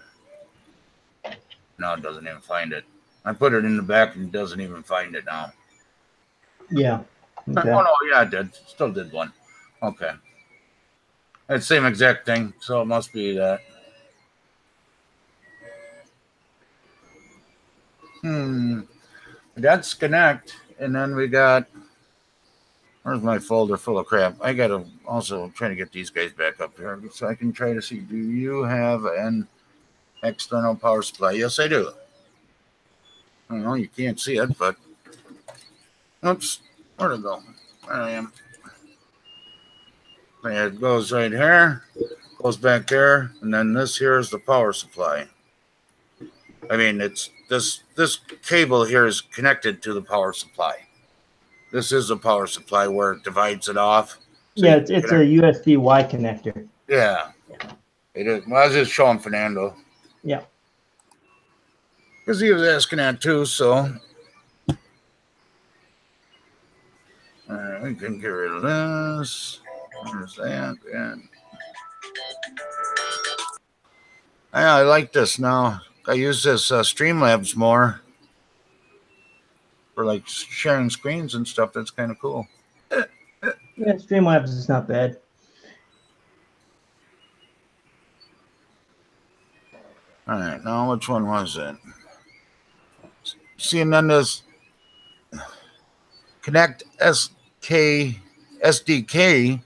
No, it doesn't even find it. I put it in the back and it doesn't even find it now. Yeah. Okay. Oh, no, yeah, it did. Still did one. Okay. It's the same exact thing, so it must be that. That's Connect, and then we got. Where's my folder full of crap? I got to also try to get these guys back up here so I can try to see. Do you have an external power supply? Yes, I do. I know you can't see it, but oops, where'd it go? There I am. It goes right here, goes back there, and then this here is the power supply. I mean, it's this cable here is connected to the power supply. This is a power supply where it divides it off. So yeah, it's a USB-Y connector. Yeah, it is. Well, I was just showing Fernando. Yeah. Because he was asking that too, so. All right, we can get rid of this. There's that. And I like this now. I use this Streamlabs more for like sharing screens and stuff. That's kind of cool. Yeah, Streamlabs is not bad. All right, now which one was it? See, and then this Kinect SDK.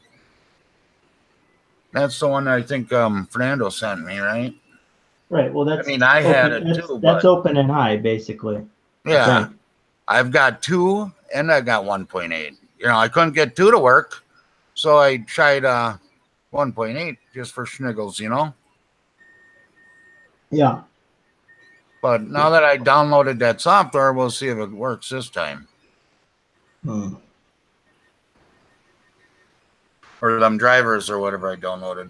That's the one I think Fernando sent me, right? Right. Well, I mean, I had it too, that's but open and high, basically. yeah, I think. I've got 2 and I got 1.8. You know, I couldn't get 2 to work, so I tried 1.8 just for schniggles, you know. Yeah. But now that I downloaded that software, we'll see if it works this time. Hmm. Or them drivers or whatever I downloaded.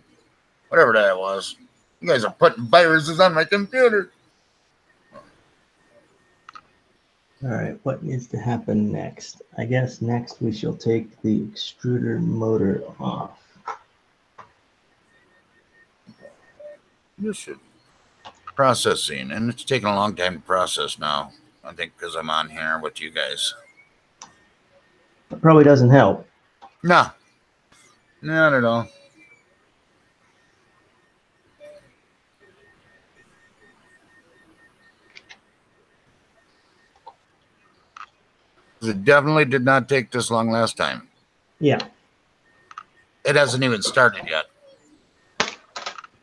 Whatever that was. You guys are putting viruses on my computer. All right. What needs to happen next? I guess next we shall take the extruder motor off. You should. Processing. And it's taking a long time to process now. I think because I'm on here with you guys. It probably doesn't help. No. Not at all. It definitely did not take this long last time. Yeah. It hasn't even started yet.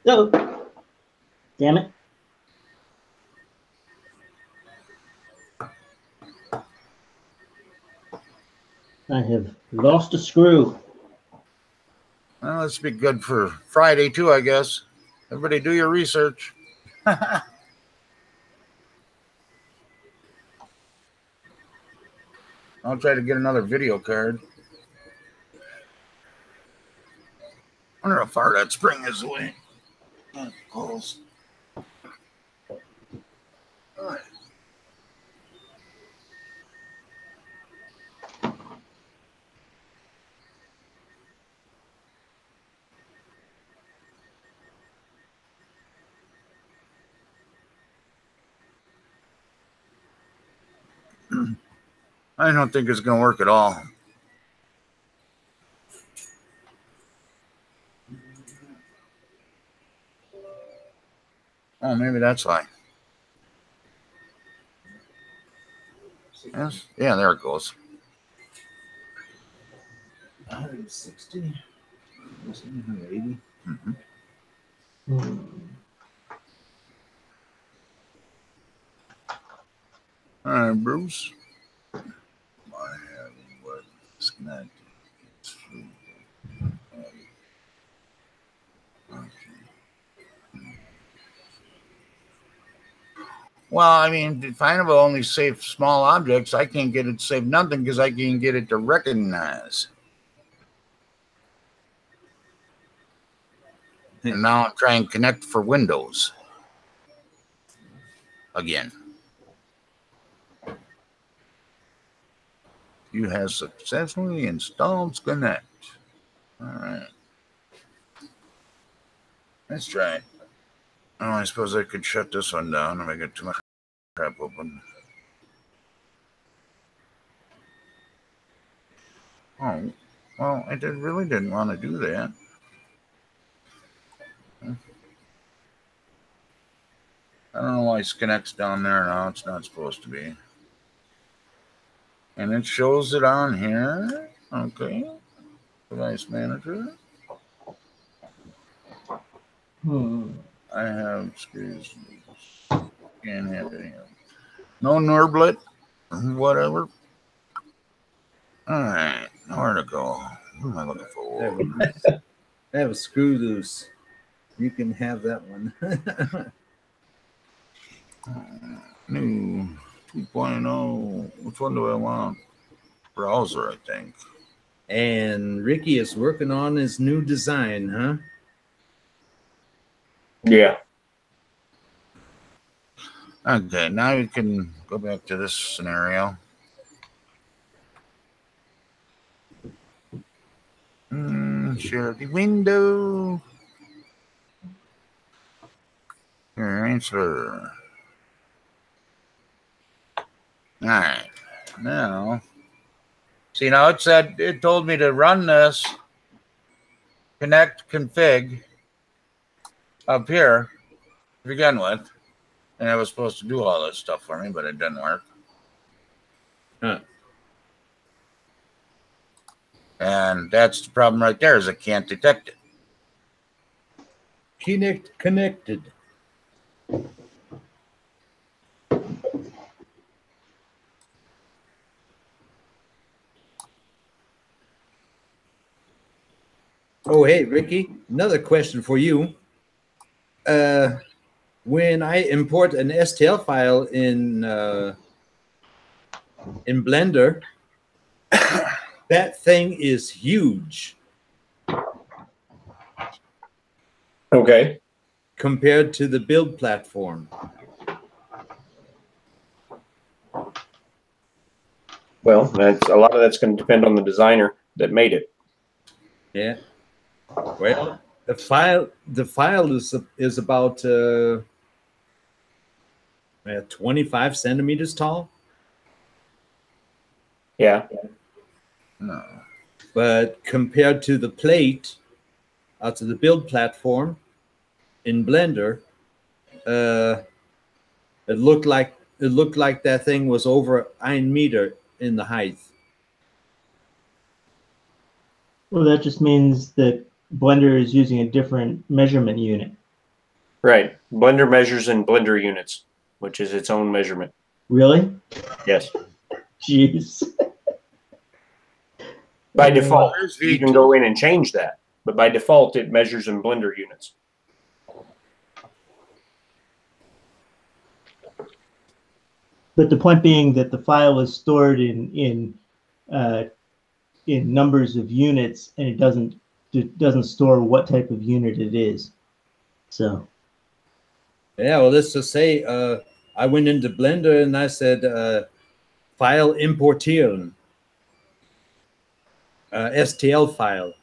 Oh. Damn it. I have lost a screw. Well, this would be good for Friday too, I guess. Everybody do your research. I'll try to get another video card. I wonder how far that spring is away. Close. All right. I don't think it's going to work at all. Oh, maybe that's why. Yes. Yeah, there it goes. 160. 180. Mm-hmm. All right, Bruce. My having what disconnected. Okay. Well, I mean, Definable only save small objects. I can't get it to save nothing because I can't get it to recognize. And now I'm trying Connect for Windows again. You have successfully installed Connect. All right. Let's try it. Oh, I suppose I could shut this one down if I get too much crap open. Oh, well, I really didn't want to do that. I don't know why Connect's down there now. It's not supposed to be. And it shows it on here. Okay. Device manager. I have screws. Can't have any of them. No Nurblet. Whatever. All right. Where to go? What am I looking for? I have a screw loose. You can have that one. New 2.0. Which one do I want? Browser, I think. And Ricky is working on his new design, huh? Yeah. Okay, now you can go back to this scenario. Share the window. Transfer. All right. Now, see, now it told me to run this Connect config up here begin with. And it was supposed to do all this stuff for me, but it didn't work. Huh. And that's the problem right there, is it can't detect it. Kinect connected. Oh, hey, Ricky, another question for you. When I import an STL file in Blender, that thing is huge Okay. compared to the build platform. Well, that's a lot of that's going to depend on the designer that made it. Yeah. Well, the file is about 25 centimeters tall. Yeah. No. But compared to the plate, to the build platform in Blender, it looked like that thing was over 1 meter in the height. Well, that just means that Blender is using a different measurement unit. Right. Blender measures in Blender units, which is its own measurement. Really? Yes. Jeez. By default, Where's you V2? can go in and change that, but by default, it measures in Blender units. But the point being that the file is stored in numbers of units, and it doesn't store what type of unit it is. So. Yeah, well, let's just say I went into Blender and I said file importieren, STL file.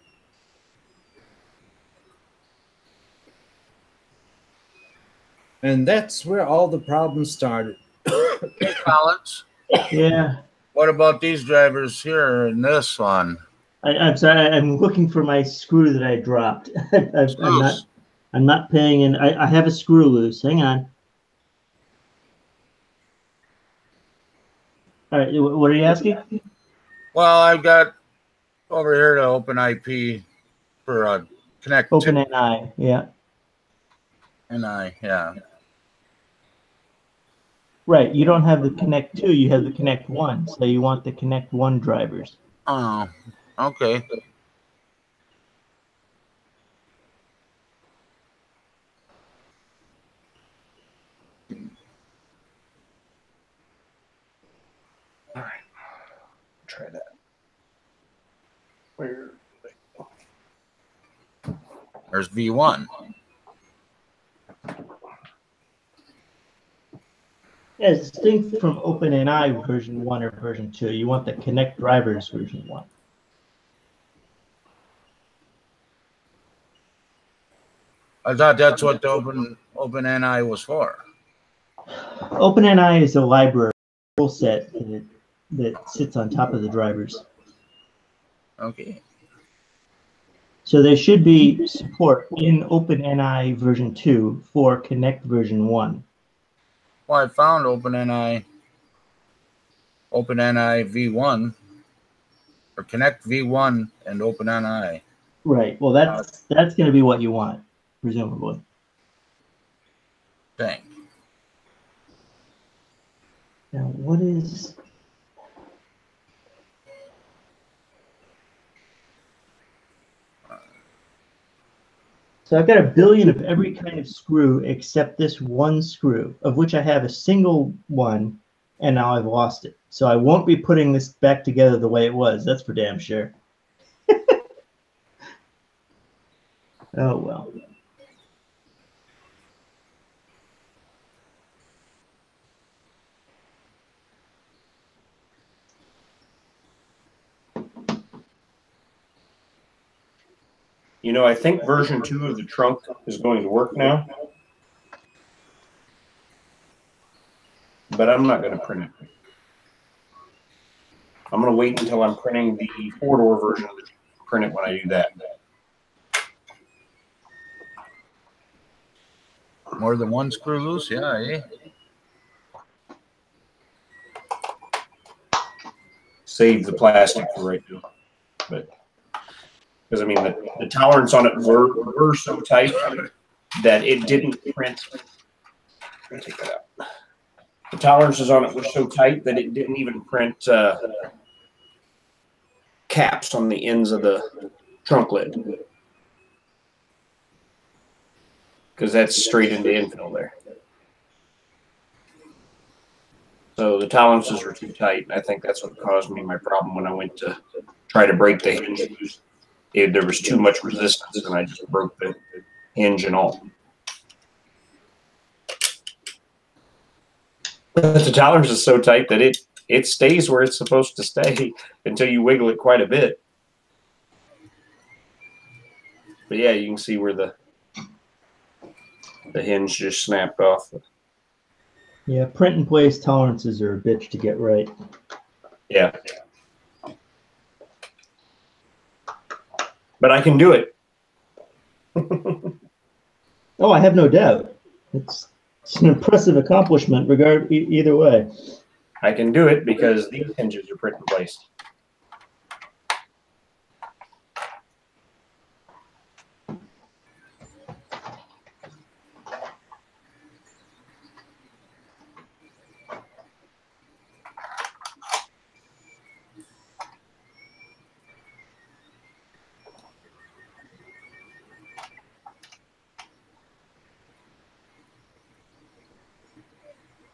And that's where all the problems started. Hey, Collins, Yeah. what about these drivers here in this one? I'm sorry. I'm looking for my screw that I dropped. I'm not paying, and I have a screw loose. Hang on. All right. What are you asking? Well, I've got over here to open IP for Kinect. Open NI. Yeah. Yeah. Right. You don't have the Kinect 2. You have the Kinect 1. So you want the Kinect 1 drivers. Oh, okay. All right. Try that. Where? There's V1. Yeah, it's distinct from OpenNI version 1 or version 2. You want the Kinect drivers version 1. I thought that's what the OpenNI was for. OpenNI is a library tool set that sits on top of the drivers. Okay. So there should be support in OpenNI version 2 for Kinect version 1. Well, I found OpenNI V1, or Kinect V1 and OpenNI. Right. Well, that's going to be what you want, presumably. Thing. Now, what is... So I've got a billion of every kind of screw except this one screw, of which I have a single one, and now I've lost it. So I won't be putting this back together the way it was. That's for damn sure. Oh, well. You know, I think version 2 of the trunk is going to work now, but I'm not going to print it. I'm going to wait until I'm printing the 4-door version of the trunk. Print it when I do that. More than one screw loose, yeah, eh? Save the plastic for right now. But because I mean the tolerance on it were so tight that it didn't print. Let me take that out. The tolerances on it were so tight that it didn't even print caps on the ends of the trunk lid. Because that's straight into infill there. So the tolerances were too tight. I think that's what caused me my problem when I went to try to break the hinge loose. There was too much resistance, and I just broke the hinge and all. But the tolerance is so tight that it stays where it's supposed to stay until you wiggle it quite a bit. But yeah, you can see where the hinge just snapped off. Yeah, print and place tolerances are a bitch to get right. Yeah. But I can do it. Oh, I have no doubt. It's an impressive accomplishment either way. I can do it because these hinges are print and placed.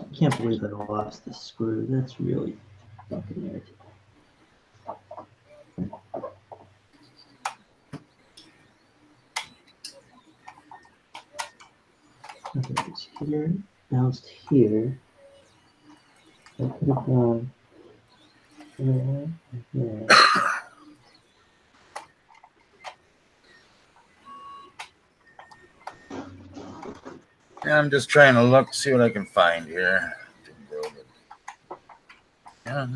I can't believe I lost the screw. That's really fucking irritating. Okay, it's here, bounced here. I could have gone there, there. Yeah, I'm just trying to look, see what I can find here. Yeah,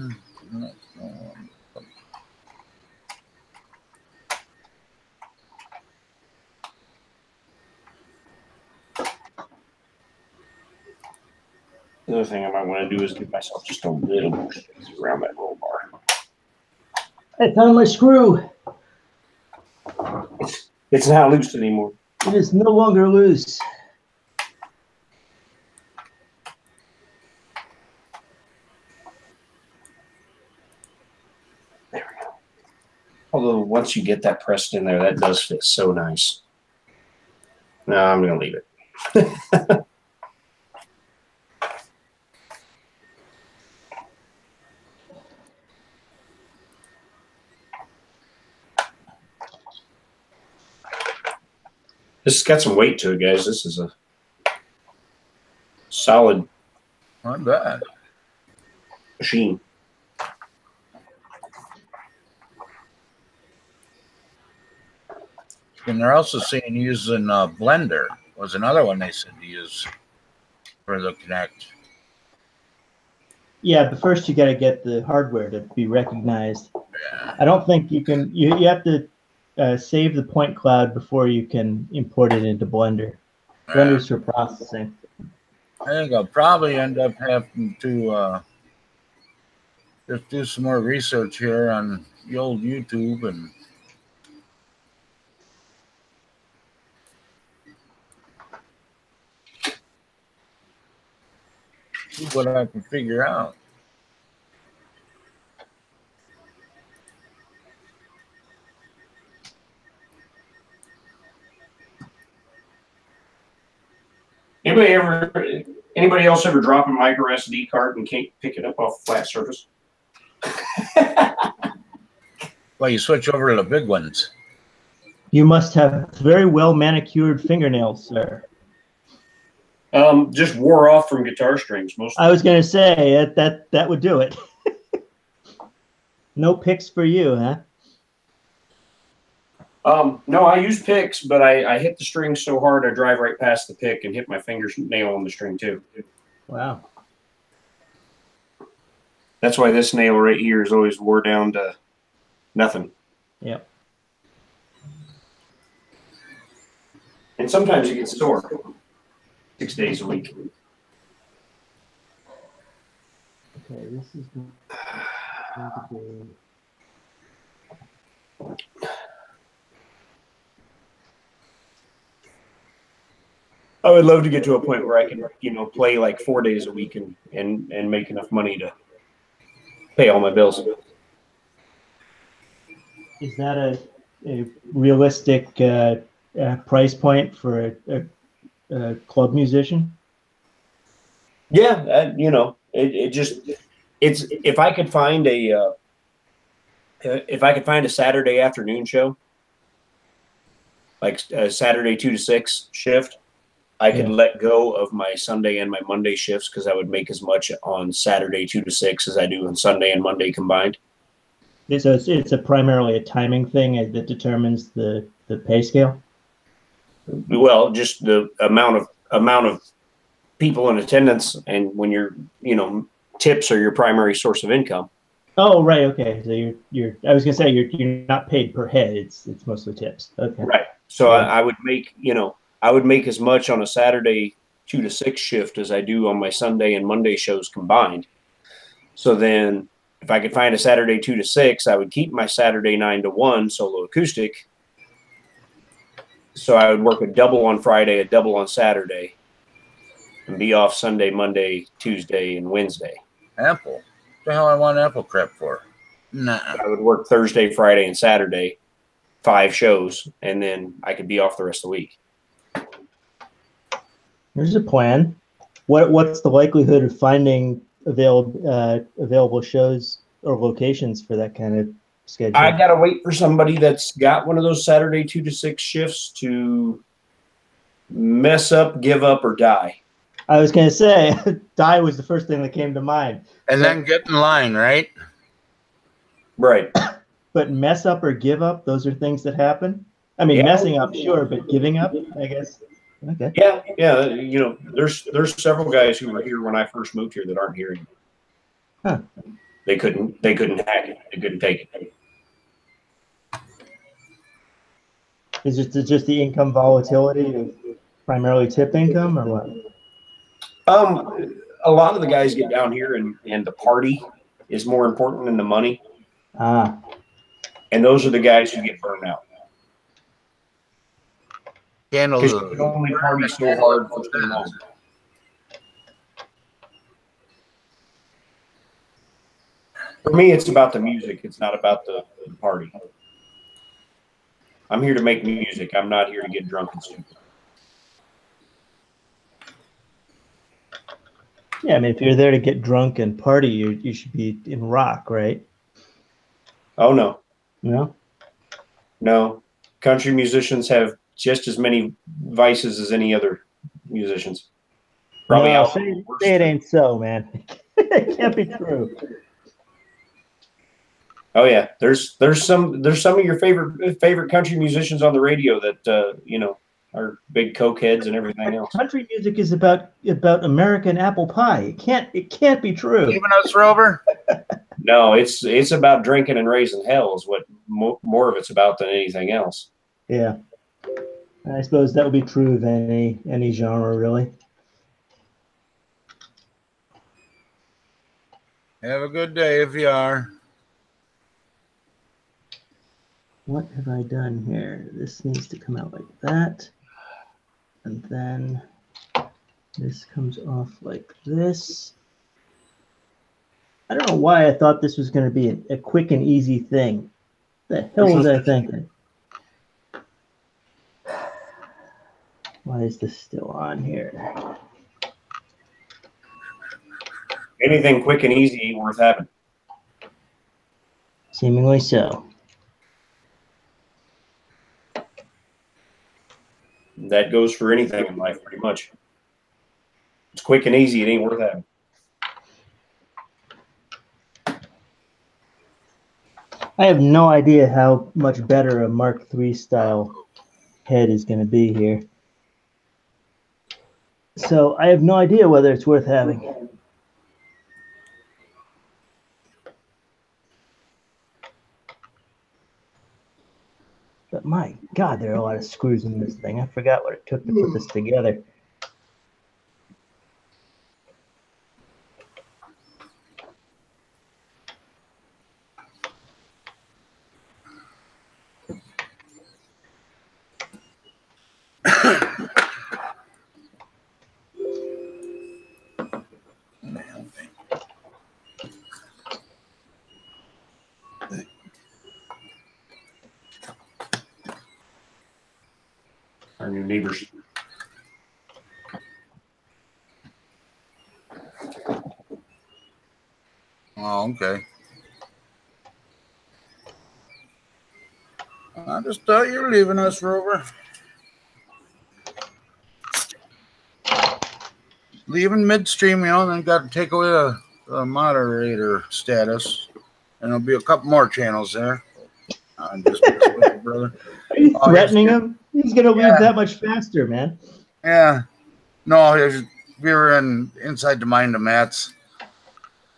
The other thing I might want to do is give myself just a little more space around that roll bar. I found my screw. It's not loose anymore. It is no longer loose. There we go. Although once you get that pressed in there, that does fit so nice. No, I'm going to leave it. This has got some weight to it, guys. This is a solid not bad machine. And they're also saying using Blender was another one they said to use for the Kinect. Yeah, but first you got to get the hardware to be recognized. Yeah. I don't think you can. You have to save the point cloud before you can import it into Blender. Blender's for processing. I think I'll probably end up having to just do some more research here on the old YouTube and see what I can figure out. Anybody else ever drop a micro SD card and can't pick it up off a flat surface? Well, you switch over to the big ones. You must have very well manicured fingernails, sir. Just wore off from guitar strings. I was going to say that would do it. No picks for you, huh? No, I use picks, but I hit the string so hard I drive right past the pick and hit my fingernail on the string too. Wow. That's why this nail right here is always wore down to nothing. Yep. And sometimes it gets sore. 6 days a week. Okay, this is going to be. I would love to get to a point where I can, play like 4 days a week and make enough money to pay all my bills. Is that a realistic price point for a club musician? Yeah, it's if I could find a Saturday afternoon show, like a Saturday 2 to 6 shift, I could let go of my Sunday and my Monday shifts because I would make as much on Saturday 2 to 6 as I do on Sunday and Monday combined. So it's primarily a timing thing that determines the pay scale. Well, just the amount of people in attendance, and when tips are your primary source of income. Oh, right. Okay. So you're. I was gonna say you're not paid per head. It's mostly tips. Okay. Right. So I would make as much on a Saturday 2 to 6 shift as I do on my Sunday and Monday shows combined. So then, if I could find a Saturday 2 to 6, I would keep my Saturday 9 to 1 solo acoustic. So I would work a double on Friday, a double on Saturday, and be off Sunday, Monday, Tuesday, and Wednesday. Apple. What the hell I want Apple crap for? Nah. I would work Thursday, Friday, and Saturday, 5 shows, and then I could be off the rest of the week. There's a plan. What's the likelihood of finding available shows or locations for that kind of schedule? I gotta wait for somebody that's got one of those Saturday 2 to 6 shifts to mess up, give up, or die. I was gonna say, die was the first thing that came to mind. And then get in line, right? Right. But mess up or give up, those are things that happen. I mean, messing up, sure, but giving up, I guess. Okay. Yeah. There's several guys who were here when I first moved here that aren't here anymore. Huh. They couldn't hack it. They couldn't take it. Is it just the income volatility of primarily tip income, or what? A lot of the guys get down here and the party is more important than the money. Ah. And those are the guys who get burned out. Candles. Because you can only party so hard for so long. For me, it's about the music. It's not about the party. I'm here to make music. I'm not here to get drunk and stupid. Yeah, I mean, if you're there to get drunk and party, you should be in rock, right? Oh, no. No? No. Country musicians have just as many vices as any other musicians. Probably no, say it ain't so, man. It can't be true. Oh yeah, there's some of your favorite country musicians on the radio that are big coke heads and everything else. Country music is about American apple pie. It can't be true. Even us, Rover? No, it's about drinking and raising hell is what more of it's about than anything else. Yeah, I suppose that would be true of any genre, really. Have a good day if you are. What have I done here? This needs to come out like that. And then this comes off like this. I don't know why I thought this was going to be a quick and easy thing. The hell was I thinking? Why is this still on here? Anything quick and easy ain't worth having. Seemingly so. That goes for anything in life, pretty much. It's quick and easy. It ain't worth having. I have no idea how much better a Mark III style head is going to be here. So I have no idea whether it's worth having. But my God, there are a lot of screws in this thing. I forgot what it took to put this together. Beavers. Oh, okay. I just thought you were leaving us, Rover. Leaving midstream, you know, then got to take away the moderator status. And there'll be a couple more channels there. I'm just messing with you, brother. Are you Oh, threatening him? He's gonna leave Yeah. that much faster, man. Yeah. No, we were inside the mind of Matt's,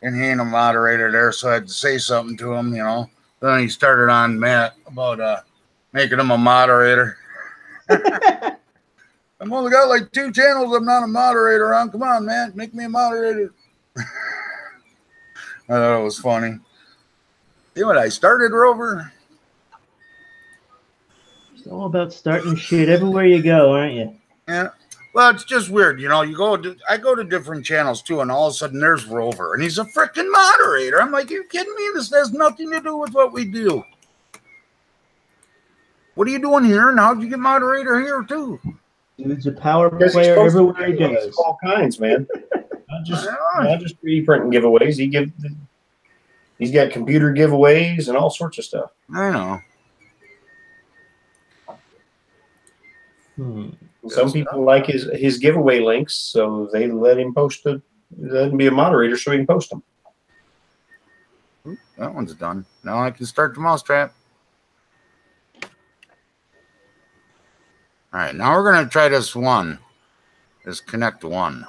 and he ain't a moderator there, so I had to say something to him, you know. Then he started on Matt about making him a moderator. I've only got like 2 channels I'm not a moderator on. Come on, man, make me a moderator. I thought it was funny. See what I started, Rover? It's all about starting shit everywhere you go, aren't you? Yeah. Well, it's just weird, you know. I go to different channels too, and all of a sudden there's Rover, and he's a freaking moderator. I'm like, you kidding me? This has nothing to do with what we do. What are you doing here? And how'd you get moderator here too? Dude's a power Because he's player supposed to everywhere he give giveaways of goes. all kinds, man. Not just 3D printing giveaways. He's got computer giveaways and all sorts of stuff. I know. Some people like his giveaway links, so they let him be a moderator so he can post them. That one's done. Now I can start the mousetrap. All right, now we're gonna try this Kinect 1.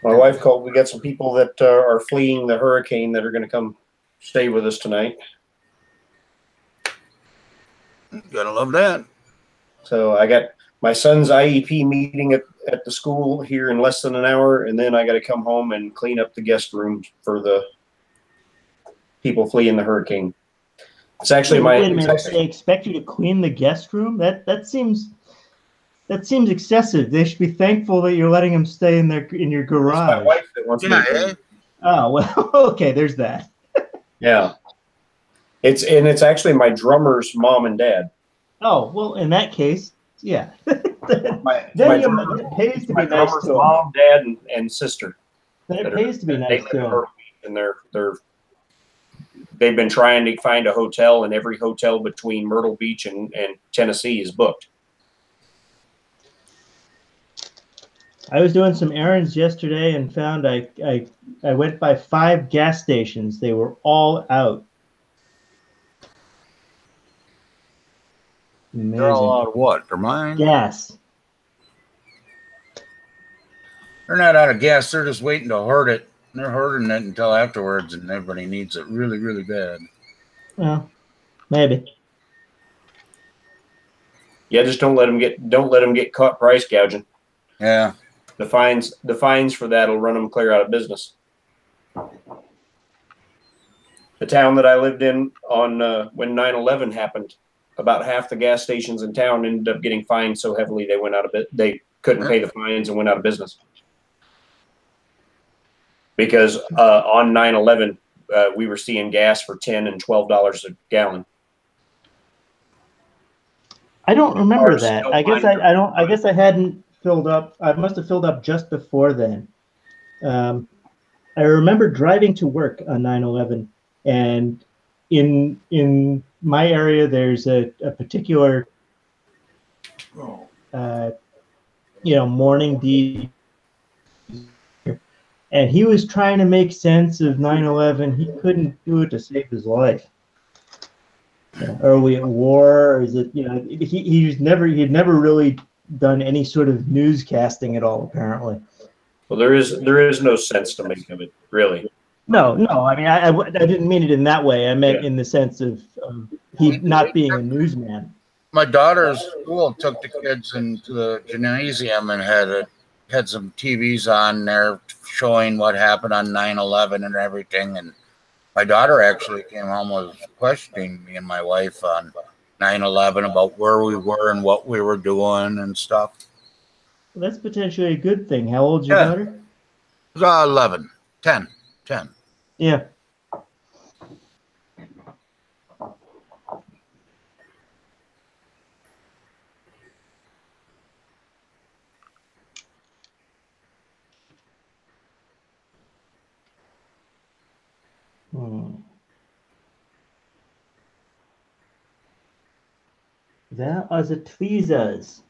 My wife called. We got some people that are fleeing the hurricane that are going to come stay with us tonight. Gotta love that. So I got my son's IEP meeting at the school here in less than an hour, and then I got to come home and clean up the guest room for the people fleeing the hurricane. It's actually Wait a minute. They expect you to clean the guest room? That seems excessive. They should be thankful that you're letting them stay in your garage. my wife that wants me to. Oh well, okay. There's that. Yeah, it's actually my drummer's mom and dad. Oh well, in that case, yeah. My It pays to be nice to them. mom, dad, and sister. Then it pays to be nice to them. And they've been trying to find a hotel, and every hotel between Myrtle Beach and Tennessee is booked. I was doing some errands yesterday and found I went by 5 gas stations. They were all out. Amazing. They're all out of what? They're mine? Gas. They're not out of gas. They're just waiting to hoard it. They're hoarding it until afterwards, and everybody needs it really, really bad. Well, maybe. Yeah, just don't let them get caught price gouging. Yeah. The fines for that will run them clear out of business. The town that I lived in on when 9/11 happened, about half the gas stations in town ended up getting fined so heavily they couldn't pay the fines and went out of business. Because on 9/11 we were seeing gas for $10 and $12 a gallon. I don't remember that. I guess I don't. I guess I hadn't filled up. I must have filled up just before then. I remember driving to work on 9/11, and in my area there's a particular morning DJ, and he was trying to make sense of 9/11. He couldn't do it to save his life. Are we at war? Or is it, he'd never really done any sort of newscasting at all, apparently. Well, there is no sense to make of it, really. No. I mean, I didn't mean it in that way. I meant in the sense of he not being a newsman. My daughter's school took the kids into the gymnasium and had some TVs on there showing what happened on 9/11 and everything. And my daughter actually came home was questioning me and my wife on 9/11 about where we were and what we were doing and stuff. Well, that's potentially a good thing. How old's your daughter? It was 11, 10. Yeah. That was a tweezers.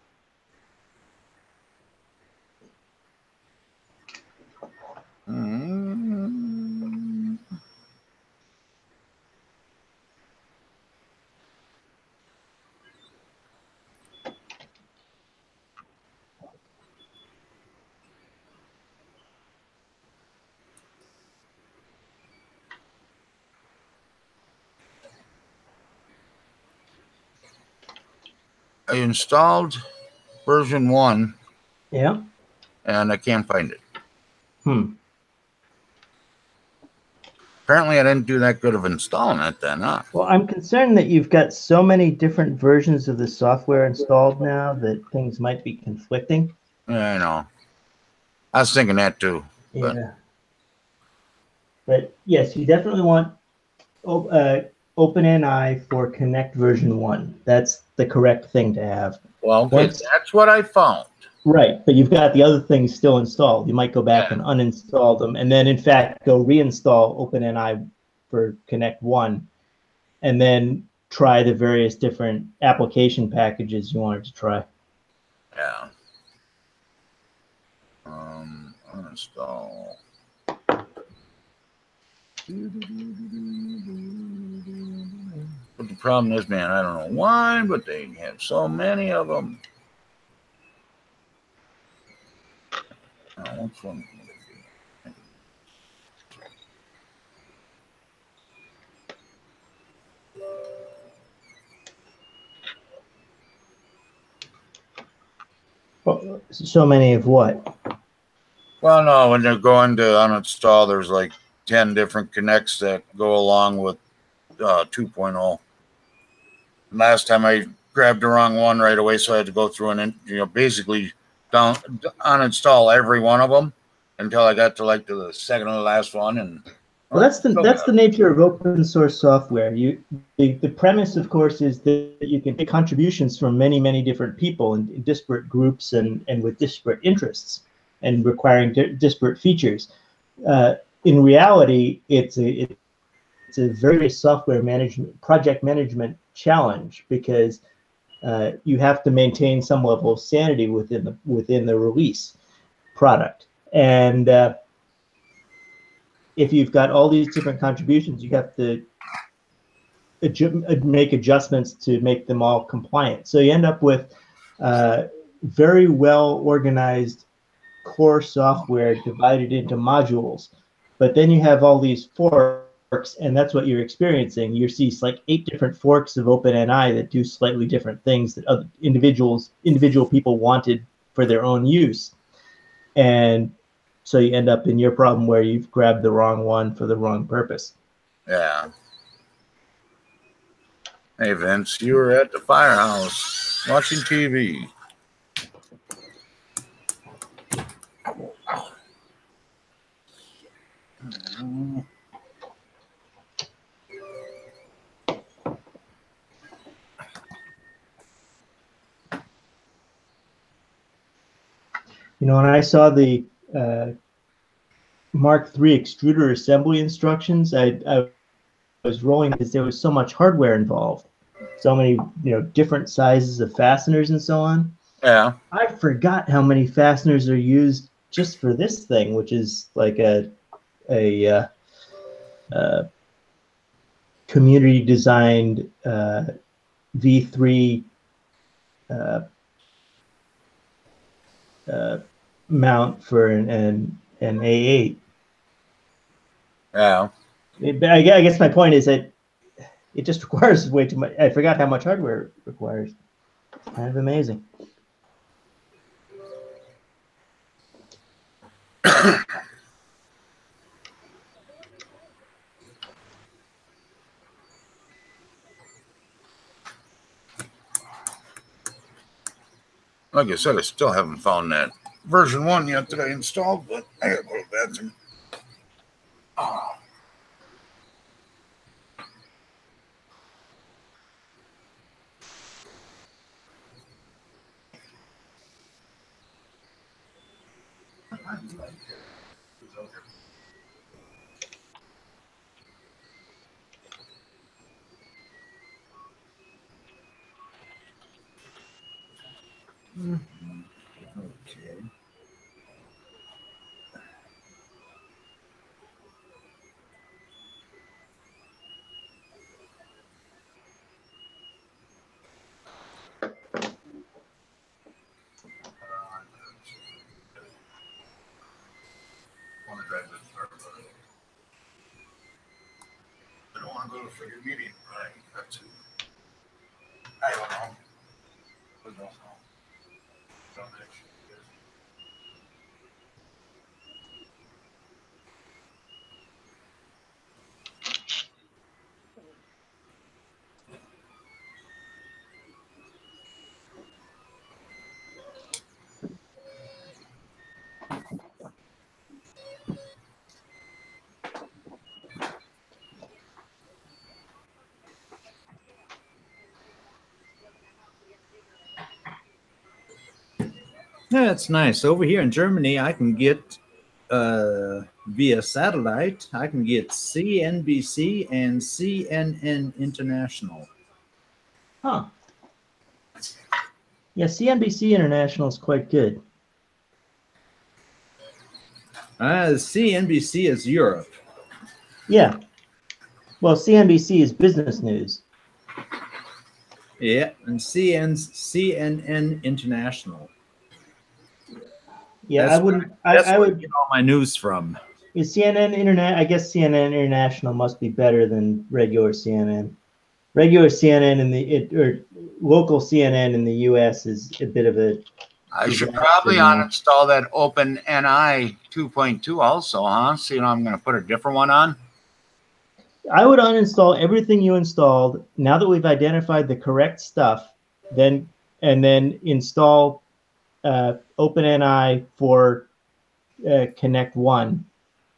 Mm. I installed version 1 Yeah. and I can't find it. Apparently I didn't do that good of installing it then, huh? Well, I'm concerned that you've got so many different versions of the software installed now that things might be conflicting. Yeah, I know. I was thinking that too. Yeah. But yes, you definitely want OpenNI for Kinect version 1. That's the correct thing to have. Well, okay, that's what I found. Right, but you've got the other things still installed. You might go back and uninstall them, and then in fact go reinstall OpenNI for Kinect 1, and then try the various different application packages you wanted to try. Yeah. Uninstall. But the problem is, man, I don't know why, but they have so many of them. Oh, which one? So many of what? Well, no, when they're going to uninstall, there's like 10 different connects that go along with 2.0. Last time I grabbed the wrong one right away, so I had to go through and basically uninstall every one of them until I got to like the second to the last one. And well, that's the nature of open source software. The premise, of course, is that you can take contributions from many different people in disparate groups and with disparate interests and requiring disparate features. In reality, it's a very software management project management challenge because you have to maintain some level of sanity within the release product. And if you've got all these different contributions, you have to make adjustments to make them all compliant. So you end up with very well organized core software divided into modules. But then you have all these forks, and that's what you're experiencing. You see like 8 different forks of OpenNI that do slightly different things that other individual people wanted for their own use. And so you end up in your problem where you've grabbed the wrong one for the wrong purpose. Yeah. Hey, Vince, you were at the firehouse watching TV. You know, when I saw the Mark III extruder assembly instructions, I was rolling because there was so much hardware involved, so many different sizes of fasteners and so on. Yeah. I forgot how many fasteners are used just for this thing, which is like a community designed V3 mount for an A8. Yeah. I guess my point is that it just requires way too much. I forgot how much hardware it requires. It's kind of amazing. Like I said, I still haven't found that version 1 yet that I installed, but I gotta go to the bathroom. Oh. want to drive this car, but I don't want to go to a freaking meeting. Right, that's it. I don't know. Who knows now? Don't actually. Yeah, it's nice. Over here in Germany, I can get via satellite. I can get CNBC and CNN International. Huh. Yeah, CNBC International is quite good. CNBC is Europe. Yeah. Well, CNBC is business news. Yeah, and CNN International. Yeah, That's I wouldn't. That's I where I would. get all my news from. Is CNN Internet? I guess CNN International must be better than regular CNN. Regular CNN or local CNN in the U.S. is a bit of a. I should probably uninstall that OpenNI 2.2 also, huh? So, I'm going to put a different one on. I would uninstall everything you installed. Now that we've identified the correct stuff, then install OpenNI for Kinect 1,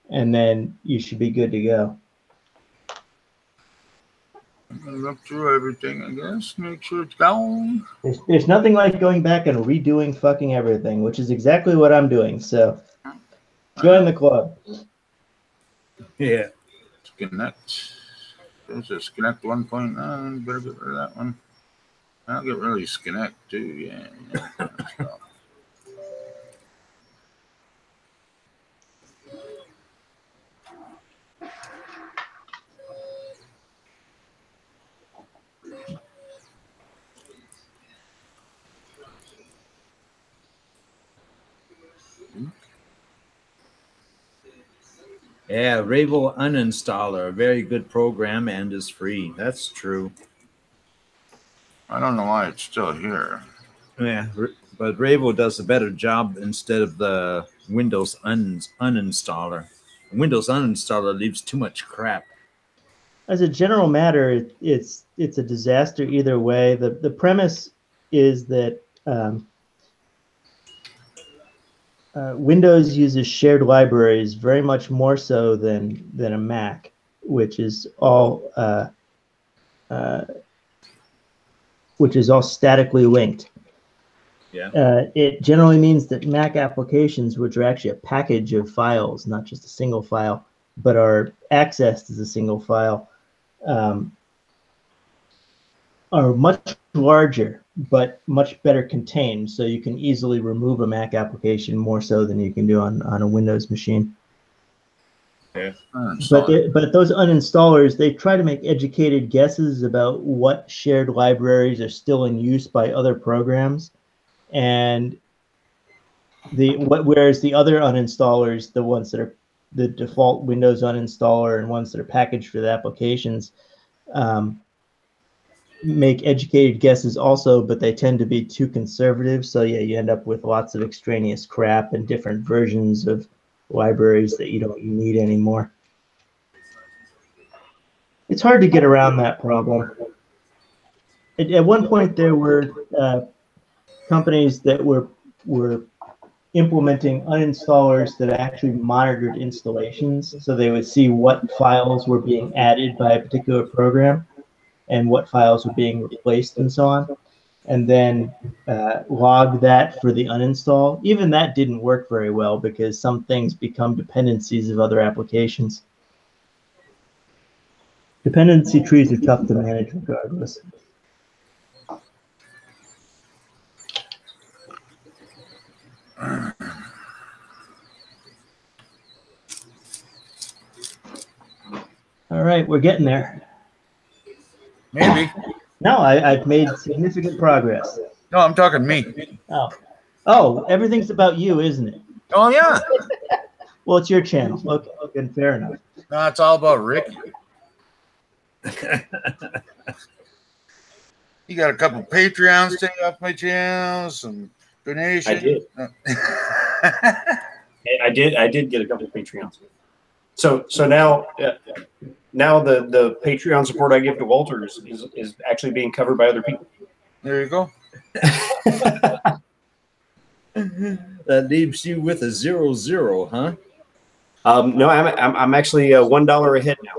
and then you should be good to go. I'm going to look through everything, I guess. Make sure it's gone. There's nothing like going back and redoing fucking everything, which is exactly what I'm doing. So join the club. Yeah. Kinect. There's this Kinect 1.9. Better get rid of that one. I'll get rid of these Kinect too. Yeah. Yeah, Ravo Uninstaller, a very good program and is free. That's true. I don't know why it's still here. Yeah, but Ravo does a better job instead of the Windows Uninstaller. Windows Uninstaller leaves too much crap. As a general matter, it's a disaster either way. The premise is that Windows uses shared libraries very much more so than a Mac, which is all statically linked. Yeah. It generally means that Mac applications, which are actually a package of files, not just a single file, but are accessed as a single file, are much larger but much better contained, so you can easily remove a Mac application more so than you can do on a Windows machine. Yeah. But those uninstallers, they try to make educated guesses about what shared libraries are still in use by other programs, and whereas the other uninstallers, the ones that are the default Windows uninstaller and ones that are packaged for the applications, make educated guesses also, but they tend to be too conservative. So yeah, you end up with lots of extraneous crap and different versions of libraries that you don't need anymore. It's hard to get around that problem. At one point, there were companies that were implementing uninstallers that actually monitored installations, so they would see what files were being added by a particular program and what files were being replaced and so on, and then log that for the uninstall. Even that didn't work very well because some things become dependencies of other applications. Dependency trees are tough to manage regardless. All right, we're getting there. Maybe. No, I've made significant progress. No, I'm talking me. Oh, everything's about you, isn't it? Oh, yeah. Well, it's your channel. Okay, okay, fair enough. No, it's all about Ricky. You got a couple Patreons taking off my channel, some donations. I did. I did get a couple of Patreons. So now the Patreon support I give to Walter is actually being covered by other people. There you go. That leaves you with a 0-0, huh? No, I'm actually $1 ahead now.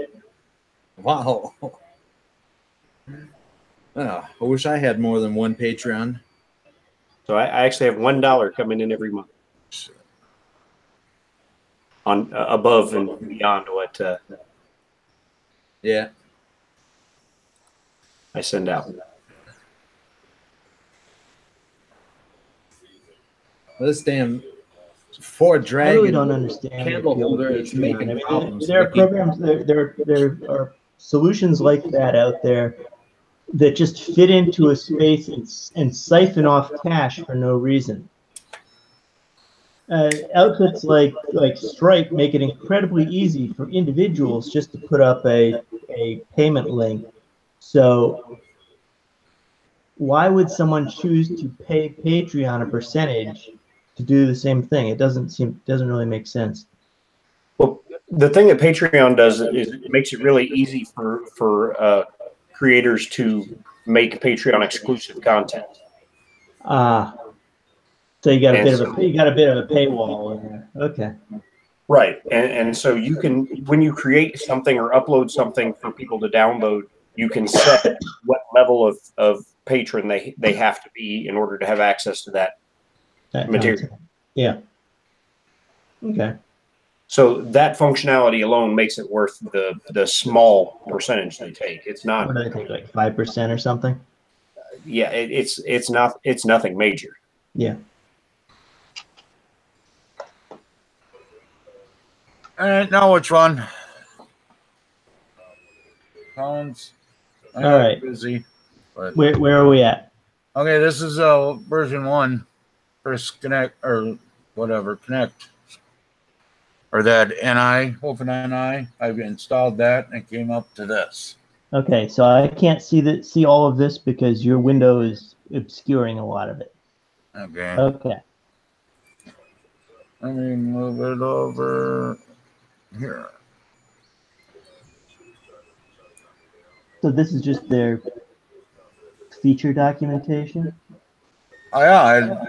Wow. Oh, I wish I had more than one Patreon. So I actually have $1 coming in every month, on above and beyond what Yeah. I send out. This damn Ford I Dragon really don't understand the candle appeal of holder is Patreon. making I mean, problems. there are Ricky. programs, there are solutions like that out there that just fit into a space and siphon off cash for no reason. Outfits like Stripe make it incredibly easy for individuals just to put up a payment link. So why would someone choose to pay Patreon a percentage to do the same thing? It doesn't really make sense. Well, the thing that Patreon does is it makes it really easy for creators to make Patreon exclusive content. So you got a And bit so- of a paywall in there. Okay. Right, and so you can, when you create something or upload something for people to download, you can set what level of patron they have to be in order to have access to that material. Content. Yeah. Okay. So that functionality alone makes it worth the small percentage they take. It's not. What do they take, like 5% or something? Yeah, it's nothing major. Yeah. All right, now which one? Phones. I know All I'm right. busy. But Where are we at? okay, this is version 1. First Connect or whatever Connect or that NI Open NI. I've installed that and it came up to this. Okay, so I can't see all of this because your window is obscuring a lot of it. Okay. Okay. Let me move it over here. So this is just their feature documentation? Oh yeah,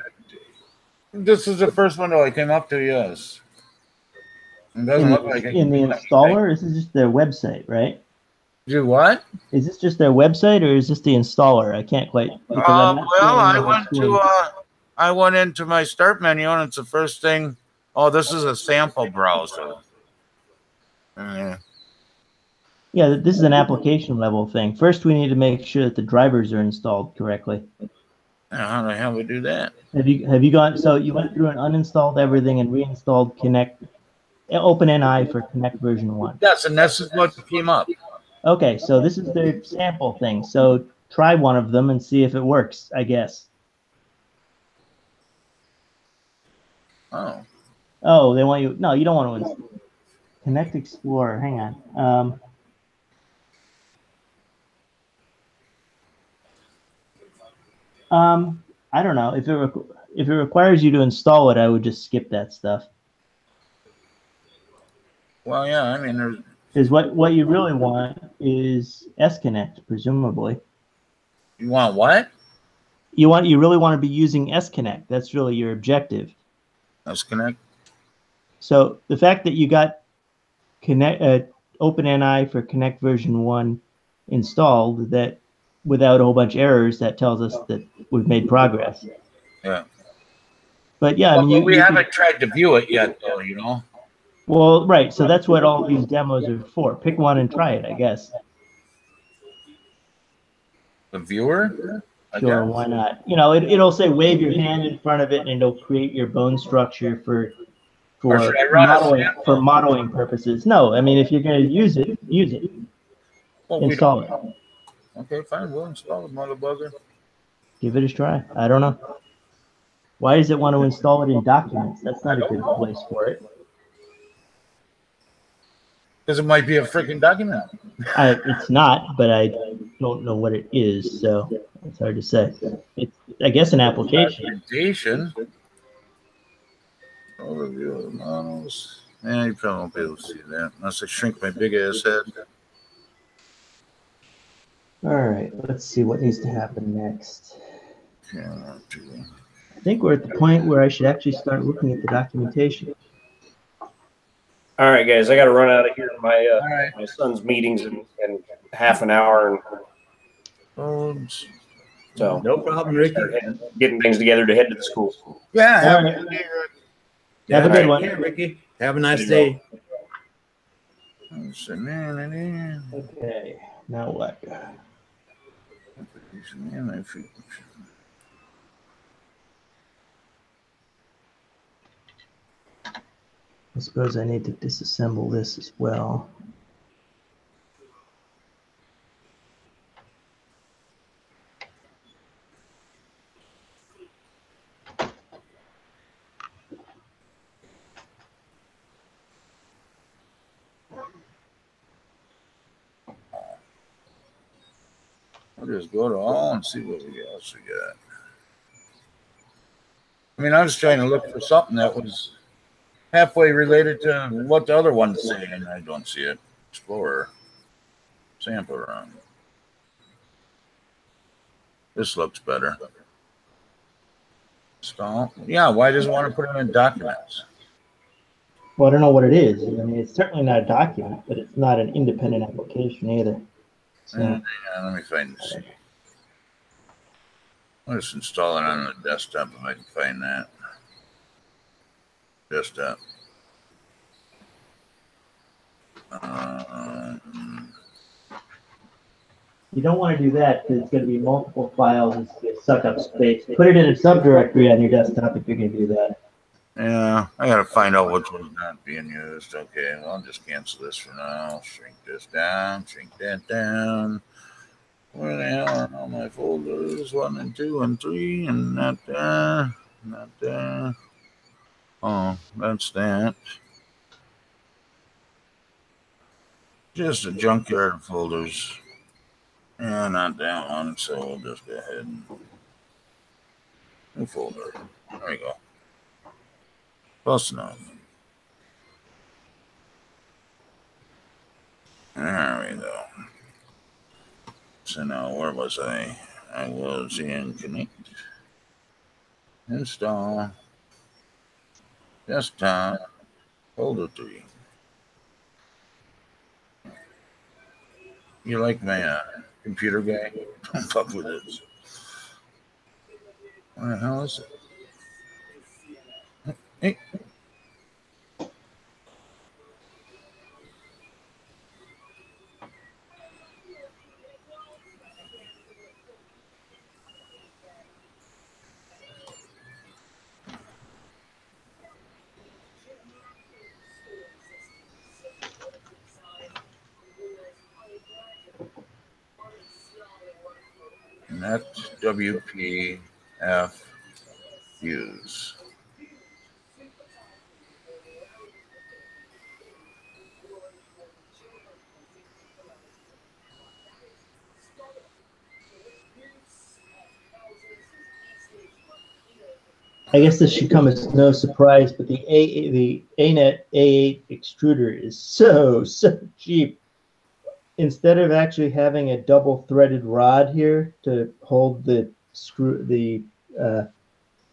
this is the first window I came up to. Yes. It doesn't look like it In the installer, this is just their website, right? Do what? Is this just their website or is this the installer? I can't quite. Because I'm not Well, I went into my start menu and it's the first thing. Oh, this is a sample browser. Yeah, this is an application level thing. First, we need to make sure that the drivers are installed correctly. How the hell we do that? Have you gone? So you went through and uninstalled everything and reinstalled Kinect, OpenNI for Kinect version 1. Yes, and this is what came up. Okay, so this is their sample thing. So try one of them and see if it works, I guess. Oh. Oh, they want you. No, you don't want to install Kinect Explorer. Hang on. I don't know if it requires you to install it. I would just skip that stuff. Well, yeah. I mean, there's. Because what you really want is S-Connect, presumably. You want what? You really want to be using S-Connect. That's really your objective. S-Connect. So the fact that you got OpenNI for Kinect version 1 installed, that without a whole bunch of errors, that tells us that we've made progress. Yeah. But yeah, well, I mean, we haven't tried to view it yet, though. You know. Well, right. So that's what all these demos are for. Pick one and try it, I guess. The viewer? Sure, why not? You know, it'll say wave your hand in front of it, and it'll create your bone structure for modeling purposes. No, I mean, if you're going to use it, use it. Well, install it. Okay, fine. We'll install it, motherfucker. Give it a try. I don't know. Why does it want to install it in documents? That's not a good place for it. Because it might be a freaking document. It's not, but I don't know what it is, so it's hard to say. It's, I guess, an application. Documentation. Overview of the models. Yeah, you probably won't be able to see that unless I shrink my big ass head. All right, let's see what needs to happen next. Camera 2. I think we're at the point where I should actually start looking at the documentation. All right, guys, I got to run out of here. My All right. my son's meetings in half an hour, and Phones. so No problem, Ricky. start getting things together to head to the school. Yeah, have All a right. good day, Rick. Have a good one. Yeah, Ricky. Have a nice You day. Okay, now what? I suppose I need to disassemble this as well. I'll just go to all and see what else we got. I mean, I was trying to look for something that was halfway related to what the other one's saying, and I don't see it. Explorer. Sample run. This looks better. Install. Yeah, why does it want to put it in documents? Well, I don't know what it is. I mean, it's certainly not a document, but it's not an independent application either. So, Hang on, let me find this. I'll just install it on the desktop if I can find that. Desktop. you don't want to do that because it's going to be multiple files and it's going to suck up space. Put it in a subdirectory on your desktop if you're going to do that. Yeah, I gotta find out which one's not being used. Okay, well, I'll just cancel this for now. Shrink this down, shrink that down. Where the hell are all my folders? 1 and 2 and 3, and not there, not there. Oh, that's that. Just a junkyard of folders. Yeah, not that one, so we'll just go ahead and new folder. There we go. Close enough. There we go. So now, where was I? I was in Kinect. Install. Desktop. Folder 3. You like my computer guy? Don't fuck with this. What the hell is it? Hey. Connect WPF use. I guess this should come as no surprise, but the ANET A8 extruder is so cheap. Instead of actually having a double threaded rod here to hold the screw, to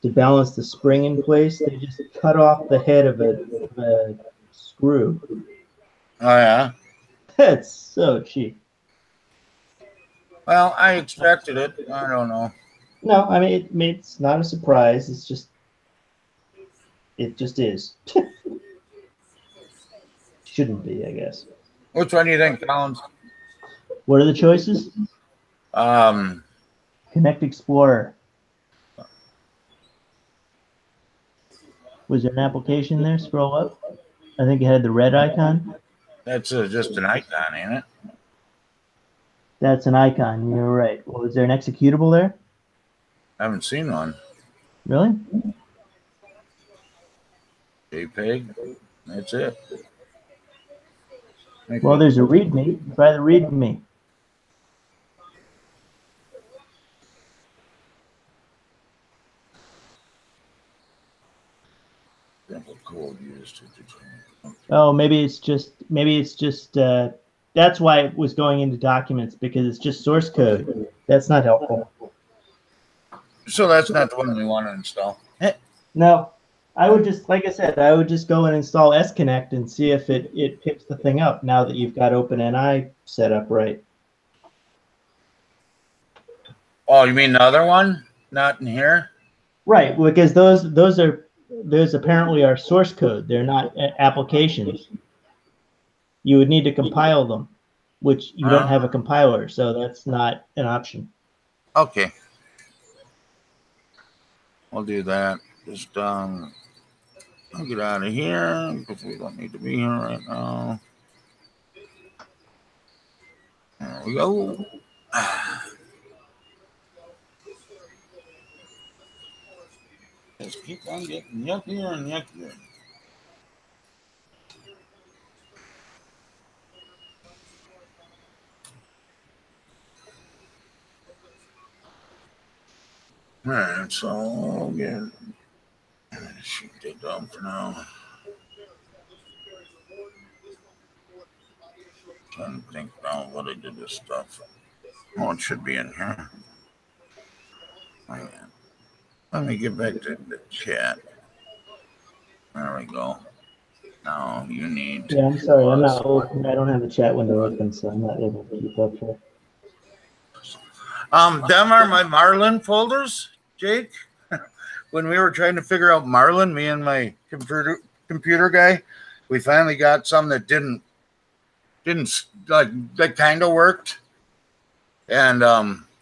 balance the spring in place, they just cut off the head of a screw. Oh, yeah? That's so cheap. Well, I expected it. I don't know. No, I mean, it's not a surprise. It's just, it just is. Shouldn't be, I guess. Which one do you think, Collins? What are the choices? Kinect Explorer. Was there an application there? Scroll up. I think it had the red icon. That's just an icon, ain't it? That's an icon. You're right. Well, is there an executable there? I haven't seen one. Really? JPEG. That's it. Well, there's a README. Try the README. Oh, maybe it's just that's why it was going into documents, because it's just source code. That's not helpful. So that's not the one we want to install. No, I would just, like I said, I would just go and install Kinect and see if it picks the thing up now that you've got OpenNI set up right. Oh, you mean the other one? Not in here? Right, because those apparently are source code. They're not applications. You would need to compile them, which you don't have a compiler, so that's not an option. Okay. We'll do that. Just I'll get out of here because we don't need to be here right now. There we go. Just keep on getting yuckier and yuckier. All right, so I'll get shoot that down for now. Trying to think now what I did this stuff. Oh, it should be in here. Let me get back to the chat. There we go. Now you need. Yeah, I'm sorry, I'm not open. I don't have the chat window open, so I'm not able to keep up here. Them are my Marlin folders, Jake. When we were trying to figure out Marlin, me and my computer guy, we finally got some that didn't like that kind of worked, and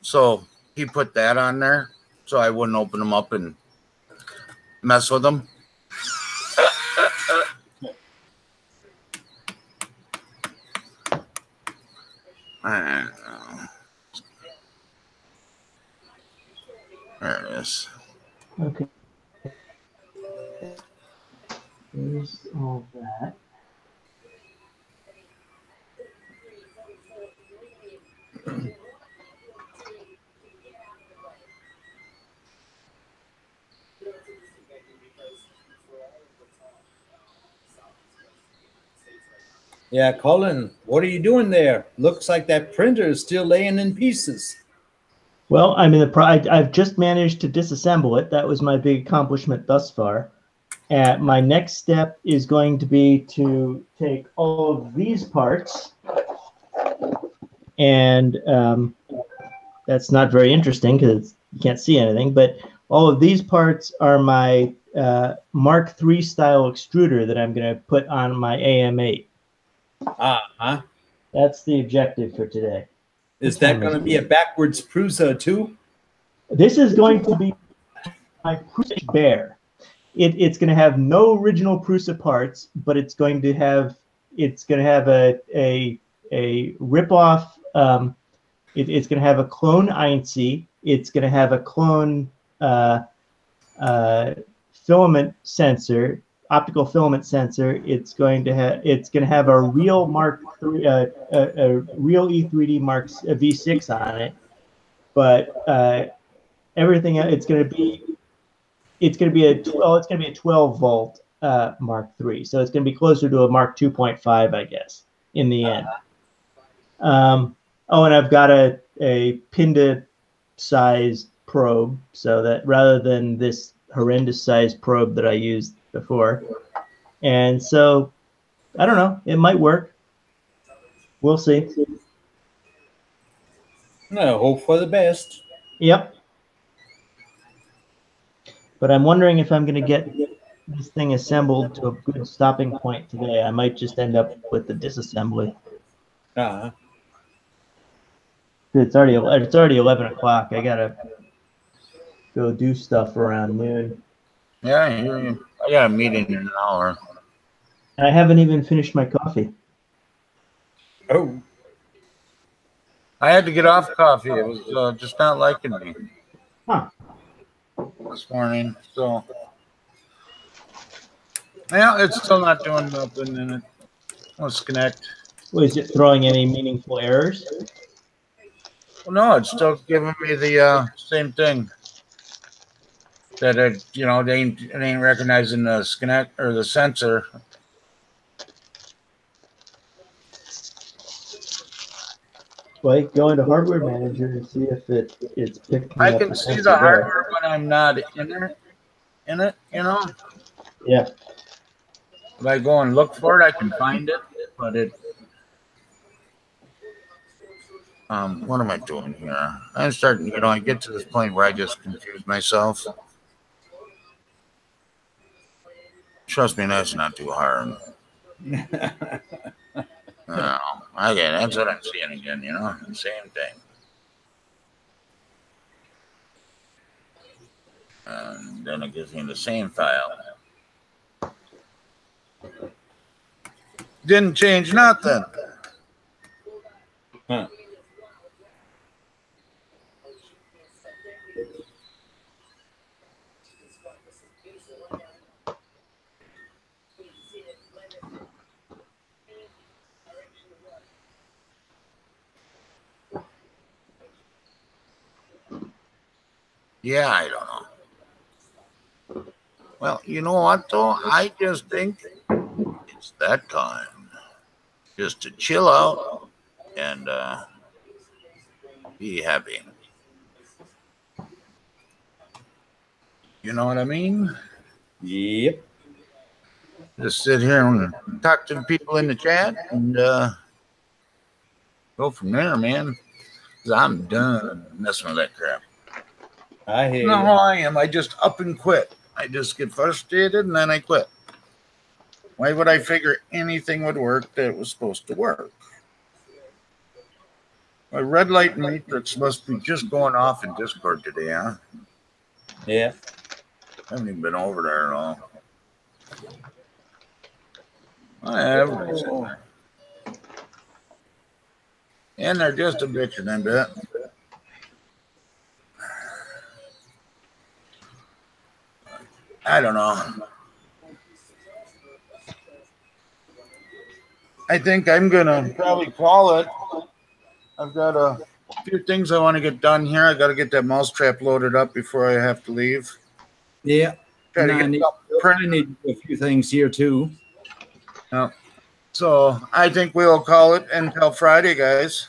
so he put that on there so I wouldn't open them up and mess with them. I don't know. There it is. Okay. There's all that. Yeah, Colin, what are you doing there? Looks like that printer is still laying in pieces. Well, I'm in the I've just managed to disassemble it. That was my big accomplishment thus far. My next step is going to be to take all of these parts, and that's not very interesting because you can't see anything, but all of these parts are my Mark III style extruder that I'm going to put on my AM8. Uh-huh. That's the objective for today. Is that going to be a backwards Prusa too? This is going to be my Prusa Bear. It's going to have no original Prusa parts, but it's going to have a ripoff. It's going to have a clone EINC. It's going to have a clone filament sensor, optical filament sensor. It's going to have a real Mark III, a real E3D Mark V6 on it, but everything it's going to be a 12 volt Mark III, so it's going to be closer to a Mark 2.5, I guess, in the end. Oh, and I've got a Pinda sized probe, so that rather than this horrendous sized probe that I used before. And so, I don't know, it might work. We'll see. No, hope for the best. Yep. But I'm wondering if I'm going to get this thing assembled to a good stopping point today. I might just end up with the disassembly. Uh-huh. It's already 11 o'clock. I gotta go do stuff around noon. Yeah, I hear you. I got a meeting in an hour. And I haven't even finished my coffee. Oh. I had to get off coffee. It was just not liking me. Huh. This morning. So, yeah, it's still not doing nothing in it. Let's connect. Was it throwing any meaningful errors? Well, no, it's still giving me the same thing. That it ain't recognizing the Kinect or the sensor. Well, go into Hardware Manager and see if it's picking I up can the see sensor the there. hardware when I'm not in it, Yeah. If I go and look for it, I can find it, but it. What am I doing here? I'm starting, I get to this point where I just confuse myself. Trust me, that's not too hard. No, okay, that's what I'm seeing again, same thing. And then it gives me the same file. Didn't change nothing. Huh. Yeah, I don't know. Well, you know what, though? I just think it's that time just to chill out and be happy. You know what I mean? Yep. Just sit here and talk to the people in the chat and go from there, man. 'Cause I'm done messing with that crap. I hear No, you. I am. I just up and quit. I just get frustrated and then I quit. Why would I figure anything would work that was supposed to work? My red light matrix must be just going off in Discord today, huh? Yeah. I haven't even been over there at all. Everybody's in there. And they're just a bitching, I bet. I don't know. I think I'm going to probably call it. I've got a few things I want to get done here. I got to get that mousetrap loaded up before I have to leave. Yeah. Try to And I get need, something I printed. need a few things here too. So I think we'll call it until Friday, guys.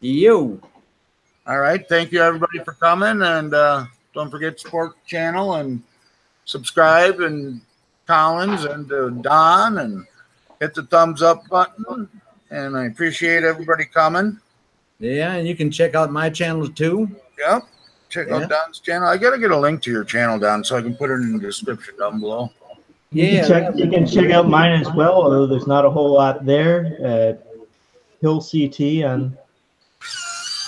Yo. All right. Thank you, everybody, for coming. And don't forget to support the channel and subscribe, and Collins and Don, and hit the thumbs up button. And I appreciate everybody coming. Yeah, and you can check out my channel too. Yep. Check out Don's channel. I got to get a link to your channel, Don, so I can put it in the description down below. You can check out mine as well, although there's not a whole lot there. Hill CT on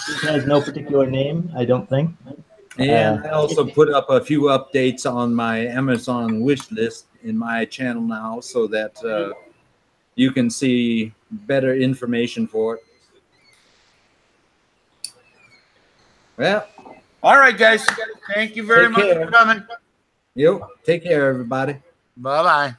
it has no particular name, I don't think. And I also put up a few updates on my Amazon wish list in my channel now, so that you can see better information for it. Well, all right, guys. Thank you very much for coming. Yo, take care, everybody. Bye-bye.